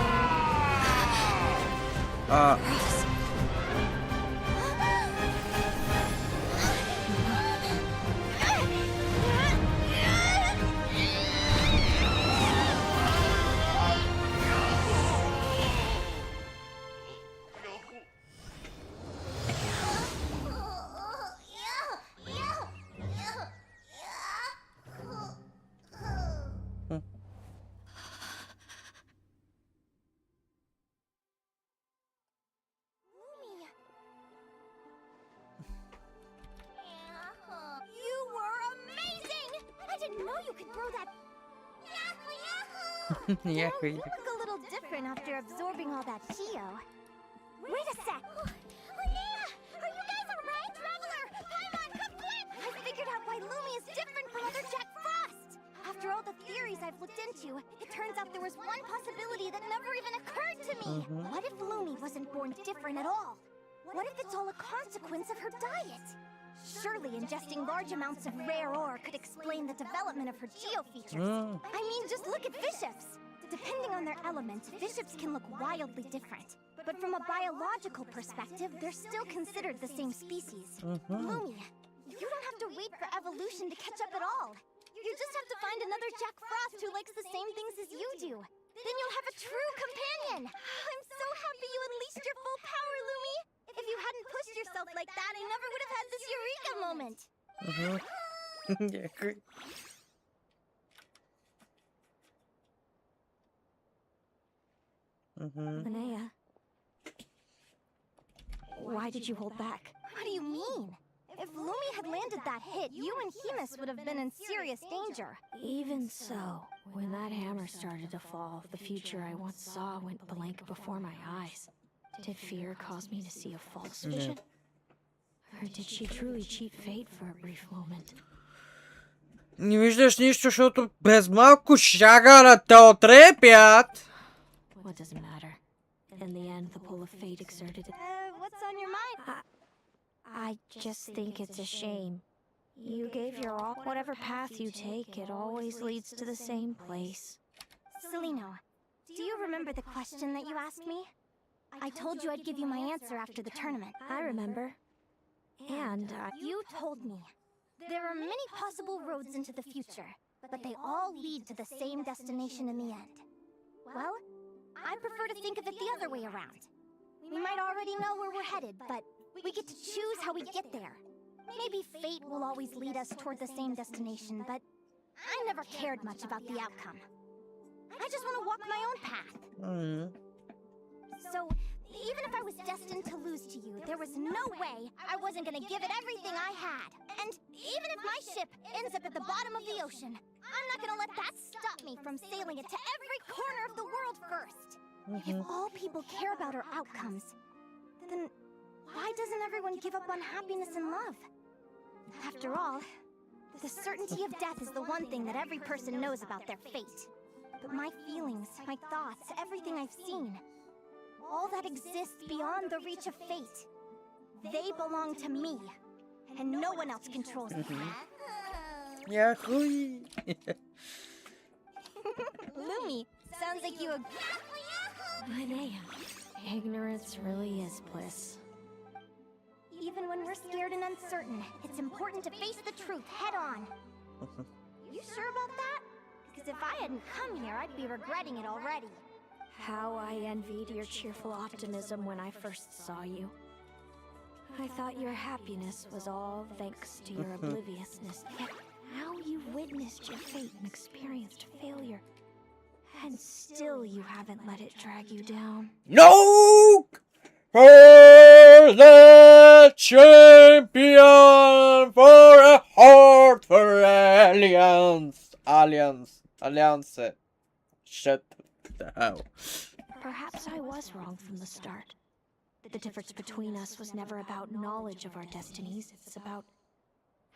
C: you could grow that.
A: Yeah.
C: You look a little different after absorbing all that geo. Wait a sec. Linnea, are you guys alright, Traveler? Paimon, come quick! I figured out why Lumi is different from other Jack Frost. After all the theories I've looked into, it turns out there was one possibility that never even occurred to me. What if Lumi wasn't born different at all? What if it's all a consequence of her diet? Surely ingesting large amounts of rare ore could explain the development of her geo features. I mean, just look at bishops. Depending on their element, bishops can look wildly different. But from a biological perspective, they're still considered the same species. Lumi, you don't have to wait for evolution to catch up at all. You just have to find another Jack Frost who likes the same things as you do. Then you'll have a true companion. I'm so happy you unleashed your full power, Lumi. If you hadn't pushed yourself like that, I never would have had this eureka moment.
A: Yeah, great.
N: Linnea, why did you hold back?
C: What do you mean? If Lumi had landed that hit, you and Hemus would have been in serious danger.
N: Even so, when that hammer started to fall, the future I once saw went blank before my eyes. Did fear cause me to see a false vision? Or did she truly cheat fate for a brief moment?
A: Не виждаш нищо, защото без малко шагара те отрепят.
N: What does it matter? In the end, the pull of fate exerted it.
C: What's on your mind?
N: I just think it's a shame. You gave your all. Whatever path you take, it always leads to the same place.
C: Celino, do you remember the question that you asked me? I told you I'd give you my answer after the tournament.
N: I remember. And
C: you told me. There are many possible roads into the future, but they all lead to the same destination in the end. Well, I prefer to think of it the other way around. We might already know where we're headed, but we get to choose how we get there. Maybe fate will always lead us toward the same destination, but I never cared much about the outcome. I just want to walk my own path. So, even if I was destined to lose to you, there was no way I wasn't gonna give it everything I had. And even if my ship ends up at the bottom of the ocean, I'm not gonna let that stop me from sailing it to every corner of the world first. If all people care about our outcomes, then why doesn't everyone give up on happiness and love? After all, the certainty of death is the one thing that every person knows about their fate. But my feelings, my thoughts, everything I've seen, all that exists beyond the reach of fate, they belong to me, and no one else controls them.
A: Yeah,
C: Lumi, sounds like you
N: Linnea, ignorance really is bliss.
C: Even when we're scared and uncertain, it's important to face the truth head on. You sure about that? Because if I hadn't come here, I'd be regretting it already.
N: How I envied your cheerful optimism when I first saw you. I thought your happiness was all thanks to your obliviousness. Yet now you've witnessed your fate and experienced failure. And still you haven't let it drag you down.
A: No! For the champion, for a heart for Alliance. Alliance. Shut the hell.
N: Perhaps I was wrong from the start. The difference between us was never about knowledge of our destinies. It's about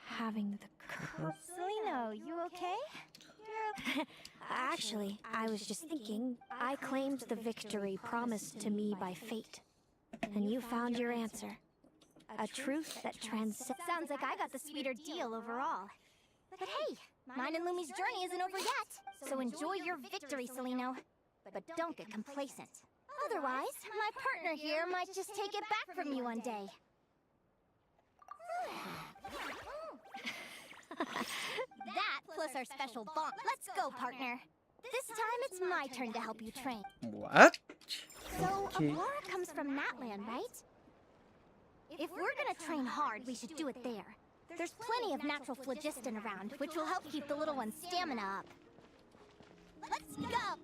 N: having the courage.
C: Celino, you okay?
N: Actually, I was just thinking, I claimed the victory promised to me by fate. And you found your answer. A truth that transcends.
C: Sounds like I got the sweeter deal overall. But hey, mine and Lumi's journey isn't over yet. So enjoy your victory, Celino. But don't get complacent. Otherwise, my partner here might just take it back from you one day. That plus our special bond. Let's go, partner. This time it's my turn to help you train.
A: What?
C: So,
A: Okay.
C: Aurora comes from Natland, right? If we're gonna train hard, we should do it there. There's plenty of natural phlogiston around, which will help keep the little one's stamina up. Let's go!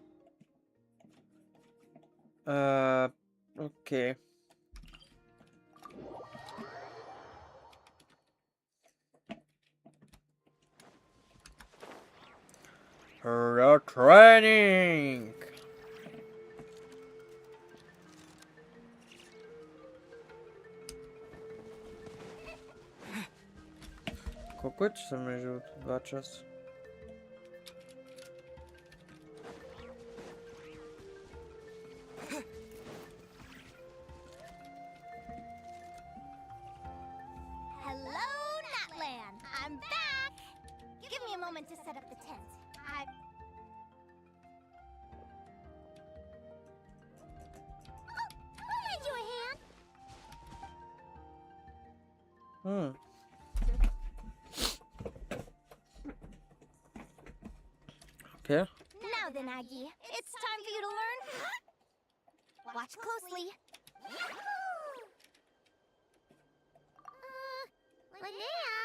A: Okay. The training. Какой часом они живут? 2 часа.
C: Hello, Nutland. I'm back. Give me a moment to set up the tent. I'll lend you a hand.
A: Okay.
C: Now then, Aggie, it's time for you to learn. Watch closely. Linnea,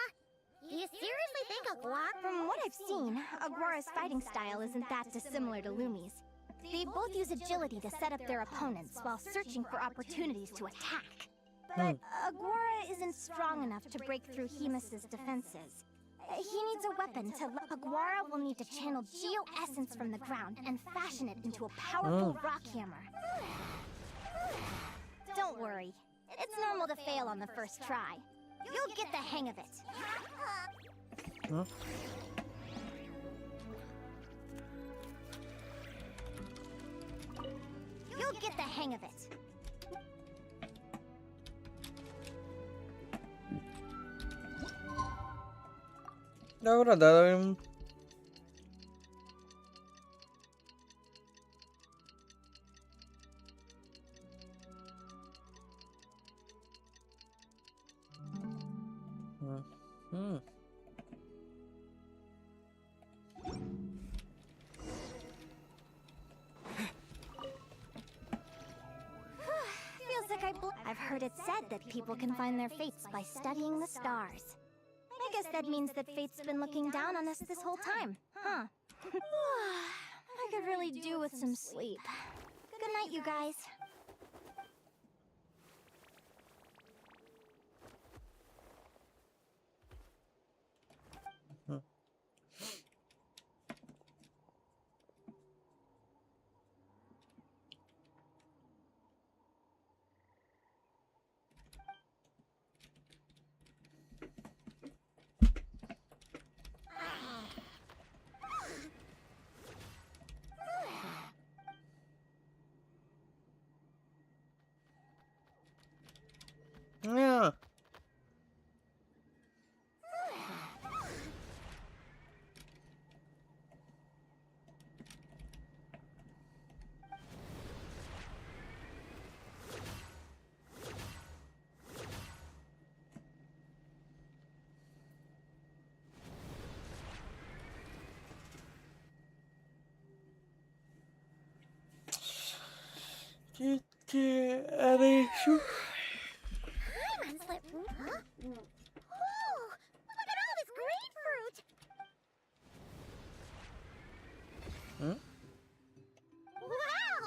C: do you seriously think Aguara? From what I've seen, Aguara's fighting style isn't that dissimilar to Lumi's. They both use agility to set up their opponents while searching for opportunities to attack. But Aguara isn't strong enough to break through Hemus's defenses. He needs a weapon to... Aguara will need to channel Geo-Essence from the ground and fashion it into a powerful rock hammer. Don't worry. It's normal to fail on the first try. You'll get the hang of it.
A: Huh?
C: You'll get the hang of it.
A: Dobra, dałem.
C: Feels like I've heard it said that people can find their fates by studying the stars. I guess that means that fate's been looking down on us this whole time, huh? I could really do with some sleep. Good night, you guys.
A: Yeah.
C: Huh? Oh, look at all this grapefruit!
A: Hmm?
C: Wow!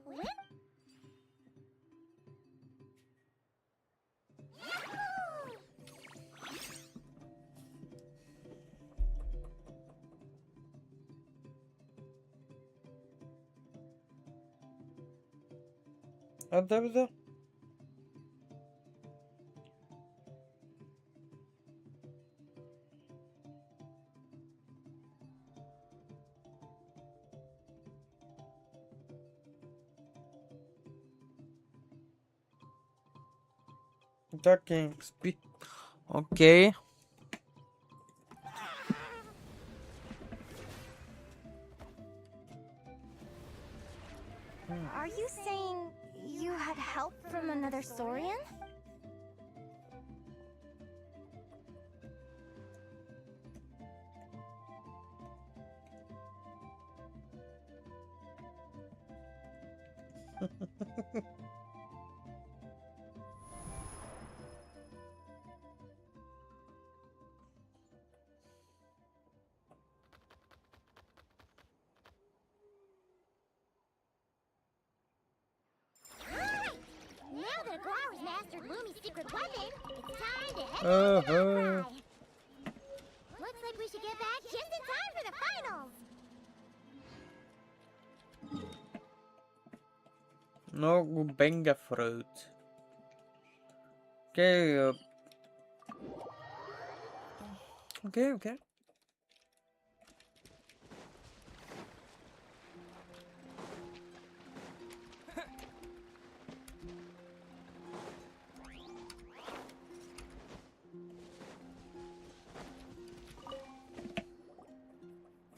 C: What?
A: Dobrze. Talking speed. Okay.
C: Are you saying you had help from another Saurian? Now that Aguara's mastered Lumi's secret weapon, it's time to head back to the Outcry. Looks like we should get back just in time for the finals.
A: No gubenga fruit. Okay. Okay.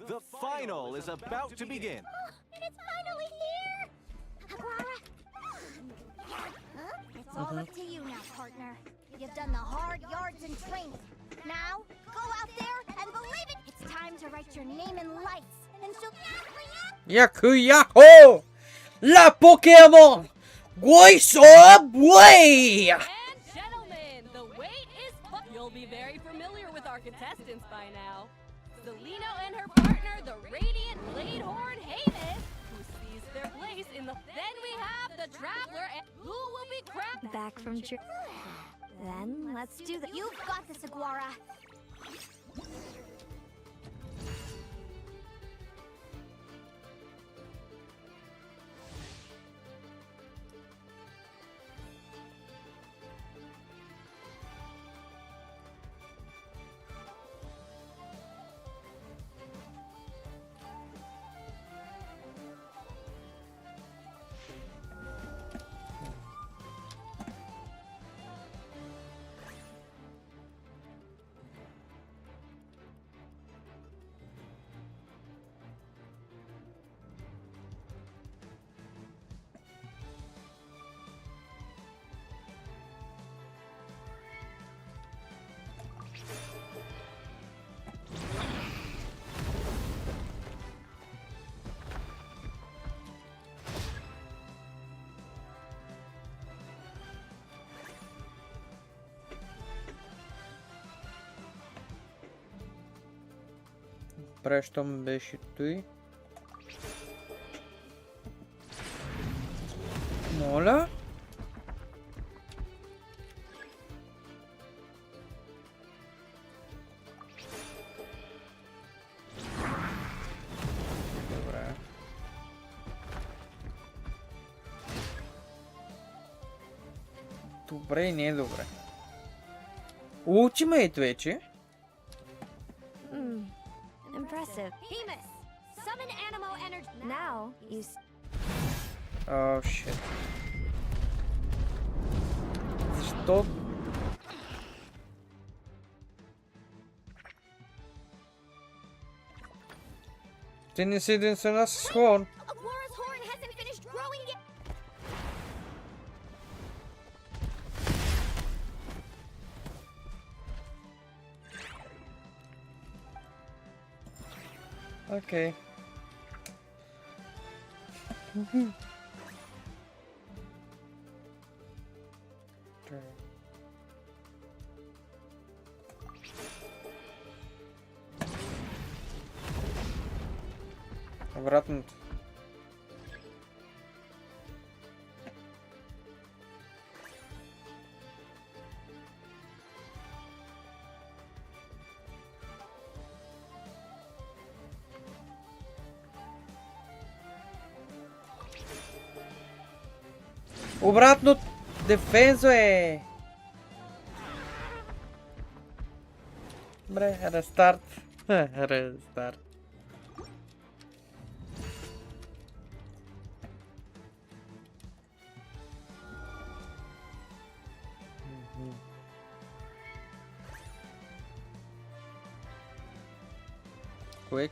D: The final is about to begin.
M: It's finally here! Aguara! Huh? It's all up to you now, partner. You've done the hard yards in training. Now, go out there and believe it! It's time to write your name in lights and show...
A: Yakuyaho! La Pokémon! Boy Subway!
I: And gentlemen, the wait is you'll be very familiar with our contestants by now. Zelino and her partner, the Radiant Bladehorn Hamus, who seized their place in the... Then we have the Traveler, and who will be crowned...
N: Back from trip. Then let's do the...
M: You've got this, Aguara!
A: Прещом беше той. Моля? Добре. Добре и не е добре. Ултимейт вече.
N: Impressive.
M: Hamus! Summon Animo Energy...
N: Now, you...
A: Oh, shit. Защо? Ти не си единствена с хорн.
M: Aguara's horn hasn't finished growing yet!
A: Окей. Обратно. Обратно дефензо е. Добре, рестарт. Рестарт. Quick.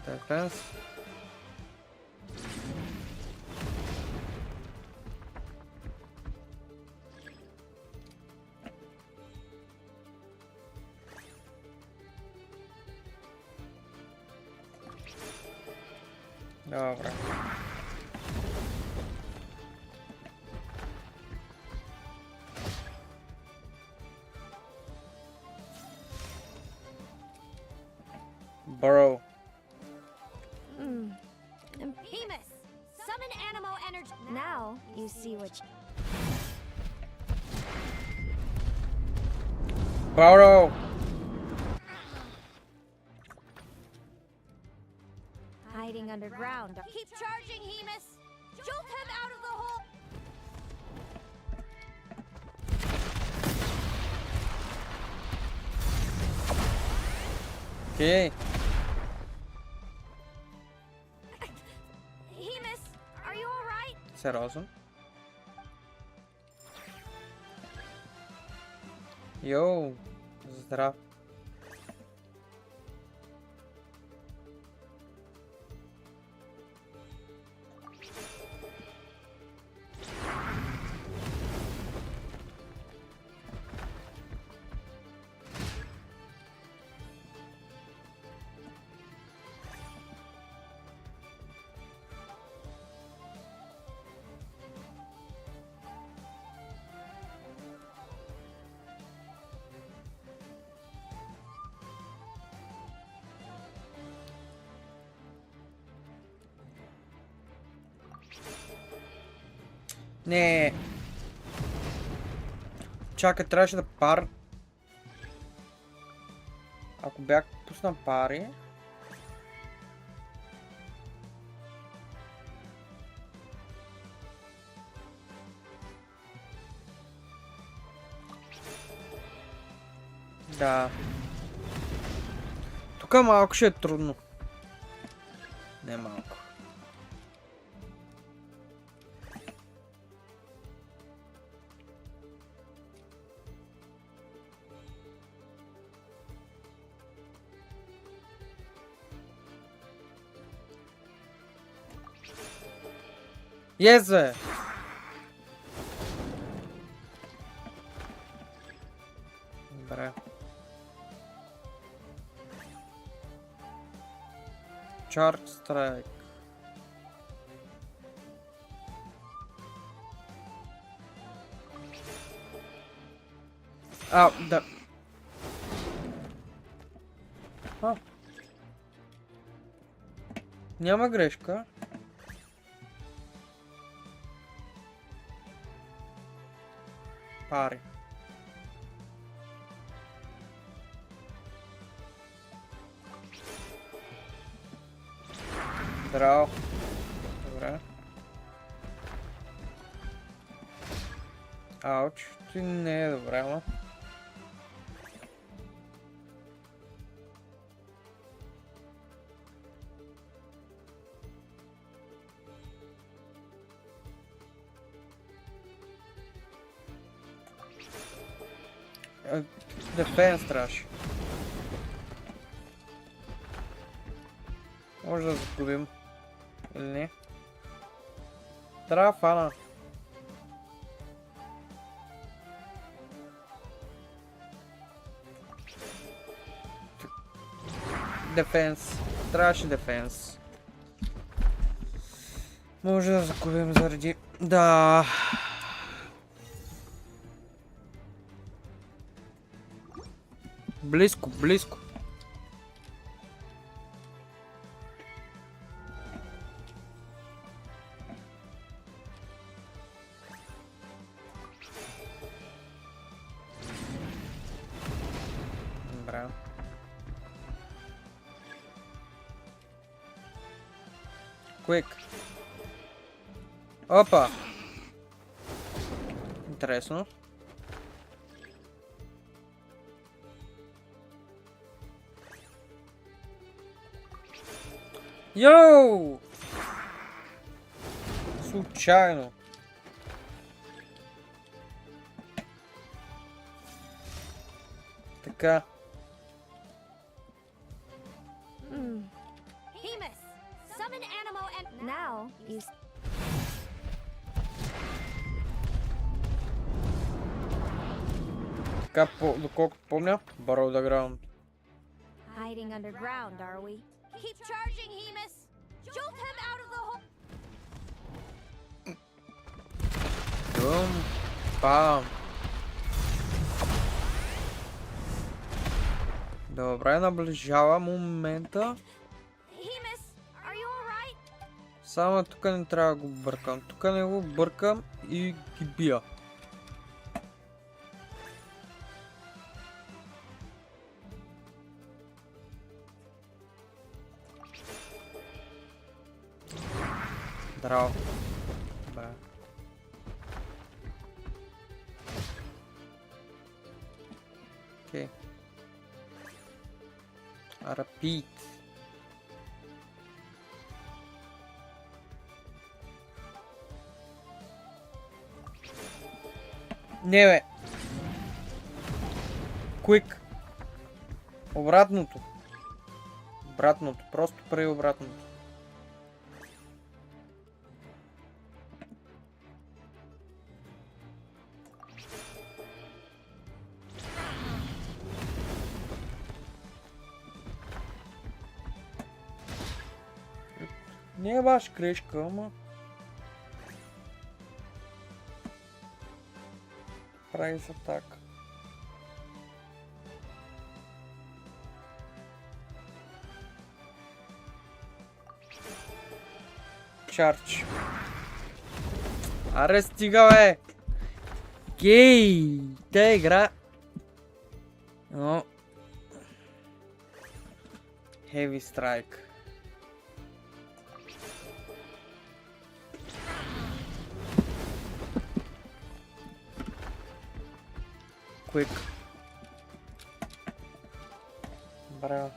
A: Defense. Dobra. Burrow.
M: Hamus! Summon Animo Energy...
N: Now, you see what...
A: Borrow!
N: Hiding underground.
C: Keep charging, Hemus! Jolt him out of the hole!
A: Okay.
C: Hemus, are you alright?
A: Serioso? Йоу, здрав. Не. Чакай, трябваше да пар. Ако бях пуснал пари. Да. Тук малко ще е трудно. Не малко. Yes, bе! Добре. Charge Strike. А, да. А. Няма грешка. Пари. Здраво. Добре. Ауч, ти не е добре, ама. Дефенс трябваше. Може да загубим. Или не? Трябва фана. Дефенс. Трябваше дефенс. Може да загубим заради... Да. Близко, близко. Добре. Quick. Опа. Интересно. Йоу! Случайно. Така.
C: Hemus, summon Animo and
N: Now, you...
A: Така, доколкото помня, Borrow the Ground.
N: Hiding underground, are we?
C: keep charging, Hemus! Jolt him out of the hole!
A: Бум. Пам. Добре, наближава момента.
C: Hemus, are you alright?
A: Само тук не трябва да го бъркам. Тук не го бъркам и ги бия. Здраво. Бра. Окей. Рапид. Не бе. Quick. Обратното. Обратното. Просто прави обратното. Не е баш грешка, ама... Прави се така. Чарч. Аре стига, бе! Гей! Та игра... Но... Heavy Strike. Quick. Браво.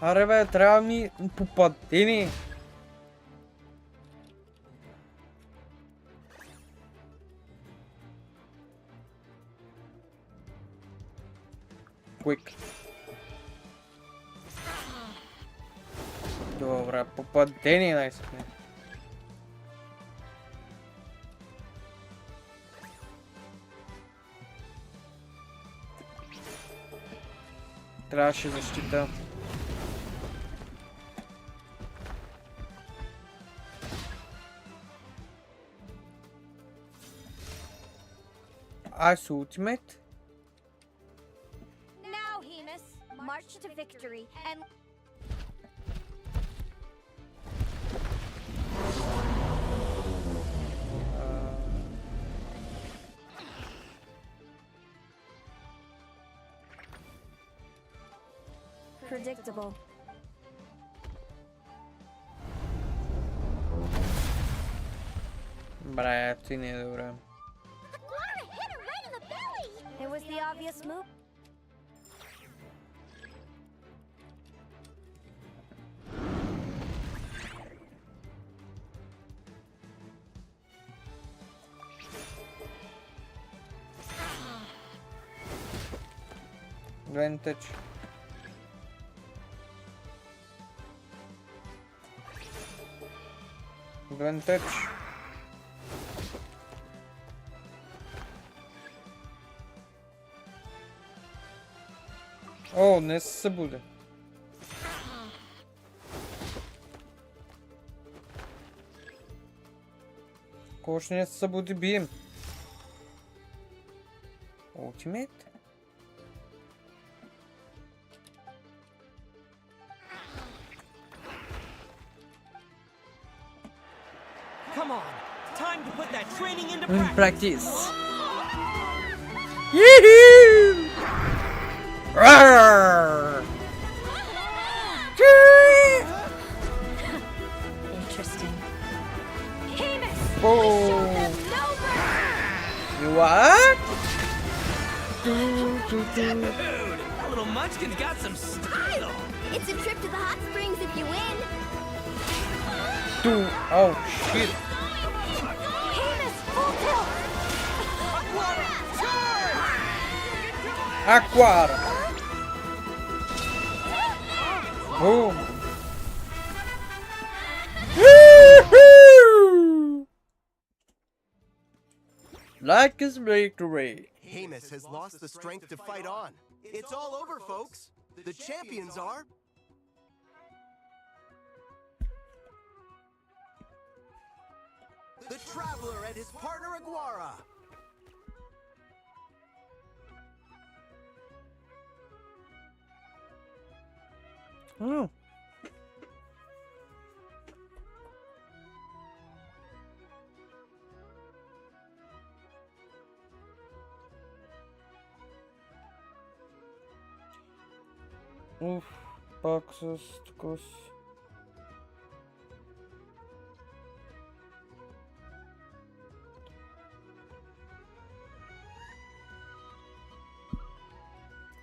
A: Аре бе, трябва ми попадение. Quick. Добре, попадение най-сетне. Трябваше защита. Ice Ultimate?
C: Now, Hemus, march to victory and...
N: Predictable.
A: Бре, ти не е добре.
C: It was the obvious move.
A: Advantage. Advantage. О, не се събуди. Кош не се събуди, бием. Ultimate?
F: Come on, time to put that training into
A: In
F: practice.
A: Yee-hoo! Rawr!
N: Interesting.
A: Oh. You what?
F: Dude, that little munchkin's got some style.
C: It's a trip to the hot springs if you win.
A: Dude, oh shit.
C: Hemus, full tilt.
A: Aquara. Boom. Woohoo! Like his victory.
G: Hemus has lost the strength to fight on. It's all over, folks. The champions are... the Traveler and his partner Aguara.
A: Oh. Уф, пак с такова.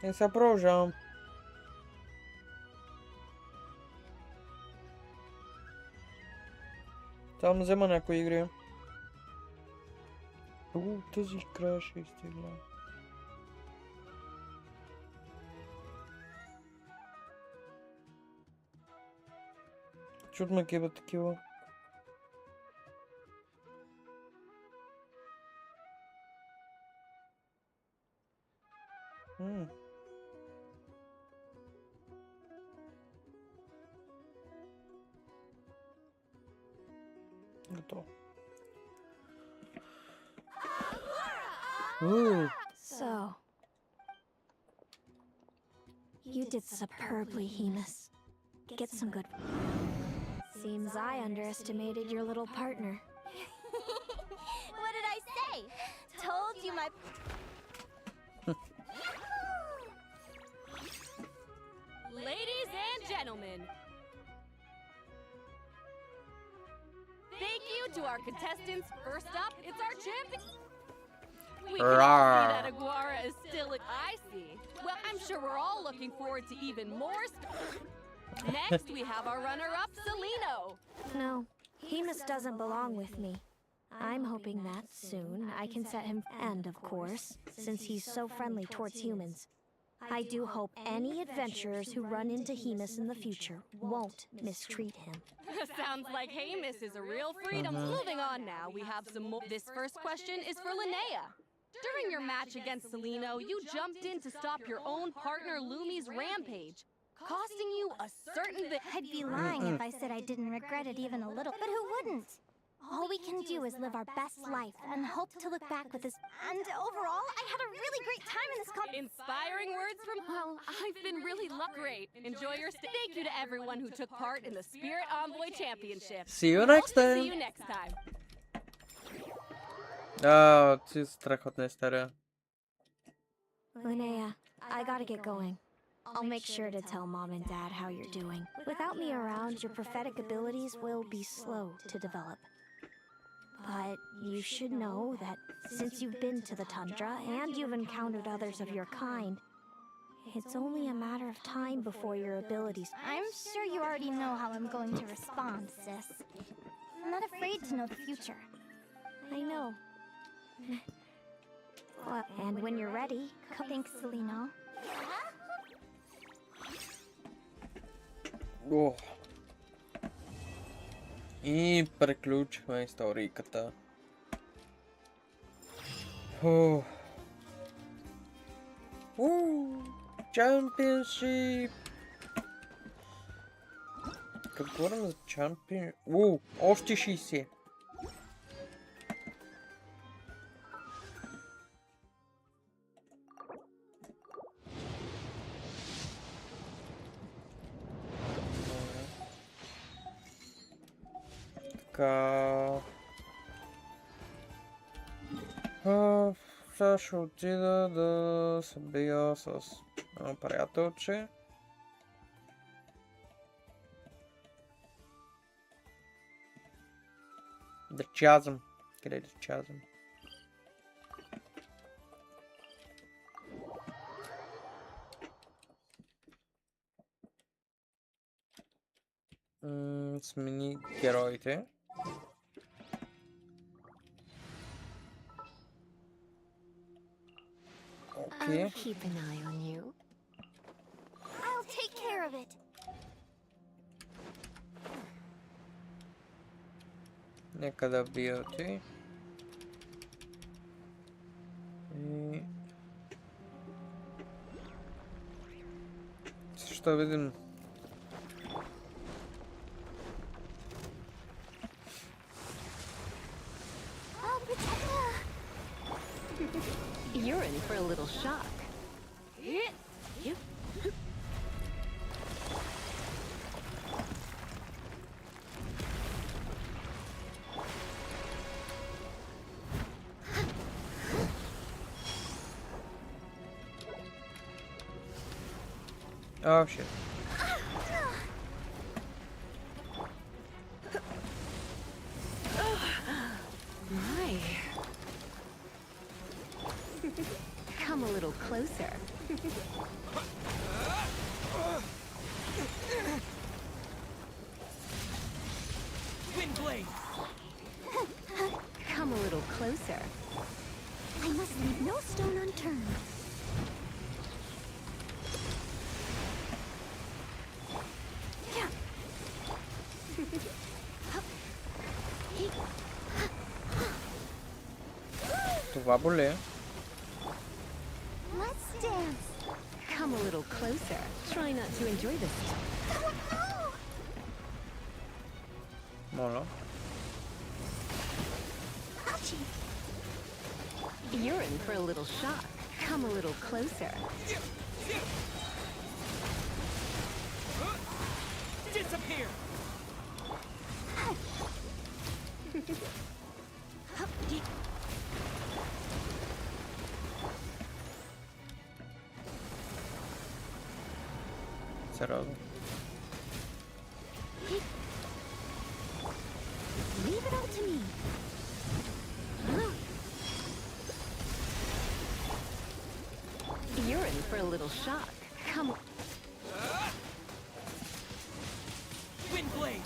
A: Сега продължавам. Там взема някои игри. Тази края ще изтегля. Чуд ме кеба такива. Готово.
N: So, you did superbly, Hemus. Get some good. Seems I underestimated your little partner.
C: What did I say? Told you my.
I: Ladies and gentlemen, thank you to our contestants. First up, it's our champion. We can all see that Aguara is still I see. Well, I'm sure we're all looking forward to even more. Next, we have our runner-up, Celino.
N: No, Hemus doesn't belong with me. I'm hoping that soon I can set him, and of course, since he's so friendly towards humans, I do hope any adventurers who run into Hemus in the future won't mistreat him.
I: Sounds like Hemus is a real freedom. Moving on now, we have some more. This first question is for Linnea. During your match against Celino, you jumped in to stop your own partner Lumi's rampage, costing you a certain
C: I'd be lying if I said I didn't regret it even a little. But who wouldn't? All we can do is live our best life and hope to look back with this. And overall, I had a really great time in this
I: Inspiring words from. Well, I've been really great. Enjoy your stay. Thank you to everyone who took part in the Spirit Envoy Championship.
A: See you next time.
I: See you next time.
A: Ти страхотна история.
N: Linnea, I gotta get going. I'll make sure to tell Mom and Dad how you're doing. Without me around, your prophetic abilities will be slow to develop. But you should know that since you've been to the tundra and you've encountered others of your kind, it's only a matter of time before your abilities.
C: I'm sure you already know how I'm going to respond, sis. I'm not afraid to know the future.
N: I know. Well, and when you're ready,
C: Thanks, Celino.
A: О. И приключихме историката. Championship! Като говорим за чемпион... Още 60. Сега ще отида да се бия с едно приятелче. Да чазвам. Къде да чазвам? Смени героите. Okay.
N: I'll keep an eye on you.
C: I'll take care of it.
A: Нека да бия ти. И... Ще видим.
J: You're in for a little shock.
A: Oh shit.
J: My. Come a little closer.
H: Wind blade.
J: Come a little closer.
C: I must leave no stone unturned.
A: Tu va bolle.
C: Let's dance.
J: Come a little closer. Try not to enjoy this.
A: Mola.
C: Ouchie.
J: You're in for a little shock. Come a little closer.
H: Disappear.
A: Cerrado.
C: Leave it all to me.
J: You're in for a little shock. Come.
H: Wind blade.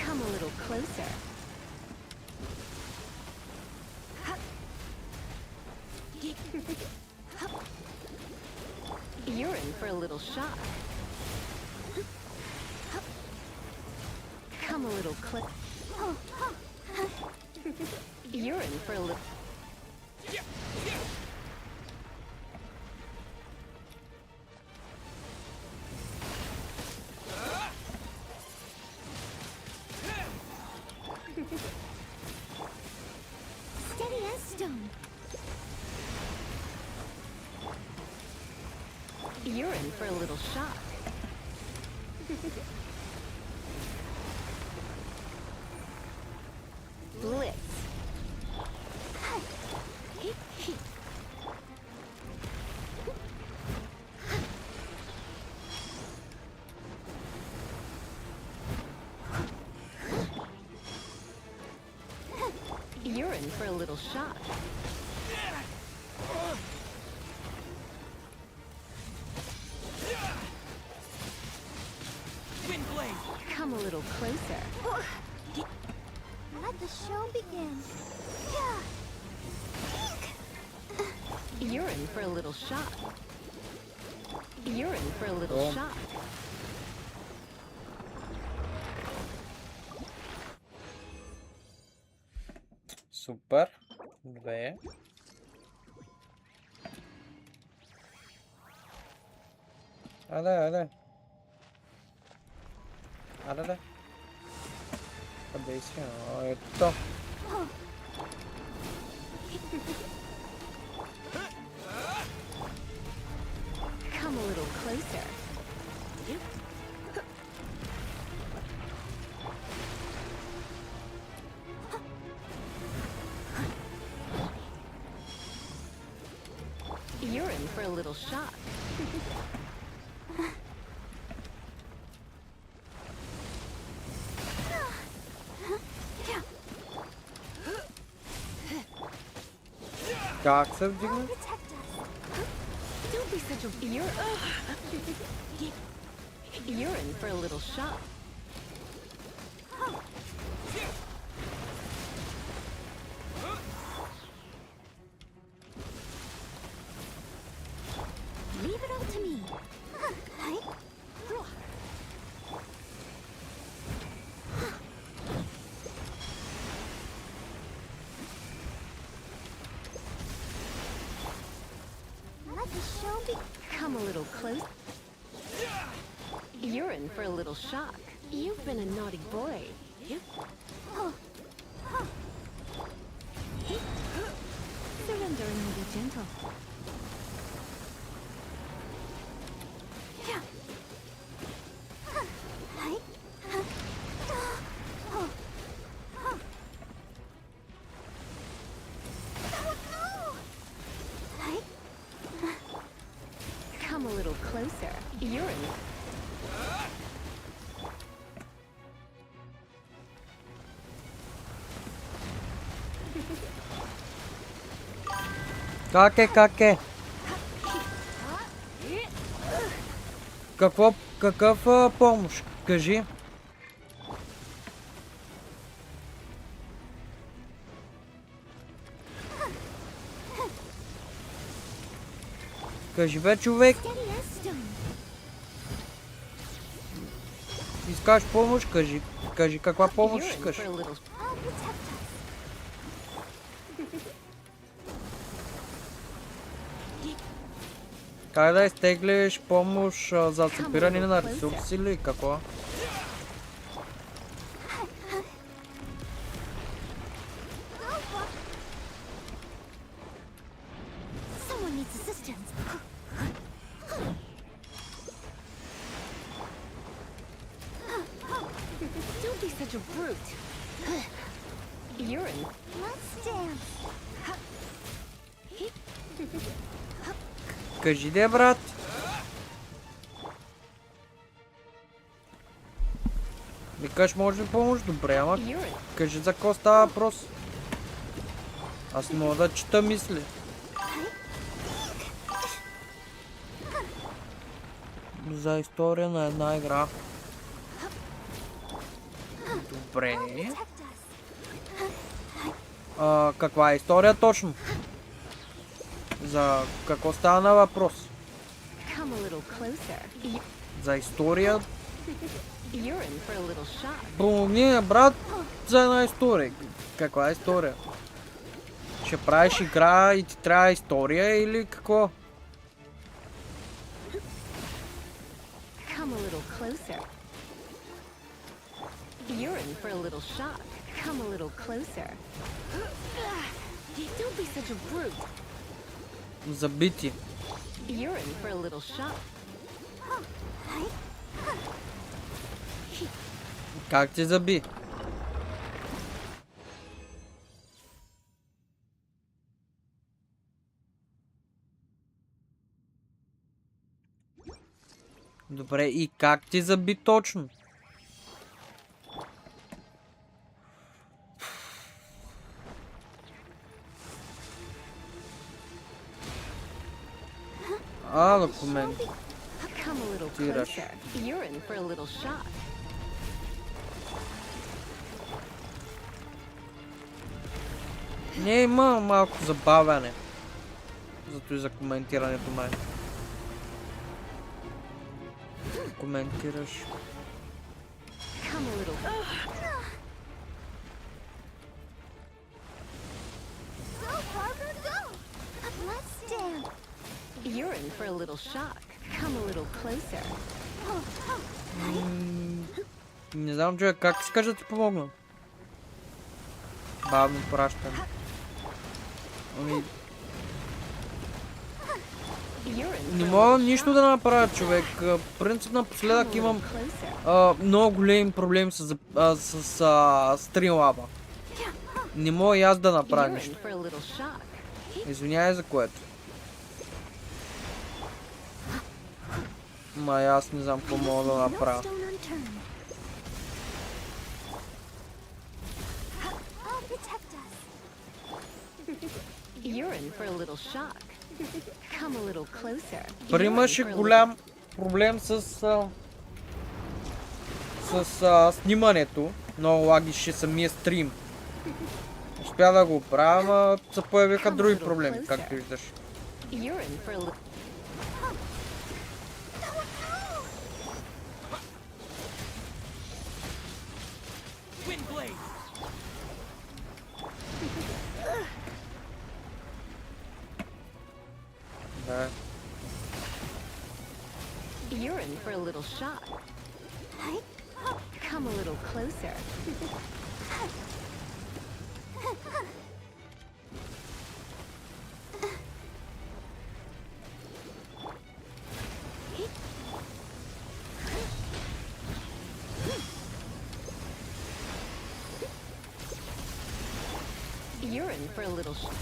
J: Come a little closer. You're in for a little shock. Come a little closer. You're in for a little.
C: Steady as stone.
J: You're in for a little shock. Blitz. You're in for a little shock.
H: Wind blade.
J: Come a little closer.
C: Let the show begin.
J: You're in for a little shock. You're in for a little shock.
A: Super. 2. Ada. Ada. Adesso itu.
J: Come a little closer. You're in for a little shock.
A: Как се вдигна?
J: Don't be such a. You're in for a little shock.
C: Leave it all to me. Let the show begin.
J: Come a little close. You're in for a little shock. You've been a naughty boy. Surrender and be gentle. closer. Urine.
A: Как е, как е? Какъв помощ? Кажи. Кажи бе, човек. Искаш помощ? Кажи каква помощ искаш. Как да изтеглиш помощ за събиране на ресурси или какво?
M: Someone needs assistance.
J: Don't be such a brute. Urine.
M: Let's dance.
A: Кажи де, брат. Викаш, може ли помощ? Добре, ама кажи за какво става въпрос. Аз не мога да чета мисли. За история на една игра. Добре. Каква е история точно? За какво стана въпрос? За история? Помогни, брат, за една история. Каква е история? Ще правиш игра и ти трябва история или какво?
J: Urine for a little shock. Come a little closer. Don't be such a brute.
A: Забити.
J: Urine for a little shock.
A: Как ти заби? Добре, и как ти заби точно? Документ. Тираш. Не, има малко забавяне. Зато и за коментирането май. Коментираш.
J: Urine for a little shock. Come a little closer.
A: Не знам, човек, как искаш да ти помогна? Бавно пращане. Ами... Не мога нищо да направя, човек. Принцип напоследък имам много големи проблеми с Streamlab. Не мога и аз да направя нищо. Извинявай за което. Май аз не знам какво мога да направя. При имаше голям проблем с снимането. Много лагише самия стрим. Успя да го оправя, се появиха други проблеми, както виждаш. Да.
J: Urine for a little shock. Come a little closer. Urine for a little shock.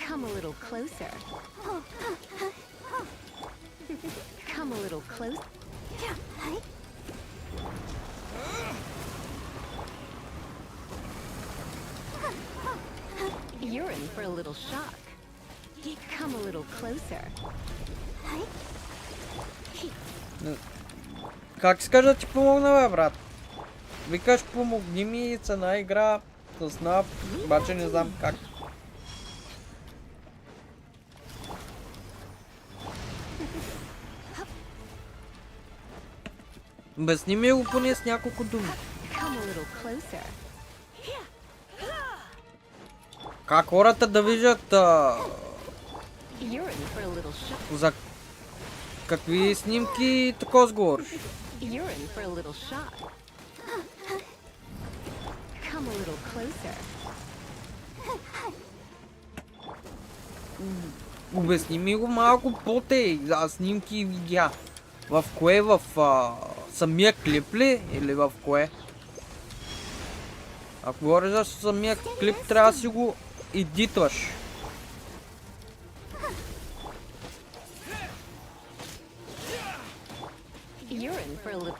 J: Come a little closer. Come a little closer. You're in for a little shock. Come a little closer.
A: Как искаш да ти помогна, бе, брат? Викаш, помогни ми, цена игра, с нап, обаче не знам как. Обясни ми го поне с няколко думи. Как хората да виждат за какви снимки тако сговориш? Обясни ми го малко по-тей, за снимки и видеа. В кое? В самия клип ли? Или в кое? Ако говориш за самия клип, трябва да си го едитваш.
J: You're in for a little.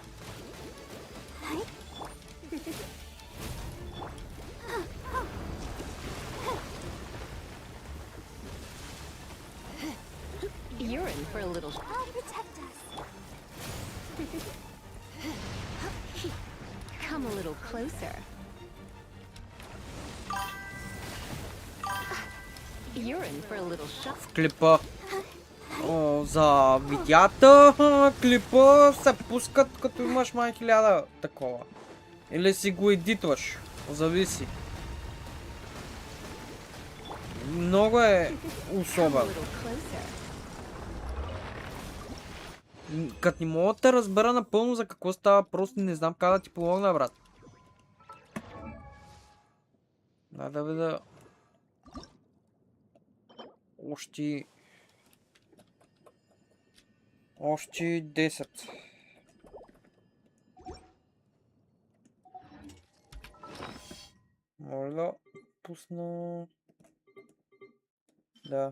J: You're in for a little.
C: I'll protect us.
J: Come a little closer. You're in for a little shock.
A: В клипа. За видеята, клипа се пускат като имаш май 1000 такова. Или си го едитваш. Зависи. Много е особено. Като не мога да те разбера напълно за какво става, просто не знам как да ти помогна, брат. Дай да видя. Още 10. Може да пусна... Да.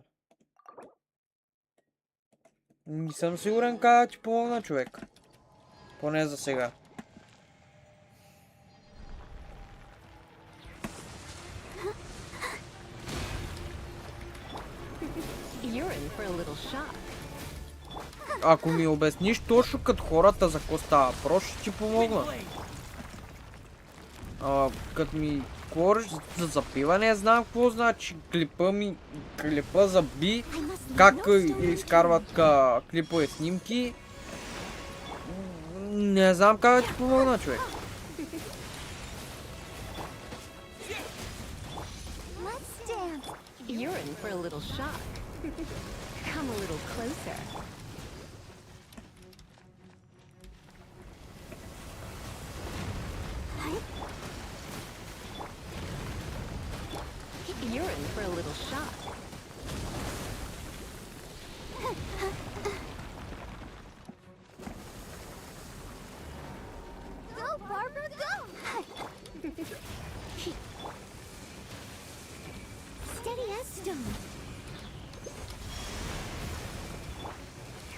A: Не съм сигурен как да ти помогна, човек. Поне за сега.
J: You're in for a little shock.
A: Ако ми обясниш точно като хората за какво става въпрос, ще ти помогна. Като ми говориш за запиване, знам какво значи. Клипа за би, как изкарват клипове снимки. Не знам как да ти помогна, човек.
J: You're in for a little shock. Come a little closer. You're in for a little shock.
C: Go, Barbara, go! Steady as stone.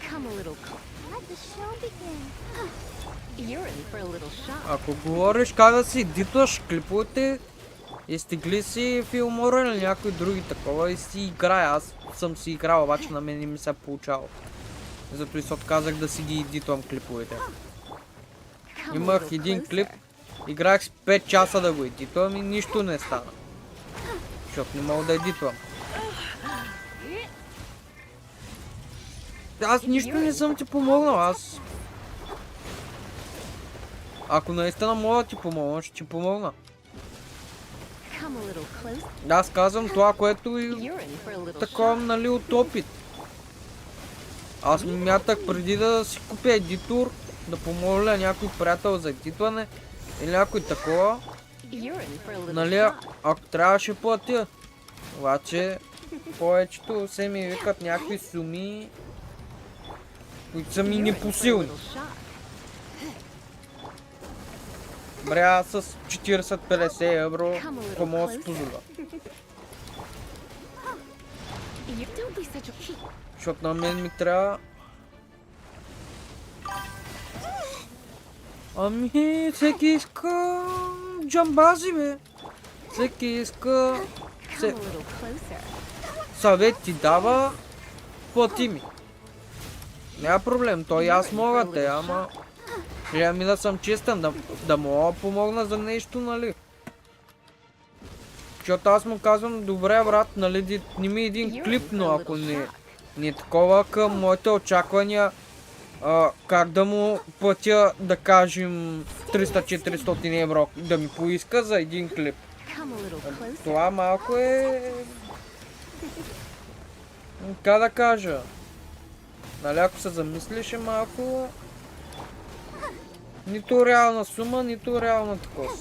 J: Come a little
C: Let the show begin.
J: You're in for a little shock.
A: Ако говориш как да си едитваш клиповете, изтегли си филмора или някои други такова и си играя. Аз съм си играл, обаче на мен не ми се е получало. Зато и се отказах да си ги едитвам клиповете. Имах един клип, играх с 5 часа да го едитвам и нищо не стана. Защото не мога да едитвам. Аз нищо не съм ти помогнал, аз... Ако наистина мога да ти помогна, ще ти помогна. Аз казвам това, което и такова, нали, от опит. Аз мятах преди да си купя едитор, да помоля някой приятел за едитване или някой такова. Нали, ако трябваше платя. Обаче, повечето се ми викат някакви суми, които са ми непосилни. Бре, аз с 40-50 евро, какво мога да си позволя? Защото на мен ми трябва... Ами, всеки иска джамбази, бе. Всеки иска... Съвет ти дава, плати ми. Няма проблем, той и аз мога те, ама... Трябва ми да съм честен, да мога да помогна за нещо, нали? Защото аз му казвам, добре брат, нали, сними един клип, но ако не е такова към моите очаквания, как да му платя, да кажем, 300-400 евро да ми поиска за един клип. Това малко е... Как да кажа? Нали, ако се замислиш е малко... Нито реална сума, нито реална такова.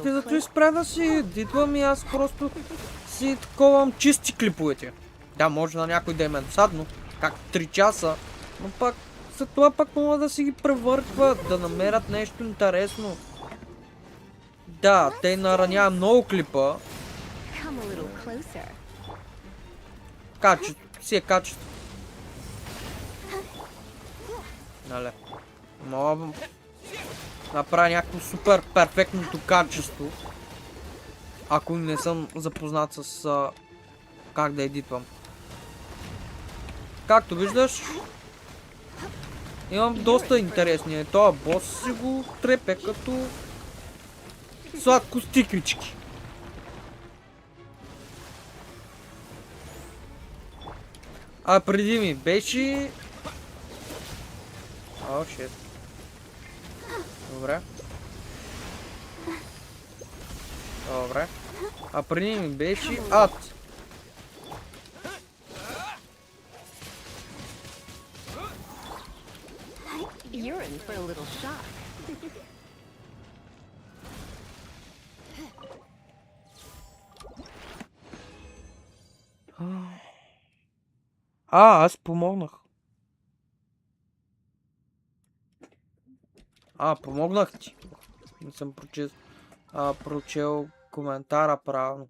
A: Ти зато изпря да си дитвам и аз просто си таковам чисти клиповете. Да, може на някой да им е досадно, как 3 часа, но пак след това пак мога да си ги превъртват, да намерят нещо интересно. Да, те наранява много клипа. Качеството си е качество. Нали? Мога да направя някакво супер перфектното качество. Ако не съм запознат с как да едитвам. Както виждаш, имам доста интересни. Това бос си го трепе като сладко стикрички. А преди ми беше... О, шит. Добре. Добре. А преди ми беше ад.
J: You're in for a little shock.
A: Аз помогнах. Помогнах ти. Не съм прочел коментара правилно.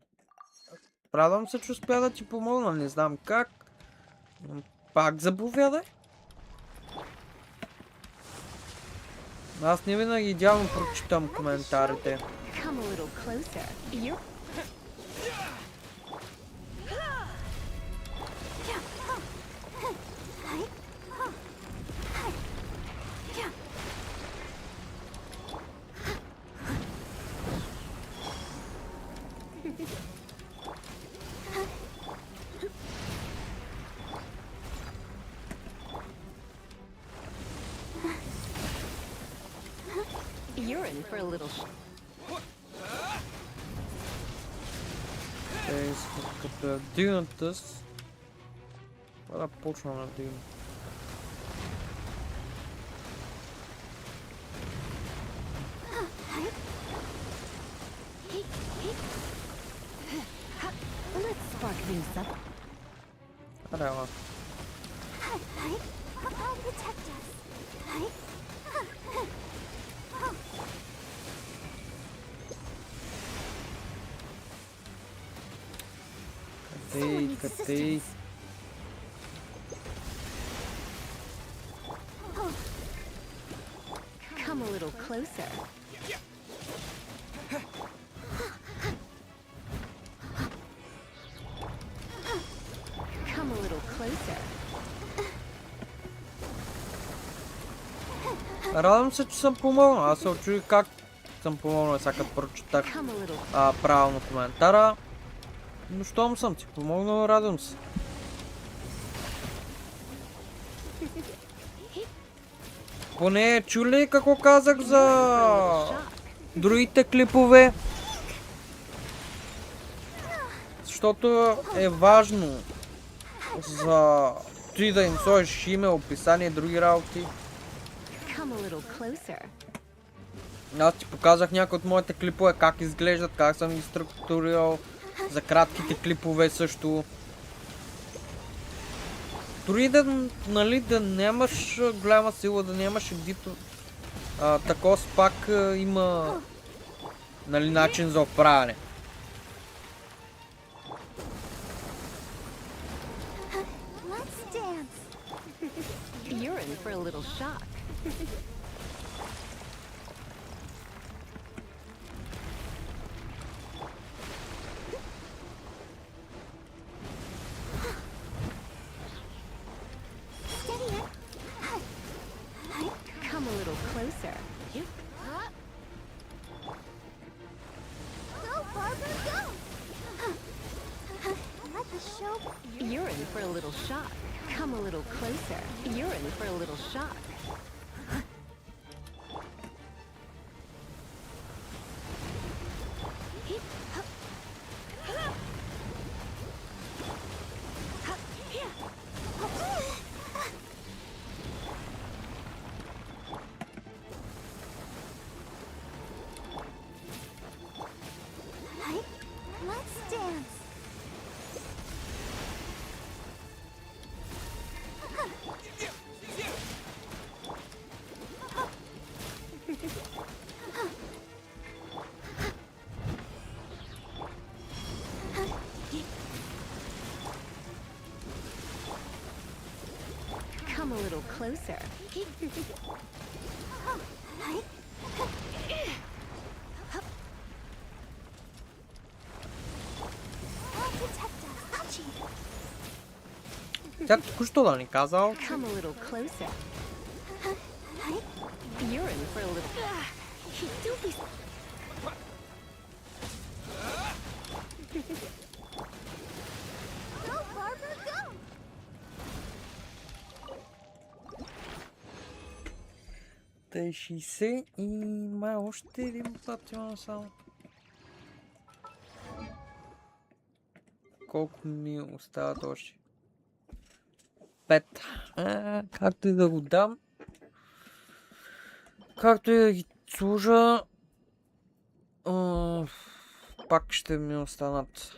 A: Радвам се, че успя да ти помогна. Не знам как. Пак заповядай. Аз не винаги идеално прочитам коментарите.
J: You're in for a little
A: Като я дигната с... Да почна да дигна. Реално. Къде?
J: Come a little closer. Come a little closer.
A: Радвам се, че съм помогнал. Аз се очудих как съм помогнал, сега като прочитах правилно коментара. Но щом съм ти помогнал, радвам се. Поне чули какво казах за другите клипове? Защото е важно за ти да им сложиш име, описание и други работи. Аз ти показах някои от моите клипове, как изглеждат, как съм ги структурирал. За кратките клипове също. Дори да, нали, да нямаш голяма сила, да нямаш Такос пак има, нали, начин за оправяне.
C: Let's dance.
J: You're in for a little shock.
C: Steady it.
J: Come a little closer.
C: Go, Barbara, go! Let the show.
J: You're in for a little shock. Come a little closer. You're in for a little shock.
C: Let's dance.
J: Come a little closer.
C: I'll protect us. Touchy.
A: Тя току-що да ни казал.
J: Come a little closer. You're in for a little.
C: Don't be. Go, Barbara, go!
A: Те 60 и има още един път имам само. Колко ми остават още? 5. Както и да го дам. Както и да ги служа. Пак ще ми останат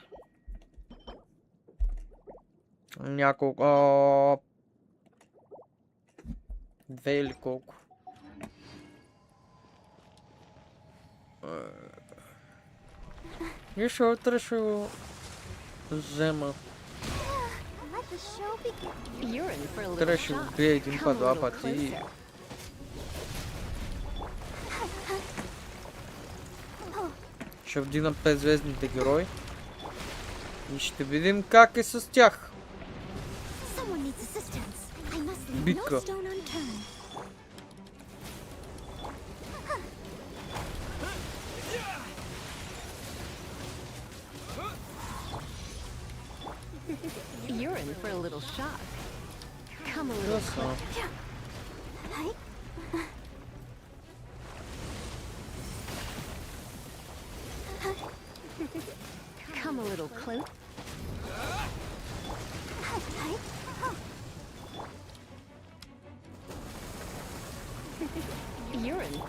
A: няколко. 2 или колко. И ще утре ще го взема.
C: Let the show begin.
J: You're in for a little
A: Утре ще го
J: shock.
A: бия един
J: Come
A: път,
J: a
A: два
J: little
A: пъти.
J: closer.
A: Ще вдигна 5-звездните герои. И ще видим как е с тях.
C: Someone needs assistance. I must leave
A: Битка.
C: no stone unturned.
J: You're in for a little shock. Come a little
A: Ясно.
J: closer. Come a little close. You're in.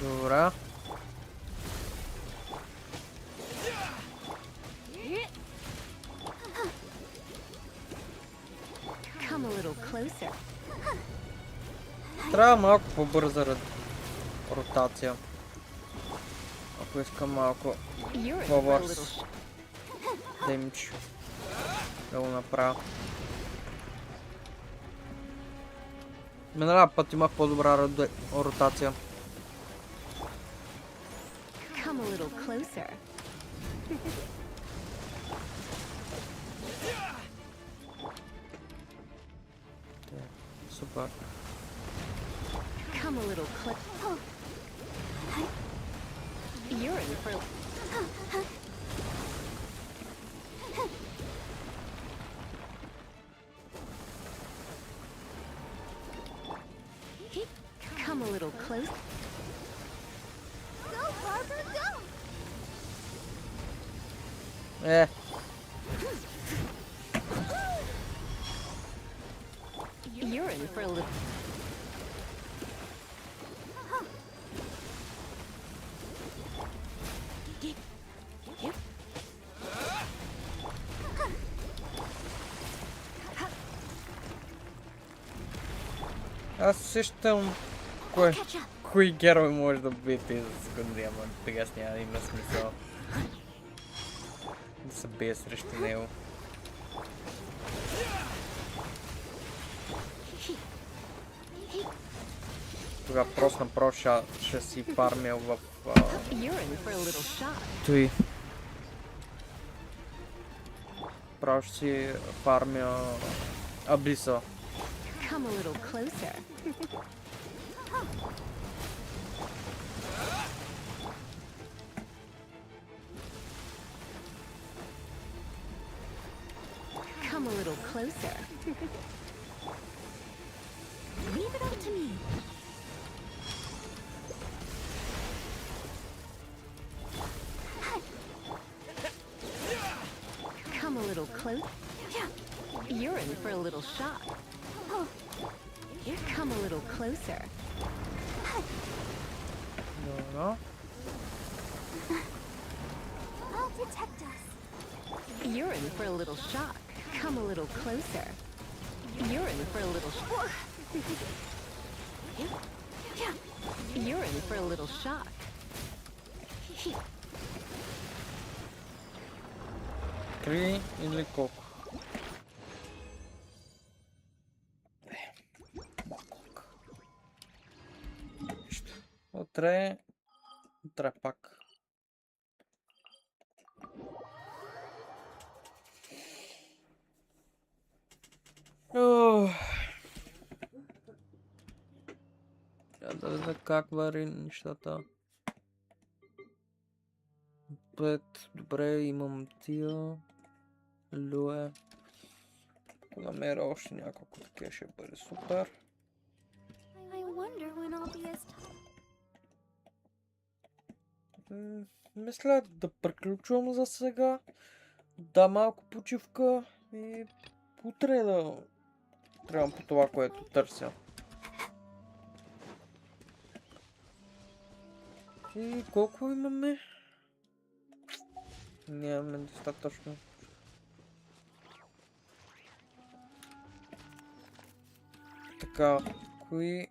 A: Добре.
J: Come a little closer.
A: Трябва малко по-бърза ротация. Ако искам малко
J: You're in for a
A: по-бърз
J: little
A: демидж да го направя. Миналия път имах по-добра ротация.
J: Come a little closer.
A: Супер.
J: Come a little closer. You're in for. Come a little close.
C: Go, Barbara, go!
J: You're in for a little.
A: Аз сещам кои герой може да биете за секунди, ама сега няма да има смисъл да се бие срещу него. Тогава просто ще си фармя в... Той. Право ще си фармя Абиса.
N: Come a little closer. Come a little closer.
C: Leave it up to me.
N: Come a little close. You're in for a little shock. Come a little closer.
A: No.
C: I'll detect us.
N: You're in for a little shock. Come a little closer. You're in for a little shock. You're in for a little shock.
A: Три или колко? Утре пак. Да видя как вари нещата. Добре, имам тия. Люе. Ако намеря още няколко такива, ще бъде супер.
C: I wonder when I'll be as
A: Мисля да приключвам за сега. Да, малко почивка и утре да трябвам по това, което търся. И колко имаме? Нямаме достатъчно. Така, кои...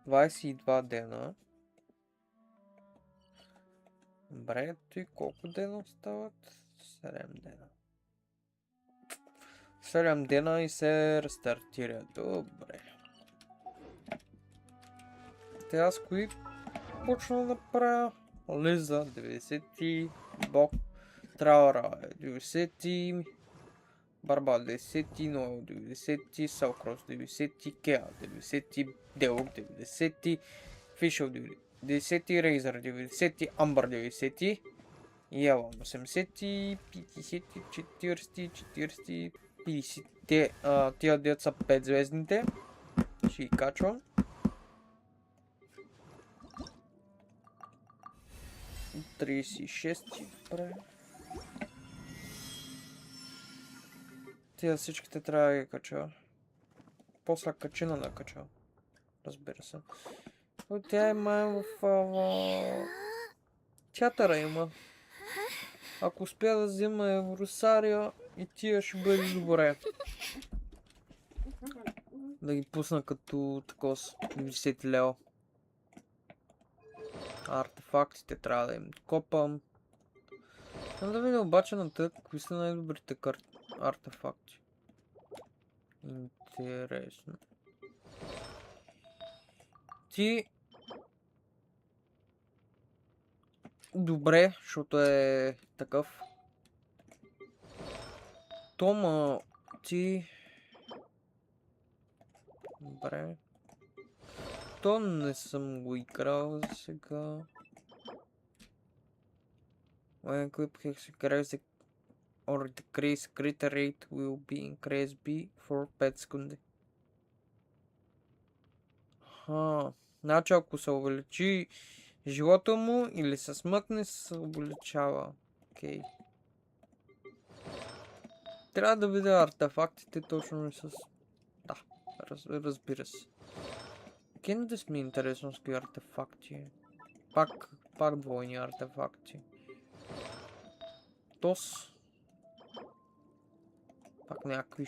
A: 22 дена. Добре, и колко дена остават? 7 дена. 7 дена и се рестартира. Добре. Те аз кои почна да правя? Лиза 90, Бог, Траура 90, Барба 10, Ноел 90, Салкрос 90, Кеа 90, Делок 90, Фишел 90, Рейзър 90, Амбър 90, Яла 80, 50, 40, 40, 50. Тия дет са 5 звездните. Ще ги качвам. 36. Добре. Тия всичките трябва да ги кача. После качина да кача. Разбира се. Тя има в театъра има. Ако успя да взема Евросария и тия ще бъде добре. Да ги пусна като такова с 50 лева. Артефактите трябва да им копам. Искам да видя обаче на тък, кои са най-добрите артефакти. Интересно. Ти... Добре, защото е такъв. Тома, ти... Добре. То не съм го играл за сега. When equip his increase or decrease crit rate will be increased B for 5 секунди. Значи ако се увеличи живота му или се смъкне, се увеличава. Окей. Трябва да видя артефактите точно с... Да, разбира се. Кендес ми е интересно с кои артефакти. Пак двойни артефакти. Тос. Пак пак някакви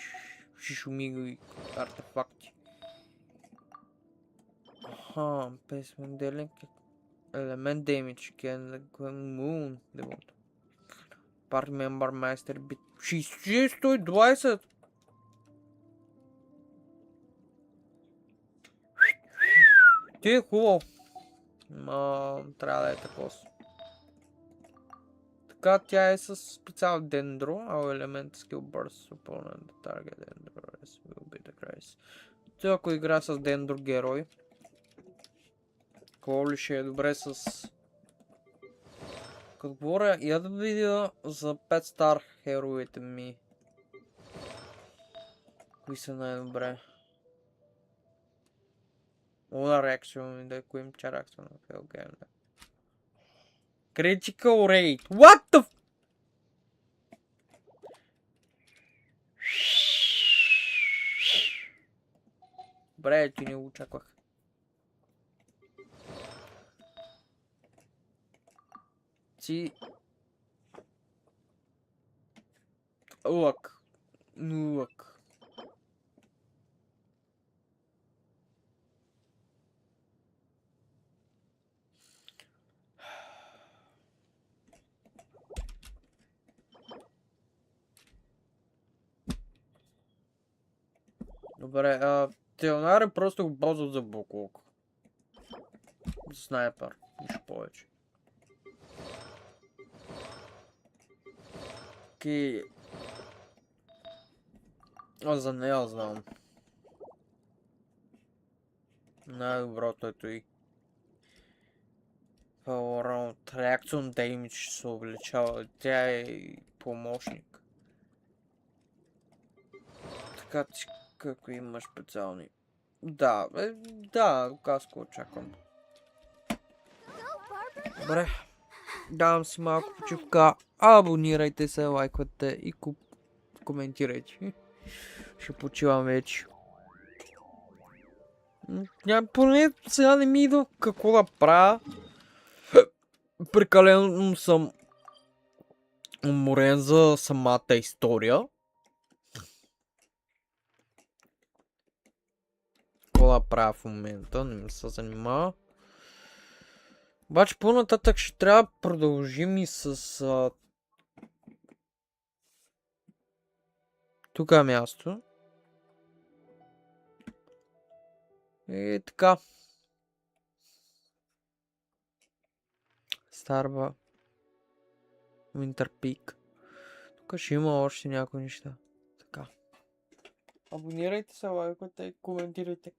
A: шишумиги артефакти. Basement dealing element damage can moon demon. Party member master bit 120. Ти е хубаво. Трябва да е такова. Така, тя е с специал дендро, our element skill burst opponent the target dendro will be the grace. Той ако игра с дендро герой, какво ли ще е добре с... Като говоря, я да видя за 5 стар хероите ми. Кои са най-добре? Una reaction, да коим че reaction на fail game. Critical rate. What the f... Добре, ти не го очаквах. Ти... Лък. Лък. Добре, Теонари просто го ползват за буклук. За снайпер, нищо повече. Окей. Аз за нея знам. Най-доброто ето и. Power Round Reaction Damage се увеличава. Тя е помощник. Така че какво има специални? Да, да, каско очаквам. Добре. Давам си малко почивка. Абонирайте се, лайквате и коментирайте. Ще почивам вече. Поне сега не ми идва какво да правя. Прекалено съм уморен за самата история. Какво да правя в момента, не ми се занимава. Обаче по-нататък ще трябва да продължим и с... Тук е място. И така. Старба. Winter Peak. Тук ще има още някои неща. Така. Абонирайте се, лайкайте и коментирайте.